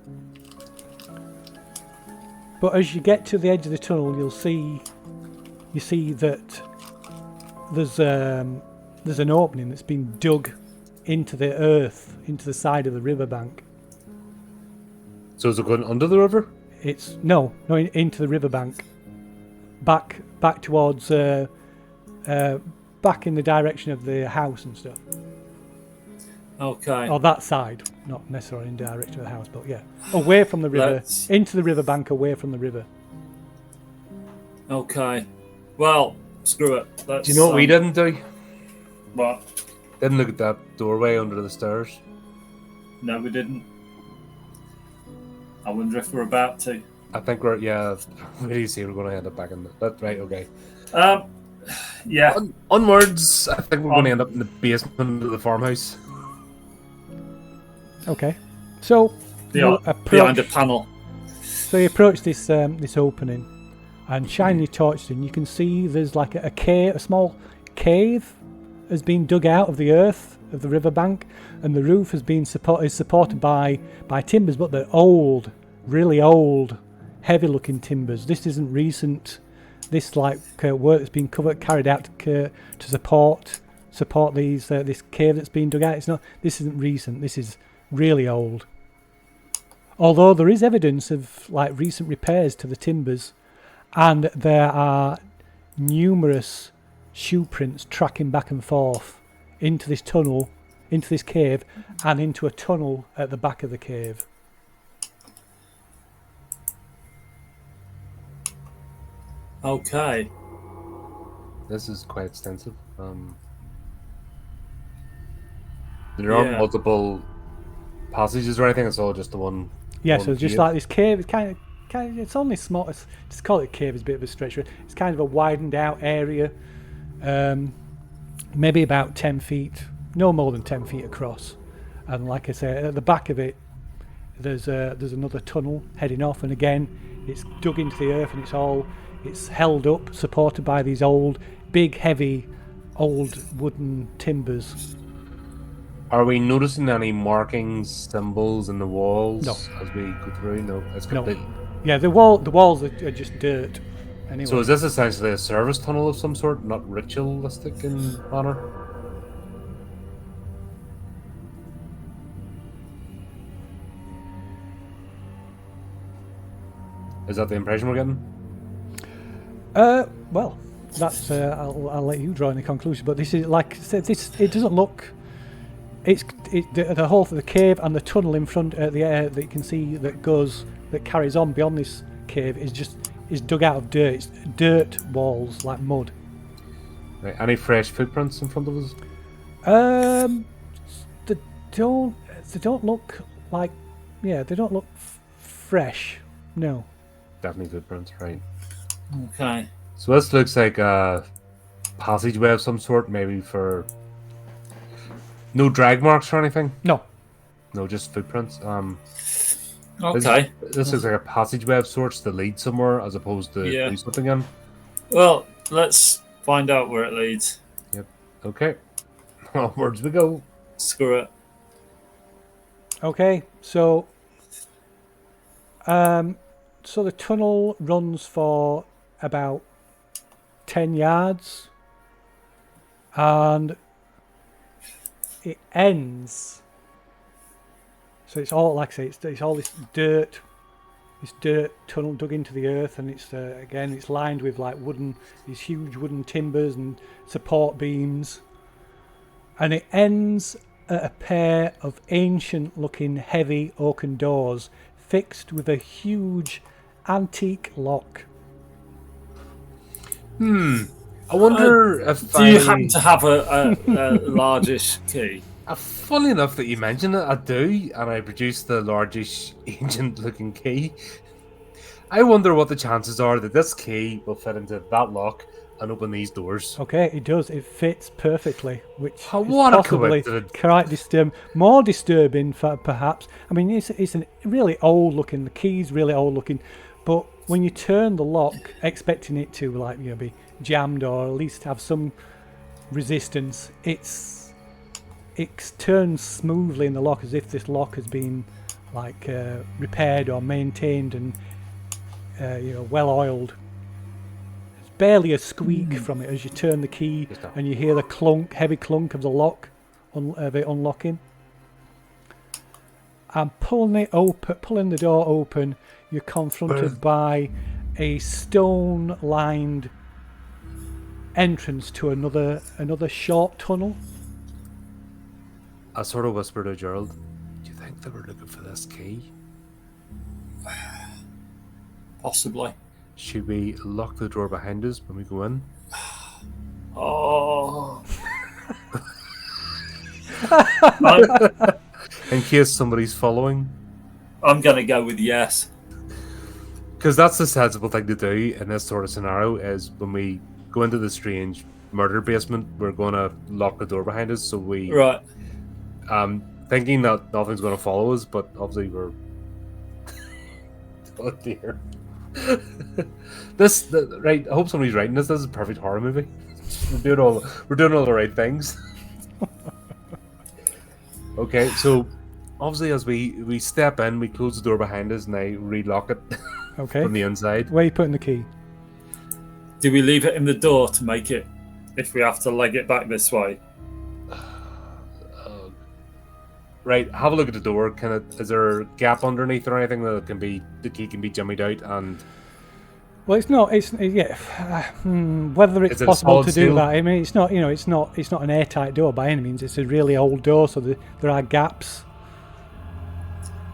But as you get to the edge of the tunnel, you see that there's an opening that's been dug into the earth, into the side of the riverbank. so is it going under the river? It's no into the riverbank, back towards back in the direction of the house and stuff. Okay. Or that side, not necessarily in the direction of the house, but yeah, away from the river, into the riverbank, away from the river. Okay. Well, screw it. Do you know what we didn't do? What? Didn't look at that doorway under the stairs. No, we didn't. I wonder if we're about to. I think we're really see we're going to end up back in that's right. Okay. Yeah. Onwards. I think we're going to end up in the basement of the farmhouse. Okay, so Behind a panel. So you approach this this opening, and shine your torch in. You can see there's like a cave, a small cave, has been dug out of the earth of the riverbank, and the roof has been supported by timbers, but they're old, really old, heavy-looking timbers. This isn't recent. This work that's been carried out to support these this cave that's been dug out. It's not. This isn't recent. This is really old. Although there is evidence of recent repairs to the timbers, and there are numerous shoe prints tracking back and forth into this tunnel, into this cave, and into a tunnel at the back of the cave. Okay. This is quite extensive. There aren't multiple passages or anything. It's all just the one. Yeah, so just like this cave, it's kind of, it's only small. Just call it a cave is a bit of a stretch. It's kind of a widened out area, maybe about 10 feet, no more than 10 feet across. And like I say, at the back of it, there's another tunnel heading off, and again, it's dug into the earth, and it's held up, supported by these big, heavy, old wooden timbers. Are we noticing any markings, symbols in the walls No. as we go through? No, it's complete. Yeah, the walls are just dirt. Anyway. So is this essentially a service tunnel of some sort, not ritualistic in manner? Is that the impression we're getting? Well, that's I'll let you draw any conclusion. But this is like I said, it doesn't look. The whole of the cave and the tunnel in front at the air that you can see that carries on beyond this cave is dug out of dirt. It's dirt walls like mud. Right. Any fresh footprints in front of us? They don't look like they don't look fresh. No. Definitely footprints, right? Okay. So this looks like a passageway of some sort, maybe for no drag marks or anything. No, just footprints. Okay. This looks like a passageway of sorts to lead somewhere, as opposed to do something in. Well, let's find out where it leads. Yep. Okay. Onwards we go. Screw it. Okay, so the tunnel runs for about 10 yards, and it ends. So it's all, like I say, it's all this dirt tunnel dug into the earth, and it's again, it's lined with like these huge wooden timbers and support beams, and it ends at a pair of ancient-looking heavy oaken doors fixed with a huge antique lock. I wonder if Do you happen to have a largish key? Funny enough that you mention it, I do, and I produce the largish ancient-looking key. I wonder what the chances are that this key will fit into that lock and open these doors. Okay, it does. It fits perfectly, which is What a possibly coincidence. quite more disturbing, perhaps. I mean, it's a really old-looking. The key's really old-looking, but when you turn the lock, expecting it to be jammed or at least have some resistance, it turns smoothly in the lock, as if this lock has been repaired or maintained and well oiled. There's barely a squeak from it as you turn the key, and you hear the heavy clunk of the lock of it unlocking. And pulling the door open, you're confronted by a stone-lined entrance to another short tunnel. I sort of whispered to Gerald, do you think they were looking for this key? Possibly. Should we lock the door behind us when we go in? Oh. In case somebody's following? I'm going to go with yes. Because that's the sensible thing to do in this sort of scenario, is when we go into the strange murder basement, we're going to lock the door behind us, so we... Right. Thinking that nothing's going to follow us, but obviously we're... Oh dear. Right, I hope somebody's writing this. This is a perfect horror movie. We're doing all the right things. Okay, so obviously as we step in, we close the door behind us and I relock it from the inside. Where are you putting the key? Do we leave it in the door to make it, if we have to leg it back this way? Right, have a look at the door. Is there a gap underneath or anything that the key can be jimmied out? And well, it's not. Whether it's possible to do that. I mean, it's not. It's not an airtight door by any means. It's a really old door, so there are gaps.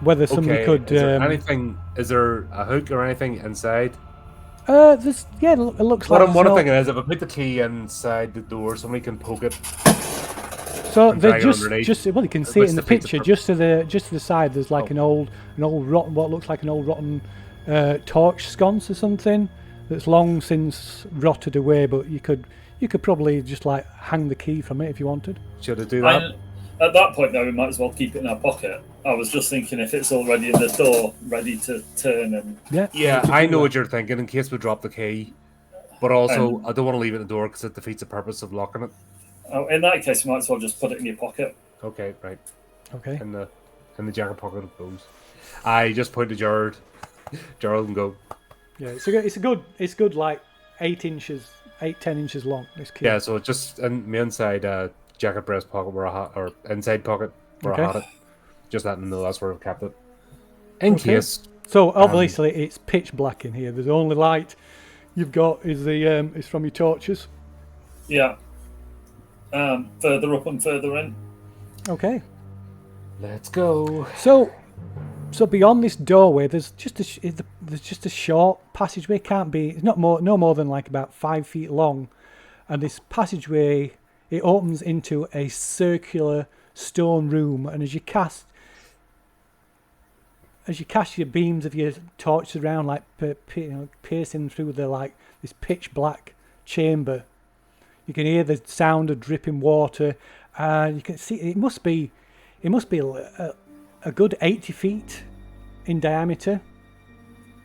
Whether somebody could. Is there a hook or anything inside? It looks like. What I'm thinking is, if I put the key inside the door, somebody can poke it. So they're just you can see it in the picture. Just to the side, there's like an old rotten, what looks like an old rotten torch sconce or something that's long since rotted away. But you could probably just hang the key from it if you wanted. Should I do that? At that point, though, we might as well keep it in our pocket. I was just thinking if it's already in the door, ready to turn and... Yeah, I know what you're thinking, in case we drop the key. But also, I don't want to leave it in the door because it defeats the purpose of locking it. Oh, in that case, you might as well just put it in your pocket. Okay, right. Okay. In the jacket pocket of clothes. I just point to Gerald and go... Yeah, it's good 10 inches long, this key. Yeah, so it's just in my inside jacket breast pocket where I had, or inside pocket where I had it. Just that in the middle, that's where I've kept it. In case. So obviously it's pitch black in here. The only light you've got is from your torches. Yeah. Further up and further in. Okay. Let's go. So beyond this doorway, there's just a short passageway. It's no more than about 5 feet long, and this passageway, it opens into a circular stone room. And as you cast your beams of your torches around, piercing through this pitch black chamber, you can hear the sound of dripping water, and you can see it must be a good 80 feet in diameter.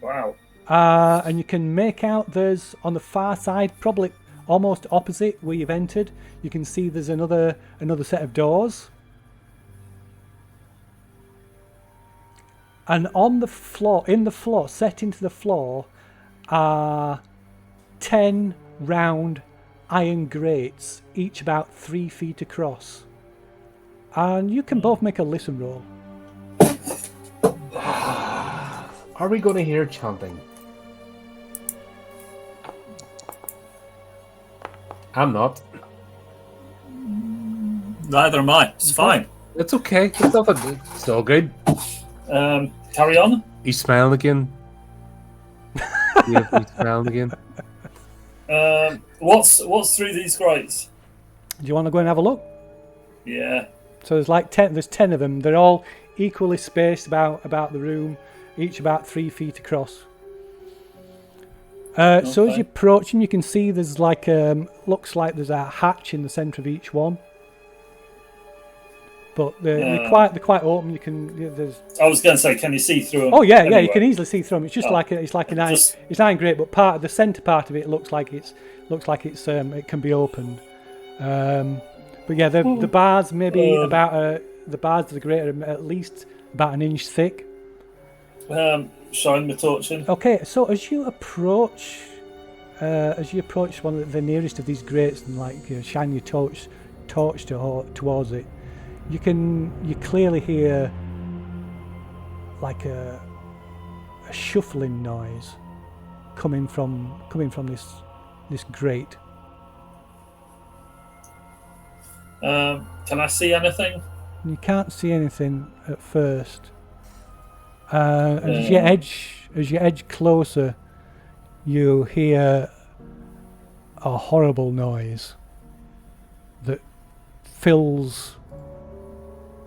Wow. And you can make out there's on the far side, probably almost opposite where you've entered, you can see there's another set of doors. And on the floor, set into the floor, are 10 round iron grates, each about 3 feet across. And you can both make a listen roll. Are we going to hear chanting? I'm not. Neither am I. It's fine. It's okay. It's nothing. It's all good. Carry on. He's smiling again. Yeah, he's smiling again. What's through these grates? Do you want to go and have a look? Yeah. So there's like 10. There's 10 of them. They're all equally spaced about the room, each about 3 feet across. So as you approach them, you can see there's like looks like there's a hatch in the centre of each one. But they're quite open. You can there's. I was going to say, can you see through them? Oh yeah, anywhere? you can easily see through them. It's just like an iron grate, but part of the centre part of it looks like it's it can be opened. But yeah, the bars maybe about the bars of the grate are at least about an inch thick. Shine the torch in. Okay, so as you approach one of the nearest of these grates and shine your torch towards it, you clearly hear like a shuffling noise coming from this grate. Can I see anything? You can't see anything at first. As you edge closer, you hear a horrible noise that fills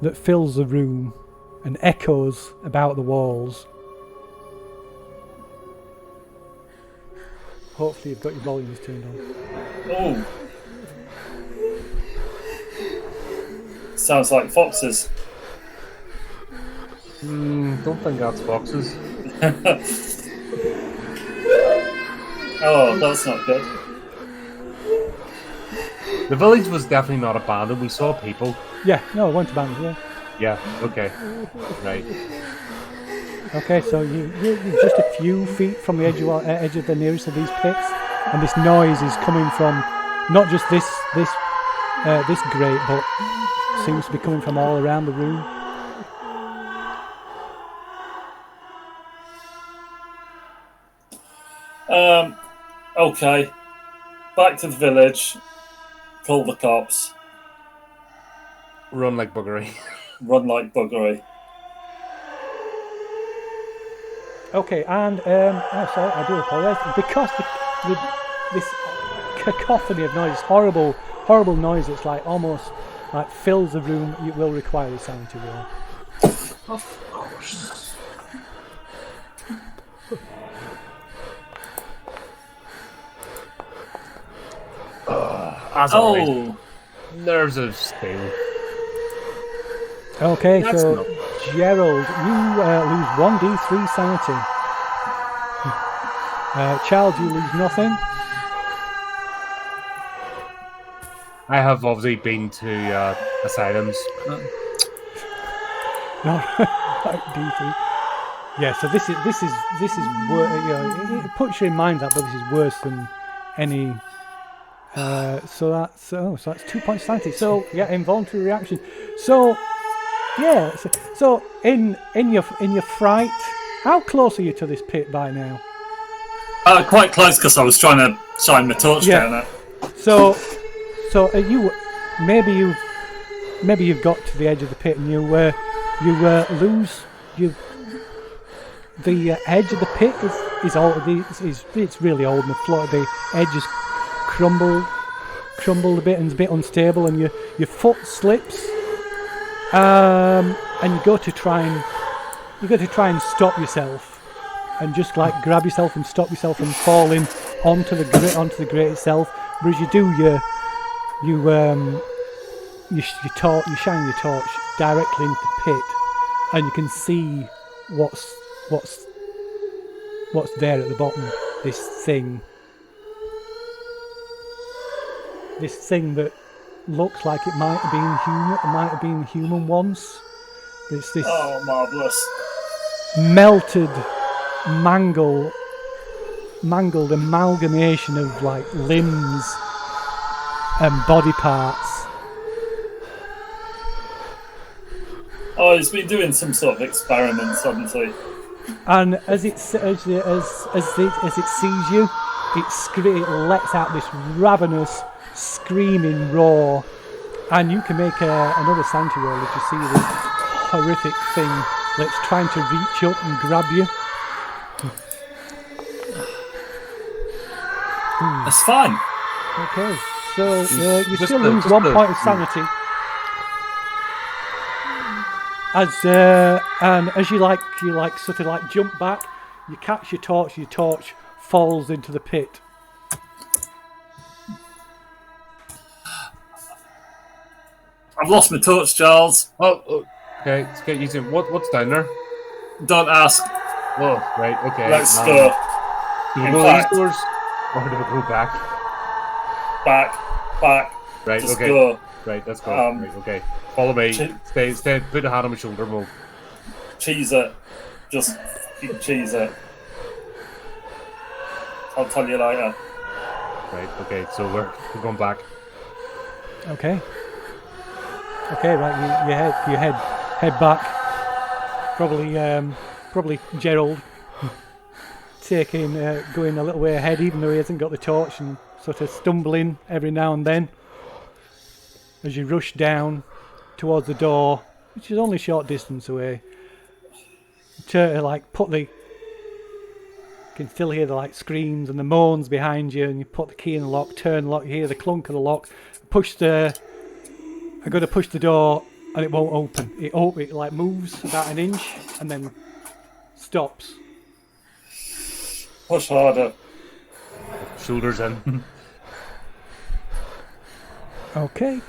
the room and echoes about the walls. Hopefully you've got your volumes turned on. Oh. Sounds like foxes. Don't think that's foxes. Oh, that's not good. The village was definitely not abandoned. We saw people. Yeah, no, it won't abandon. Yeah. Yeah. Okay. Right. Okay, so you're just a few feet from the edge of the nearest of these pits, and this noise is coming from not just this grate, but seems to be coming from all around the room. Okay. Back to the village. Call the cops. Run like buggery. Run like buggery. Okay, and sorry, I do apologise because this cacophony of noise, horrible noise that's like almost like fills the room. You will require a sanity roll. Of course. As always, nerves of steel. Okay, so Gerald, you lose 1d3 sanity. Child, you lose nothing. I have obviously been to asylums. No, d3. Yeah, so this is it puts you in mind that, but this is worse than any. So that's 2 points sanity. So yeah, involuntary reaction. So yeah, so in your fright, how close are you to this pit by now? Quite close because I was trying to shine my torch down it. So are you maybe you've got to the edge of the pit and you lose the edge of the pit is it's really old and the floor, the edges crumbled a bit and it's a bit unstable, and your foot slips, and you go to try and stop yourself, and just like grab yourself and stop yourself from falling onto the grate itself. But as you do, you shine your torch directly into the pit, and you can see what's there at the bottom. This thing that looks like it might have been human once. It's this marvellous. melted, mangled mangled amalgamation of like limbs and body parts. Oh, he's been doing some sort of experiments, hasn't he? And as it sees you, it lets out this ravenous, screaming roar, and you can make another sanity roll if you see this horrific thing that's trying to reach up and grab you. That's fine. Okay, so you still lose 1 point of sanity. And as you sort of like jump back, you catch your torch falls into the pit. I've lost my torch, Charles. Oh, okay. Let's get used to what's down there. Don't ask. Oh, right. Okay. Let's go. Do we In go fact- these doors, or do we go back? Back. Right. Just okay. go. Right. Let's go. Um, Right, okay. Follow me. Ch- Stay. Put a hand on my shoulder. And we'll. Cheese it. Just fucking cheese it. I'll tell you later. Right. Okay. So we're going back. Okay. Okay, right. You head back. Probably Gerald going a little way ahead, even though he hasn't got the torch, and sort of stumbling every now and then as you rush down towards the door, which is only a short distance away. You can still hear the like screams and the moans behind you, and you put the key in the lock, turn the lock, you hear the clunk of the lock, I go to push the door and it won't open. It like moves about an inch and then stops. Push harder. Shoulders in. Okay,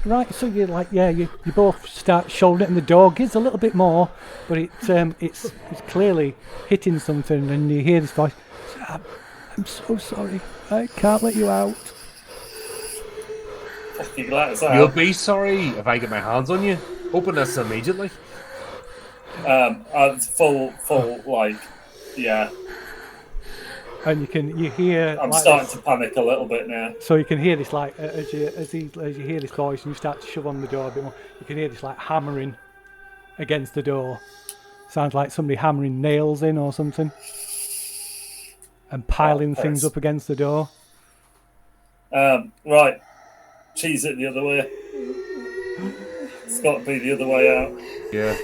right. So you both start shouldering it, and the door gives a little bit more, but it's clearly hitting something, and you hear this voice. I'm so sorry. I can't let you out. Fucking let us out. You'll be sorry if I get my hands on you. Open this immediately. Full, like, yeah. And you hear. I'm like starting this, to panic a little bit now. So you can hear this like as you hear this voice and you start to shove on the door a bit more. You can hear this like hammering against the door. Sounds like somebody hammering nails in or something, and piling things up against the door. Right. Cheese it the other way. It's got to be the other way out. Yeah.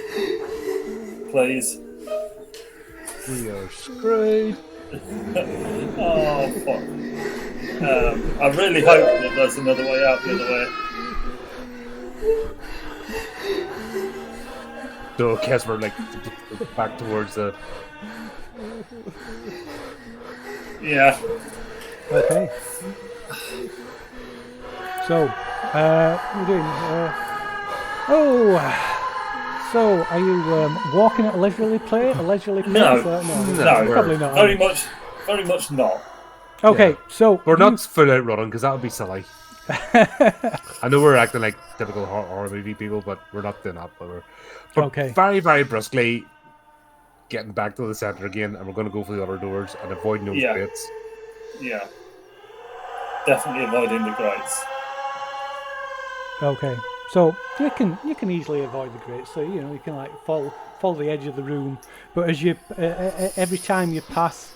Please. We are screwed. Oh, fuck. I really hope that there's another way out the other way. So I guess we're like back towards the. Yeah. Okay. So, what are you doing? So are you walking at a leisurely pace? No. No, probably not. Very much not. Okay, Yeah. so We're not full out running because that would be silly. I know we're acting like typical horror movie people, but we're not doing that. But we're Okay. very, very briskly getting back to the centre again, and we're going to go for the other doors and avoid those Yeah. bits. Yeah. Definitely avoiding the grates. Okay, so you can easily avoid the grates. So you can like follow the edge of the room, but as you every time you pass,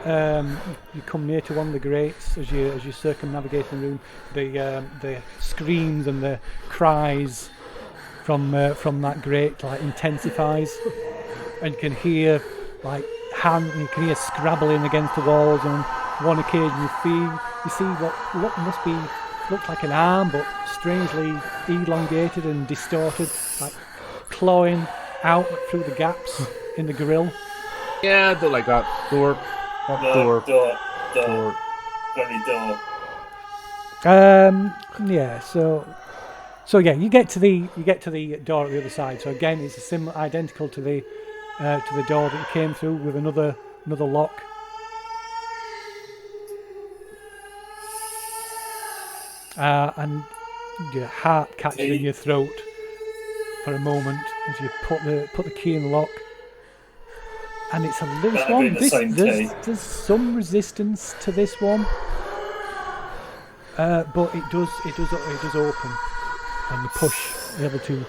you come near to one of the grates. As you circumnavigate the room, the screams and the cries from that grate like intensifies, and you can hear like you can hear scrabbling against the walls. And on one occasion you see what looks like an arm, but strangely elongated and distorted, like clawing out through the gaps in the grill. Yeah, I don't like that. Door. Door. Door. Very door. Yeah. So yeah, you get to the door at the other side. So again, it's identical to the door that you came through with another lock. And your heart catches in your throat for a moment as you put the key in the lock. And it's a loose Better one. be the same key. There's some resistance to this one, but it does open, and you're able to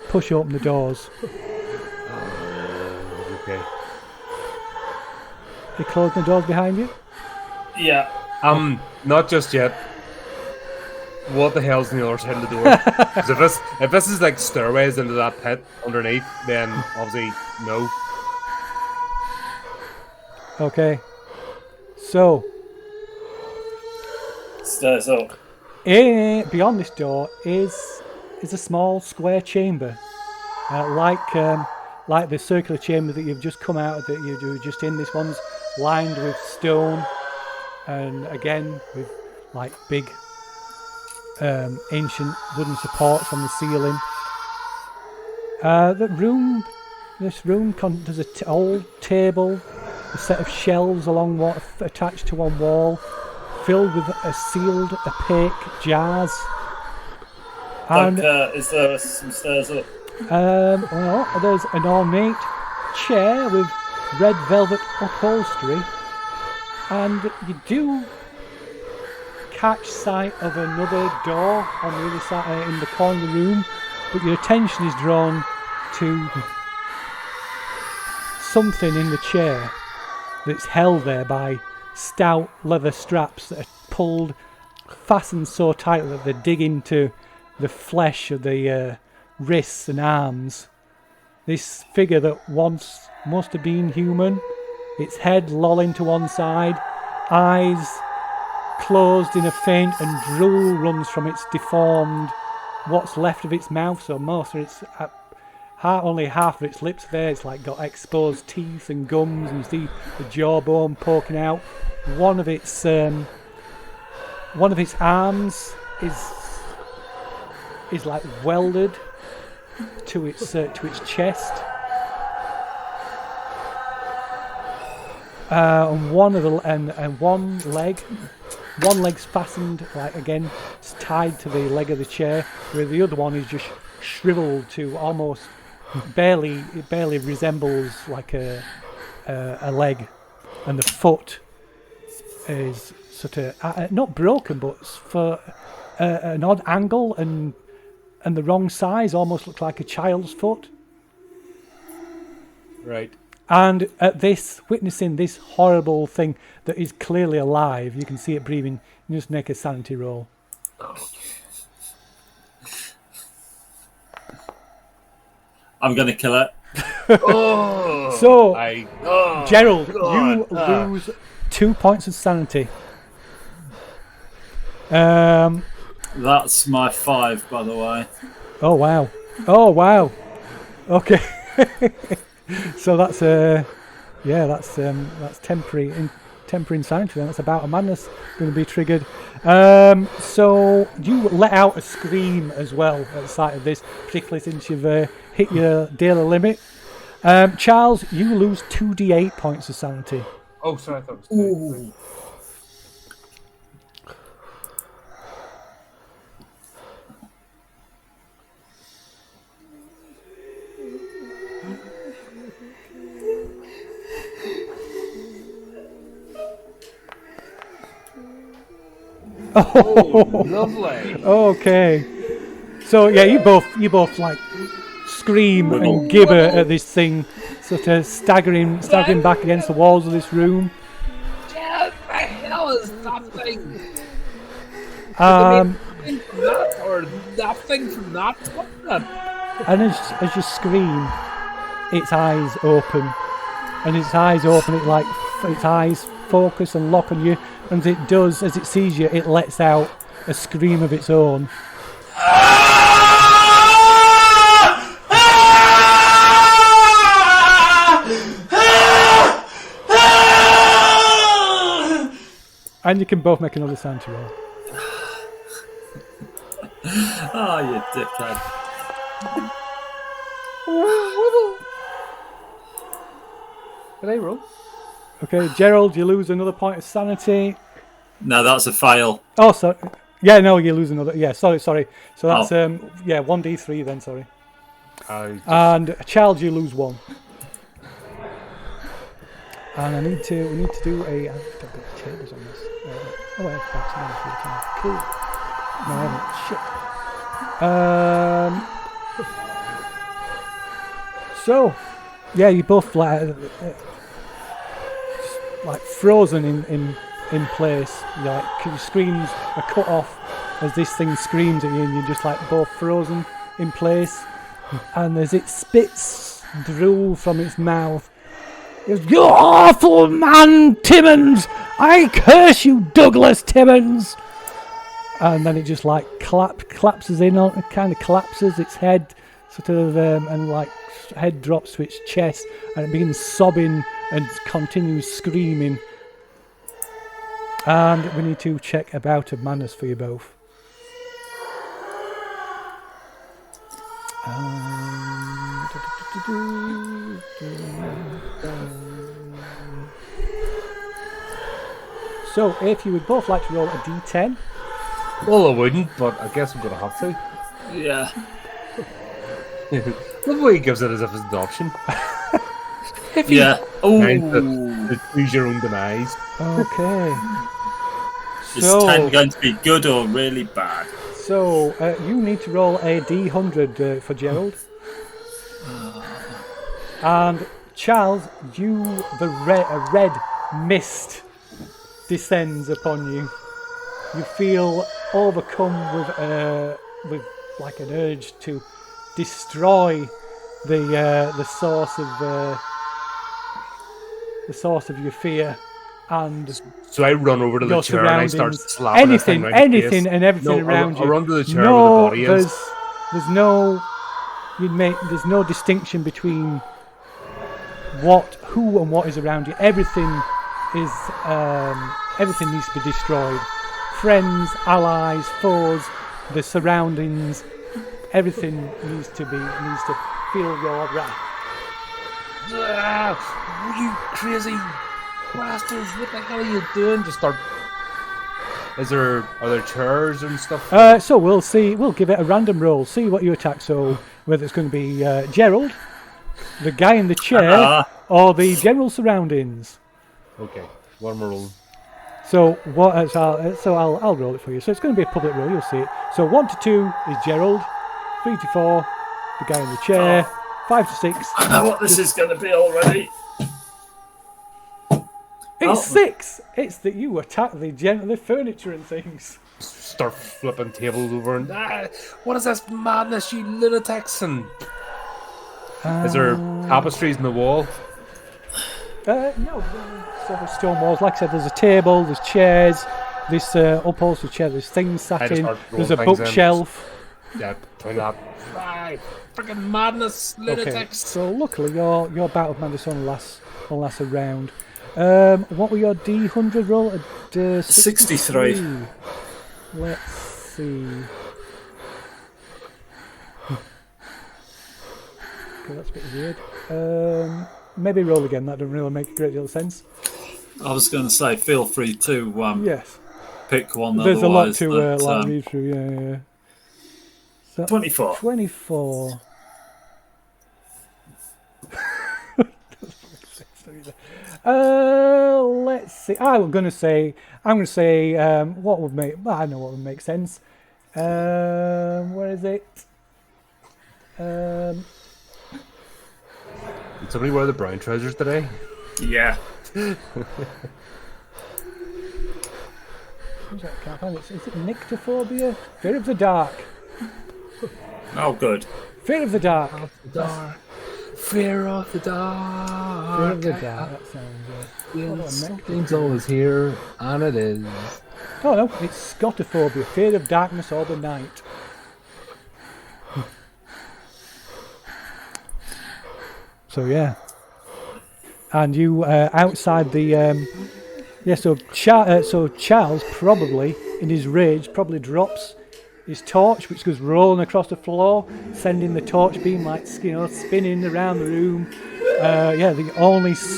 push open the doors. Okay. You close the doors behind you. Yeah. Not just yet. What the hell's on the other side of the door? 'Cause if this is like stairways into that pit underneath, then obviously no. Okay. So, Stairs up. beyond this door is a small square chamber, like the circular chamber that you've just come out of, that you were just in. This one's lined with stone, and again with like big ancient wooden supports on the ceiling. This room there's an old table, a set of shelves attached to one wall, filled with sealed opaque jars. And is there some stairs up? well, there's an ornate chair with red velvet upholstery, and you do catch sight of another door on the other side in the corner of the room, but your attention is drawn to something in the chair that's held there by stout leather straps that are fastened so tightly that they dig into the flesh of the wrists and arms. This figure that once must have been human, its head lolling to one side, eyes closed in a faint, and drool runs from its deformed, what's left of its mouth, so most of its only half of its lips there. It's like got exposed teeth and gums, and you see the jawbone poking out. One of its arms is like welded to its chest, and one leg's fastened, like again, it's tied to the leg of the chair, where the other one is just shriveled to almost barely resembles like a leg, and the foot is sort of not broken, but for an odd angle and the wrong size, almost looks like a child's foot. Right. And at witnessing this horrible thing that is clearly alive, you can see it breathing. You just make a sanity roll. I'm going to kill it. Gerald, God. you lose 2 points of sanity. That's my 5, by the way. Oh wow. Okay. So that's temporary insanity. Then that's about a madness going to be triggered. So you let out a scream as well at the sight of this, particularly since you've hit your daily limit. Charles, you lose 2d8 points of sanity. Oh, sorry, I thought it was 2. Oh, lovely. Okay. So yeah, you both like scream and gibber at this thing, sort of staggering back against the walls of this room. Yeah, what the hell is that thing? Or that thing from that one? And as you scream, its eyes open, its eyes focus and lock on you, and as it sees you, it lets out a scream of its own. And you can both make another sanity roll. Oh, you dickhead. Can I roll? Okay, Gerald, you lose another point of sanity. No, that's a fail. Oh, sorry. Yeah, no, you lose another. Yeah, sorry. So that's 1d3 then. Sorry. And Charles, you lose 1. And we need to do a. I've got the tables on this. I have back to manage for the time. Cool. No, I haven't. Shit. So, yeah, you both like frozen in place. Your screams are cut off as this thing screams at you, and you're just like both frozen in place. And as it spits drool from its mouth, it goes, "You awful man, Timmons! I curse you, Douglas Timmons!" And then it just like collapses in, it kind of collapses its head, sort of, and like head drops to its chest, and it begins sobbing and continues screaming. And we need to check a bout of manners for you both. So, if you would both like to roll a d10. Well, I wouldn't, but I guess I'm going to have to. Yeah. The way he gives it as if it's an option. Yeah. Oh. Choose your own demise. Okay. Is 10 going to be good or really bad? So, you need to roll a d100 for Gerald. And Charles, a red mist descends upon you. You feel overcome with like an urge to destroy the source of your fear, and so I run over to the chair and I start slapping anything and everything around you. I run to the chair where the body is. There's no distinction between who and what is around you. Everything needs to be destroyed. Friends, allies, foes, the surroundings, everything needs to feel your wrath. You crazy bastards! What the hell are you doing? Just start. Are there chairs and stuff? So we'll see. We'll give it a random roll. See what you attack. So whether it's going to be Gerald, the guy in the chair, or the general surroundings. Okay, one more roll. So what? I'll roll it for you. So it's going to be a public roll. You'll see it. So 1 to 2 is Gerald. 3 to 4, the guy in the chair. 5 to 6. I know what this is going to be already. It's 6. It's that you attack the furniture and things. Start flipping tables over and what is this madness, you lunatics? And is there tapestries in the wall? No, several stone walls. Like I said, there's a table, there's chairs, this upholstered chair, there's things sat in, there's a bookshelf. Yeah, try that. Freaking madness, lunatics. Okay, so luckily your bout of madness only lasts a round. What were your D100 roll? 63. Let's see. Okay, that's a bit weird. Maybe roll again. That doesn't really make a great deal of sense. I was going to say, feel free to yes. pick one. There's a lot to read through. Yeah. So, 24. 24. Let's see. I'm going to say. What would make? Well, I know what would make sense. Where is it? Did somebody wear the brown trousers today? Yeah. Can't find it. Is it nyctophobia? Fear of the dark. Oh, good. Fear of the dark. Fear of the dark. Fear of the dark. That sounds good. Yes, something's always here, and it is. Oh no, it's scotophobia. Fear of darkness or the night. So yeah. And you outside the so Charles probably in his rage drops his torch, which goes rolling across the floor, sending the torch beam like spinning around the room.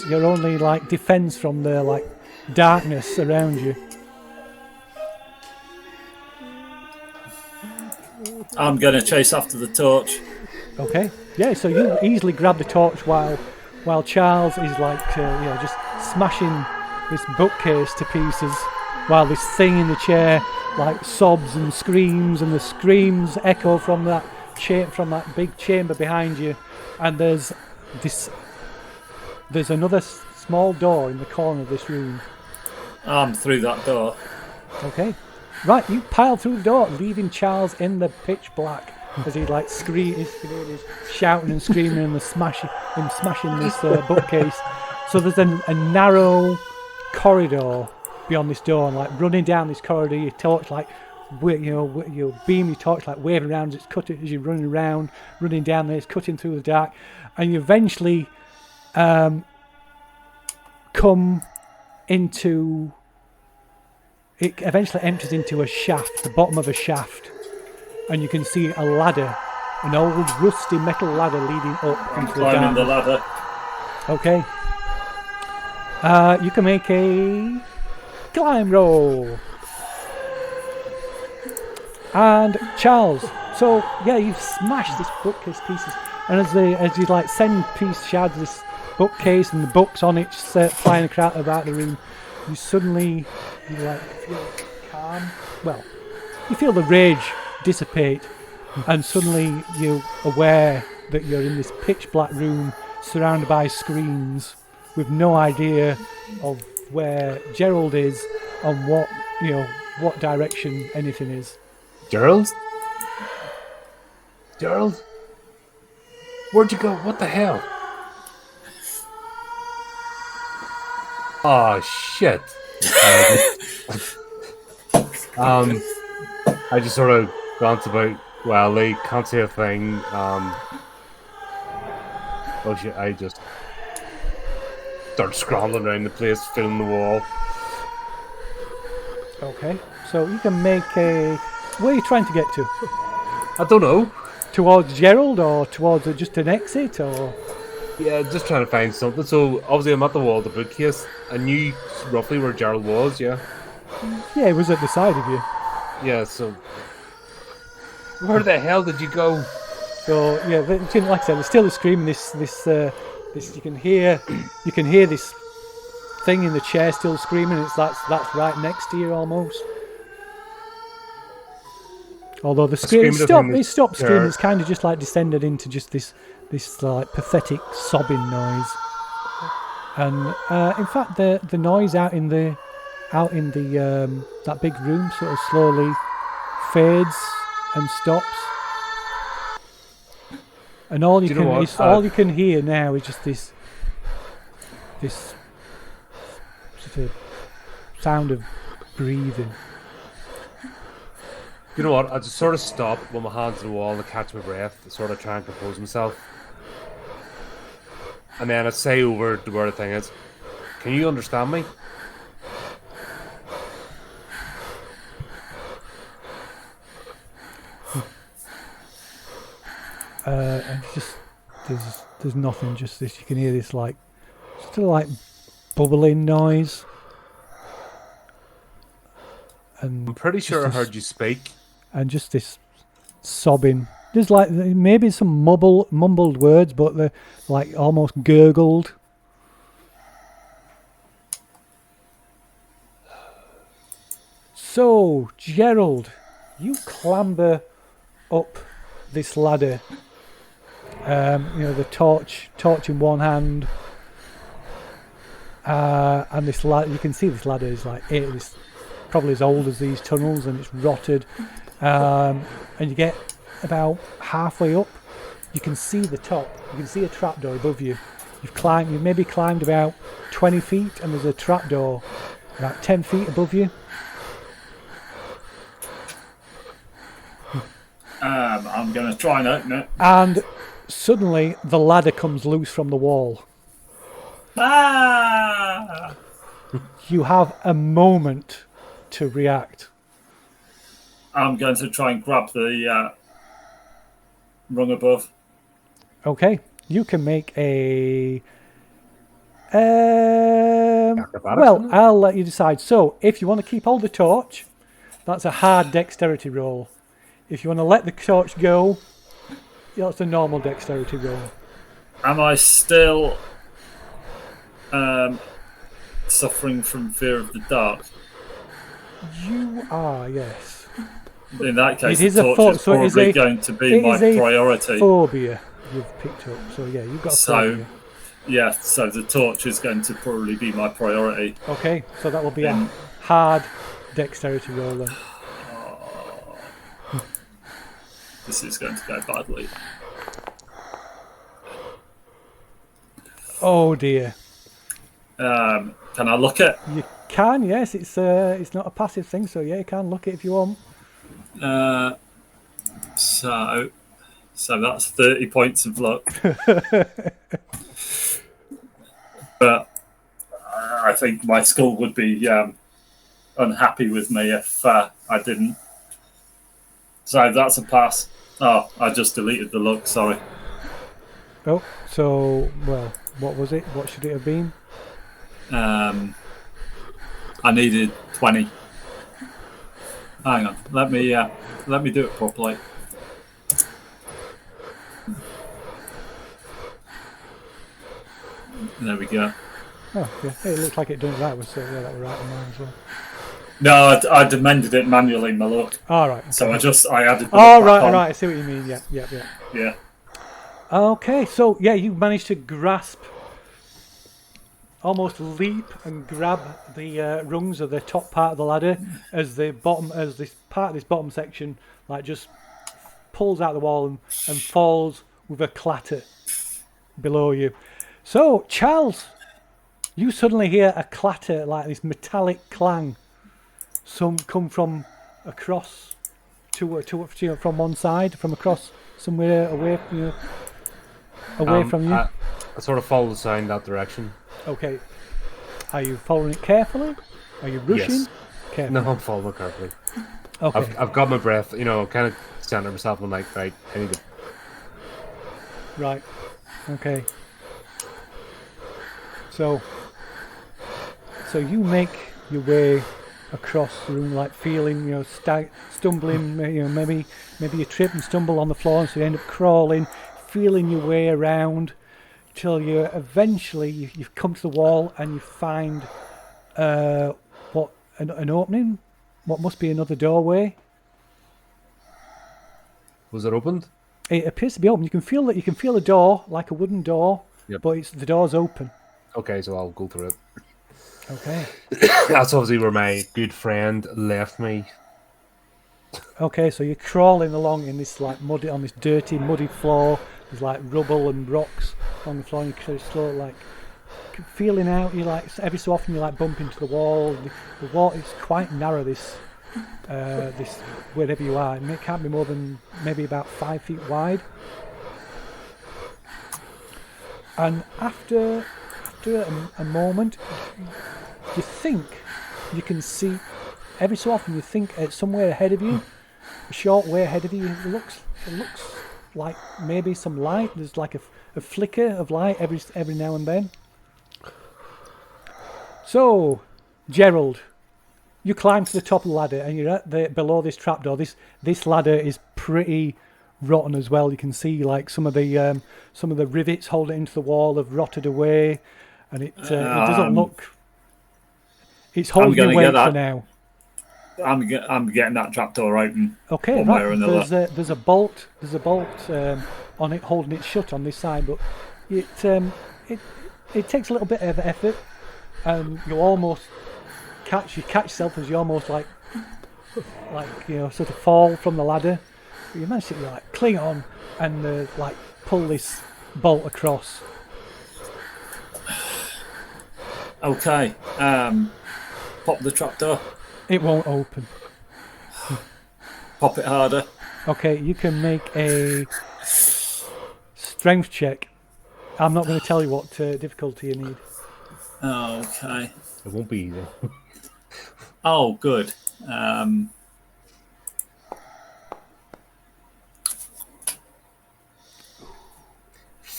Your only like defense from the like darkness around you. I'm going to chase after the torch. Okay. Yeah. So you easily grab the torch while Charles is like just smashing this bookcase to pieces while this thing in the chair like sobs and the screams echo from that big chamber behind you, and there's another small door in the corner of this room. I'm through that door. Okay. Right, you pile through the door, leaving Charles in the pitch black as he like he's shouting and screaming and smashing this bookcase. So there's a narrow corridor beyond this door, and like running down this corridor, your torch like, your beam, your torch like waving around as you're running down there, it's cutting through the dark, and you eventually come into. It eventually enters into a shaft, the bottom of a shaft, and you can see a ladder, an old rusty metal ladder leading up into the Climbing the ladder. Okay. You can make a climb roll. And Charles, so yeah, you've smashed this bookcase pieces, and as you like send shards of this bookcase and the books on it flying about the room, you suddenly feel calm. Well, you feel the rage dissipate, and suddenly you're aware that you're in this pitch black room surrounded by screens with no idea of where Gerald is and what direction anything is. Gerald? Gerald? Where'd you go? What the hell? Oh shit. I just sort of glance about wildly, can't see a thing. Oh shit, I just start scrambling around the place, filling the wall. Okay, so you can make a... Where are you trying to get to? I don't know. Towards Gerald, or towards just an exit, or... Yeah, just trying to find something. So obviously I'm at the wall of the bookcase. I knew roughly where Gerald was, yeah? Yeah, it was at the side of you. Yeah, so... Where the hell did you go? So, yeah, like I said, there's still a screaming, this you can hear this thing in the chair still screaming. That's right next to you almost. Although the scream stopped screaming, it's kind of just like descended into just this like pathetic sobbing noise. And in fact, the noise out in the that big room sort of slowly fades and stops. And all you can hear now is just this sort of sound of breathing. You know what? I just sort of stop with my hands on the wall to catch my breath, to sort of try and compose myself. And then I say over to where the thing is, can you understand me? And just there's nothing, just this. You can hear this like still like bubbling noise. And I'm pretty sure I heard you speak. And just this sobbing. There's like maybe some mumbled words, but they're like almost gurgled. So, Gerald, you clamber up this ladder. The torch in one hand, and this ladder. You can see this ladder is like it's probably as old as these tunnels, and it's rotted. And you get about halfway up, you can see the top. You can see a trapdoor above you. You've maybe climbed about 20 feet, and there's a trapdoor about 10 feet above you. I'm going to try and open it. And suddenly, the ladder comes loose from the wall. Ah! You have a moment to react. I'm going to try and grab the rung above. Okay, you can make a... well, I'll let you decide. So, if you want to keep hold of the torch, that's a hard dexterity roll. If you want to let the torch go, that's a normal dexterity roll. Am I still suffering from fear of the dark? You are, yes. In that case, It is the a torch is so it is probably a- going to be it my is a priority. phobia you've picked up. So yeah, you've got a So- phobia. Yeah, so the torch is going to probably be my priority. Okay, so that will be a Then- hard dexterity roll then. This is going to go badly. Oh dear. Can I look it? You can, yes. It's not a passive thing, so yeah, you can look it if you want. So that's 30 points of luck. But I think my school would be unhappy with me if I didn't. So that's a pass. Oh, I just deleted the luck, sorry. Oh, so well, what was it? What should it have been? I needed 20. Hang on, let me do it properly. There we go. Oh, yeah, it looks like it done right. So yeah, that was right on mine as well. No, I'd amended it manually, my luck. All right. So I added. The Oh luck back right, on. right. I see what you mean. Yeah. Yeah. Okay, so yeah, you managed to grasp, almost leap and grab the rungs of the top part of the ladder as this part of this bottom section like just pulls out the wall and falls with a clatter below you. So Charles, you suddenly hear a clatter like this metallic clang. Some come from across from one side, from across somewhere away, away from you. I sort of follow the sound that direction. Okay. Are you following it carefully? Are you rushing? Yes. Carefully. No, I'm following carefully. Okay. I've got my breath, kind of centered myself. I'm like, right, I need to. Right. Okay. So you make your way across the room, like feeling, stumbling. Maybe you trip and stumble on the floor, and so you end up crawling, feeling your way around till you eventually you've come to the wall and you find an opening. What must be another doorway. Was it opened? It appears to be open. You can feel a door, like a wooden door, Yep. but the door's open. Okay, so I'll go through it. Okay. That's obviously where my good friend left me. Okay, so you're crawling along in this on this dirty, muddy floor. There's like rubble and rocks on the floor. And you're slowly like feeling out. You like every so often you like bump into the wall. The wall is quite narrow. This wherever you are, and it can't be more than maybe about 5 feet wide. And after a moment, you think you can see. Every so often, you think somewhere ahead of you, a short way ahead of you, it looks like maybe some light. There's like a flicker of light every now and then. So, Gerald, you climb to the top of the ladder, and you're below this trapdoor. This ladder is pretty rotten as well. You can see like some of the rivets holding it into the wall have rotted away, and it doesn't look. It's holding your weight for now. I'm getting that trapdoor open. Okay, one way or another. There's a bolt on it holding it shut on this side, but it takes a little bit of effort, and you almost catch yourself as you almost like sort of fall from the ladder. But you manage to like cling on and pull this bolt across. Okay. Pop the trapdoor. It won't open. Pop it harder. Okay, you can make a strength check. I'm not going to tell you what difficulty you need. Okay. It won't be easy. Oh, good.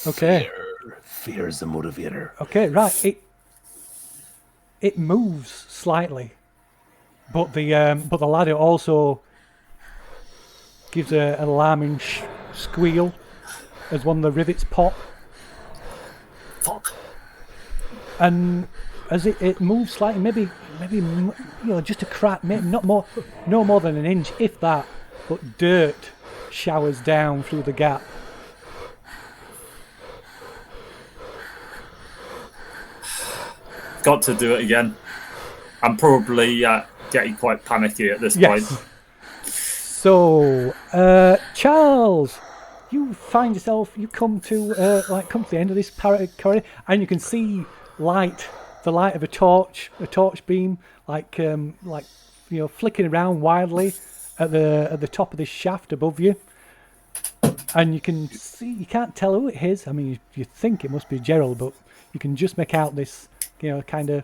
Okay. Fear is the motivator. Okay, right. It moves slightly, but the ladder also gives an alarming squeal as one of the rivets pop. Fuck. And as it moves slightly, maybe just a crack, maybe not more, no more than an inch, if that. But dirt showers down through the gap. Got to do it again. I'm probably getting quite panicky at this point. So, Charles, you find yourself, you come to the end of this corridor, and you can see light, the light of a torch beam, flicking around wildly at the top of this shaft above you. And you can see, you can't tell who it is. I mean, you think it must be Gerald, but you can just make out this, kind of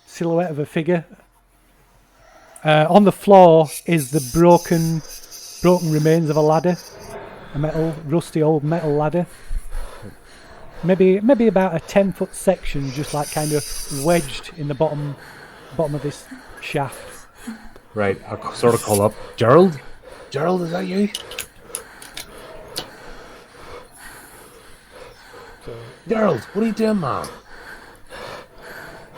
silhouette of a figure. On the floor is the broken remains of a ladder, a rusty old metal ladder. Maybe about a 10-foot section, just like kind of wedged in the bottom of this shaft. Right, I'll sort of call up Gerald. Gerald, is that you? Gerald, what are you doing, man?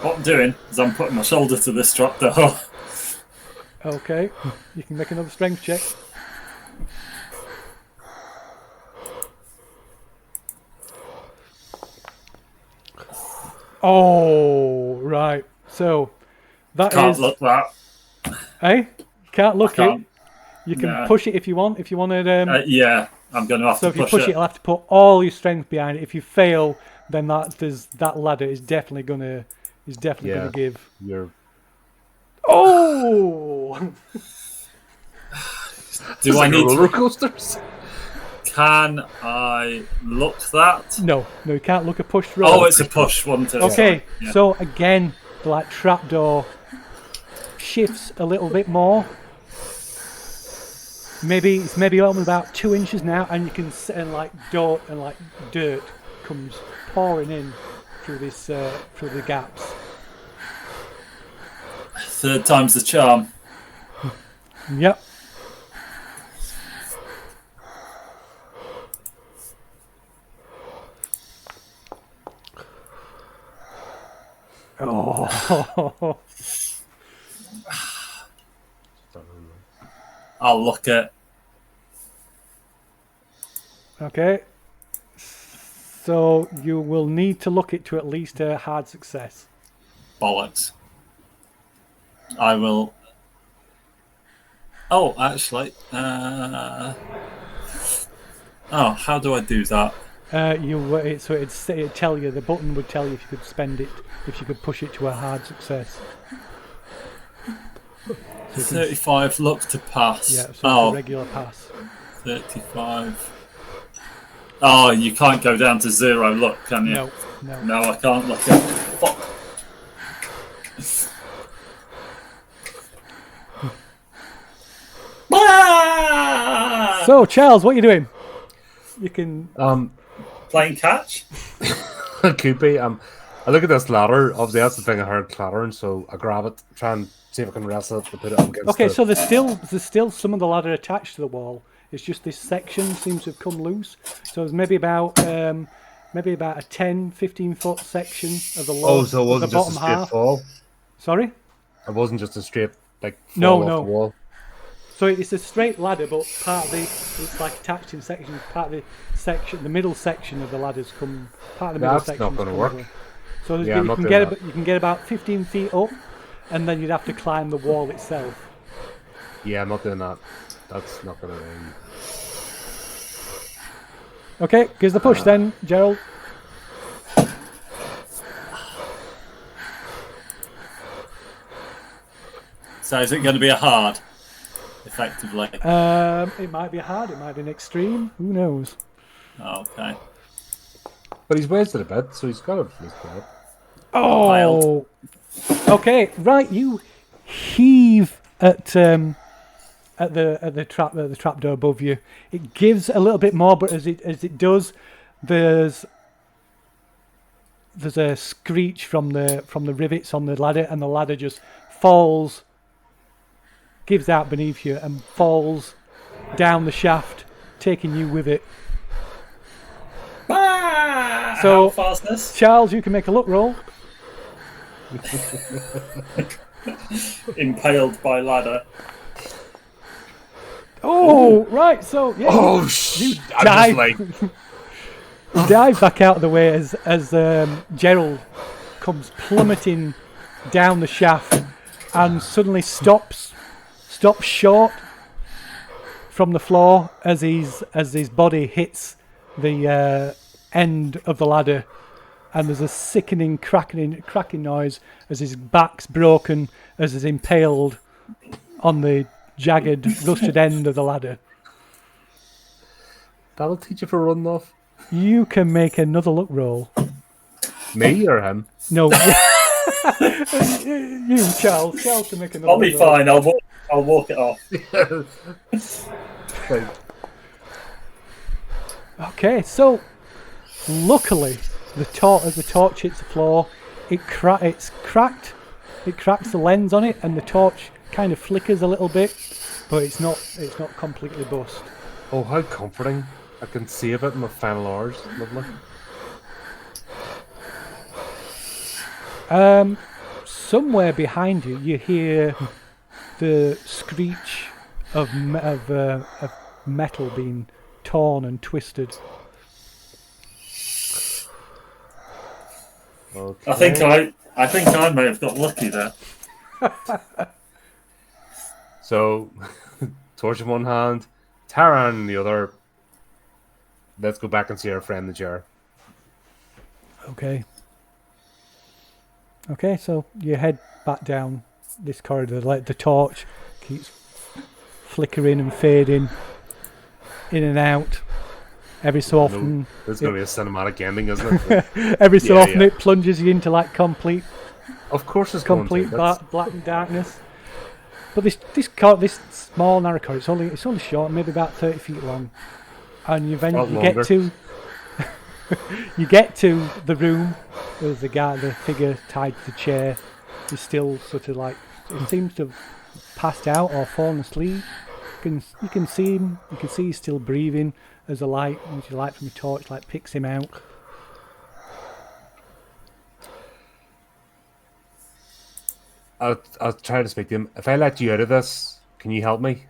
What I'm doing is I'm putting my shoulder to this trapdoor. Okay, you can make another strength check. Oh, right. So that Can't look that. Hey, can't look I can't. it. You can push it if you want. If you want to. Yeah, I'm going to have So to if you push push it. it, you'll have to put all your strength behind it. If you fail, then that ladder is definitely gonna give. You're Oh! Do I need roller to? coasters? Can I look that? No, you can't look a push roll. Oh, it's a push one. Okay, Yeah. so again, the trapdoor shifts a little bit more. It's maybe only about 2 inches now, and you can dirt comes pouring in through the gaps. Third time's the charm. Yep. Oh. I'll look at. Okay. So you will need to look it to at least a hard success. Bollocks. I will. Oh, actually. Oh, how do I do that? It'd tell you, the button would tell you if you could spend it, if you could push it to a hard success. So 35 look to pass. Yeah, so it's a regular pass. 35. Oh, you can't go down to 0 look, can you? No. No, I can't look at. Fuck. So, Charles, what are you doing? You can... Playing catch? Could be. I look at this ladder. Obviously, that's the thing I heard clattering, so I grab it, try and see if I can wrestle it to put it up against Okay, the... so there's still some of the ladder attached to the wall. It's just this section seems to have come loose. So there's maybe about a 10-15 foot section of the lower, so it wasn't the just a bottom straight half. fall? Sorry? It wasn't just a straight, fall No. off the wall? So it's a straight ladder, but it's like attached in sections. Part of the section, the middle section of the ladders come. Part of the middle That's section. not going to work. So Yeah, I'm you not can doing get you can get about 15 feet up, and then you'd have to climb the wall itself. Yeah, I'm not doing that. That's not going to do. Okay, gives the push then, Gerald. So is it going to be a hard? Effectively. It might be hard, it might be an extreme. Who knows? Okay. But he's wasted a bit, so he's got to flip it. Oh. Okay, right. You heave at the trapdoor above you. It gives a little bit more, but as it does, there's a screech from the rivets on the ladder, and the ladder just falls, gives out beneath you, and falls down the shaft, taking you with it. So So, fastness. Charles, you can make a luck roll. Impaled by ladder. Oh, right. So yeah, Oh, you I'm dive, just like, dive back out of the way as Gerald comes plummeting down the shaft and suddenly stops short from the floor as his body hits the end of the ladder, and there's a sickening cracking noise as his back's broken as he's impaled on the jagged rusted end of the ladder. that'll teach you for running off. You can make another luck roll. Me or him? No, you, Charles. Charles can make another I'll be luck roll. fine. I'll walk it off. Like, Okay, so luckily as the torch hits the floor, it's cracked. It cracks the lens on it, and the torch kind of flickers a little bit, but it's not completely bust. oh, how comforting. I can save it in my final hours. Lovely. Somewhere behind you, you hear the screech of metal being torn and twisted. Okay. I think I may have got lucky there. So, torch in one hand, Taran in the other. Let's go back and see our friend the jar. Okay. Okay, so you head back down this corridor. Like the torch keeps flickering and fading in and out. Every so often, This is going to be a cinematic ending, isn't it? every so Yeah, often yeah. it plunges you into like complete Of course, it's going to. That's- black darkness. But this small narrow corridor, it's only short, maybe about 30 feet long, and you get to you get to the room. There's the figure tied to the chair. He's still sort of like, it seems to have passed out or fallen asleep. You can see him. You can see he's still breathing as the light from the torch picks him out. I'll try to speak to him. If I let you out of this, can you help me?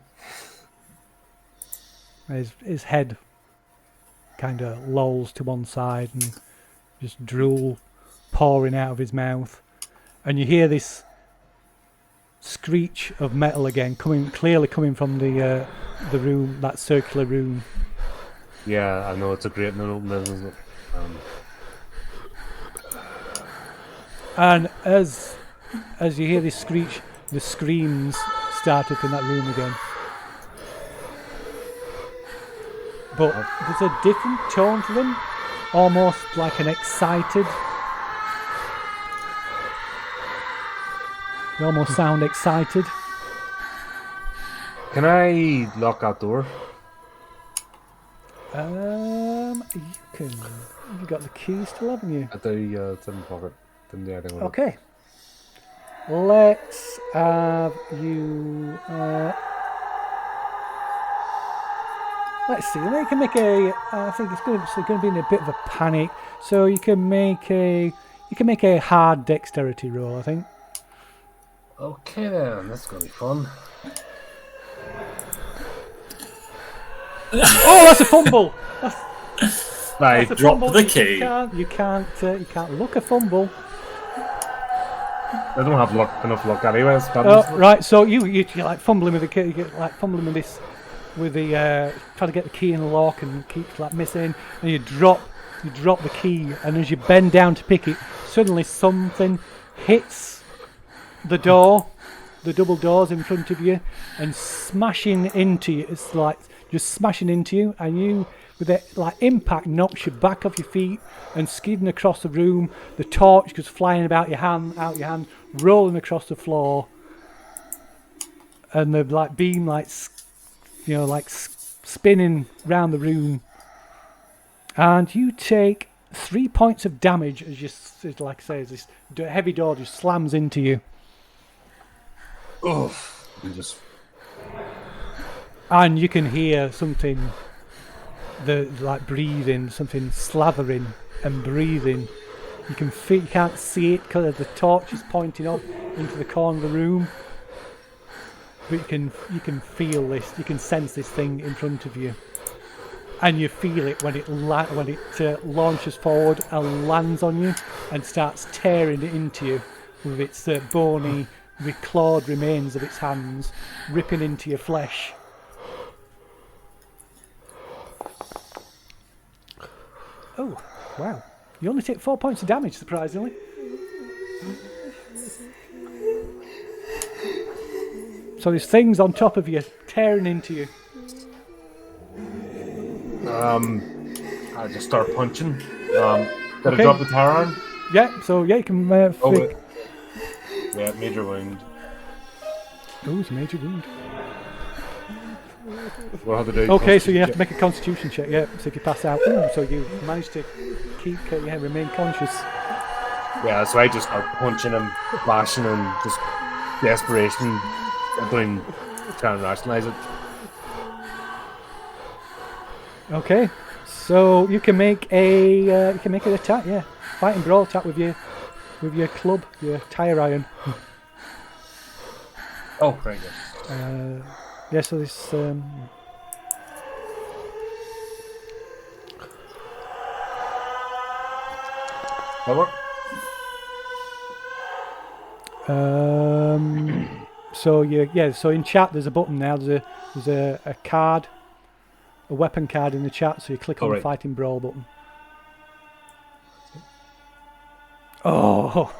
His head kind of lolls to one side and just drool pouring out of his mouth, and you hear this screech of metal again, clearly coming from the room, that circular room. Yeah, I know it's a great little, isn't it? And as you hear this screech, the screams start up in that room again. But there's a different tone to them, almost like an excited. They almost sound excited. Can I lock that door? You can. You got the keys still, haven't you? At the it's in my pocket. Didn't do anything with Okay. Let's have you. Let's see. You can make a. I think it's going to be in a bit of a panic. So you can make a hard dexterity roll, I think. Okay then, that's gonna be fun. Oh, that's a fumble. Right, That's a Drop fumble. the key. You can't look a fumble. I don't have enough luck anyways. Oh, right. So you're like fumbling with the key. You get like fumbling with this, with the trying to get the key in the lock and keeps like missing. And you drop the key, and as you bend down to pick it, suddenly something hits the door, the double doors in front of you, and smashing into you. It's like just smashing into you, and you, with that like impact, knocks you back off your feet and skidding across the room. The torch goes flying out your hand, rolling across the floor, and the like beam spinning round the room. And you take 3 points of damage as like I say, as this heavy door just slams into you. Oh, you just And you can hear something, breathing, something slathering and breathing You can't see it because the torch is pointing up into the corner of the room. But you can feel this. You can sense this thing in front of you, and you feel it when it launches forward and lands on you and starts tearing it into you with its bony, clawed remains of its hands, ripping into your flesh. Oh, wow! You only take 4 points of damage, surprisingly. So there's things on top of you, tearing into you. I just start punching. Did I drop the tower arm? Yeah, so yeah, you can... Yeah, major wound. Oh, it's a major wound. What have to do? Okay, so you have to make a constitution check, yeah, so if you pass out. Ooh, so you managed to remain conscious. Yeah, so I just start punching him, bashing him, just desperation. I'm trying to rationalise it. Okay, so you can make an attack, yeah, fighting brawl attack with your club, your tire iron. Oh, very good. Yeah, so this. That work? So in chat there's a button now. There's a card, a weapon card in the chat. So you click on the fighting brawl button. Oh.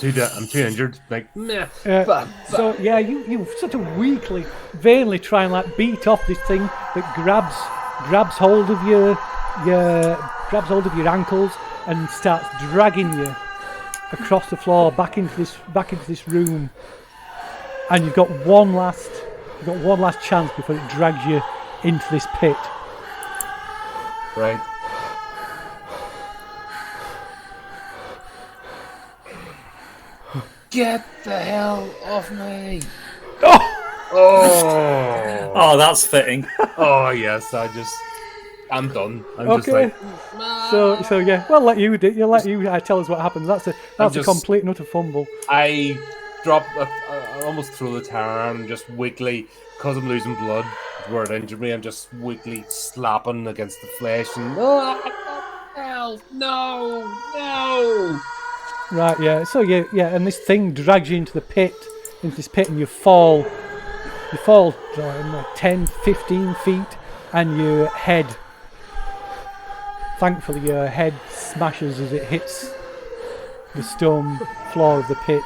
I'm too injured. Like, meh. So yeah, you sort of weakly, vainly try and beat off this thing that grabs hold of your ankles and starts dragging you across the floor back into this room. And you've got one last chance before it drags you into this pit. Right. Get the hell off me! Oh, that's fitting. Oh yes, I'm done. I'm Okay. just like, So yeah, we'll let you tell us what happens. That's a complete and utter fumble. I drop, I almost throw the tower and just weakly, because I'm losing blood where it injured me, I'm just weakly slapping against the flesh and help! No! Right, yeah. So yeah, and this thing drags you into this pit, and you fall 10, 15 feet, and your head. Thankfully, your head smashes as it hits the stone floor of the pit.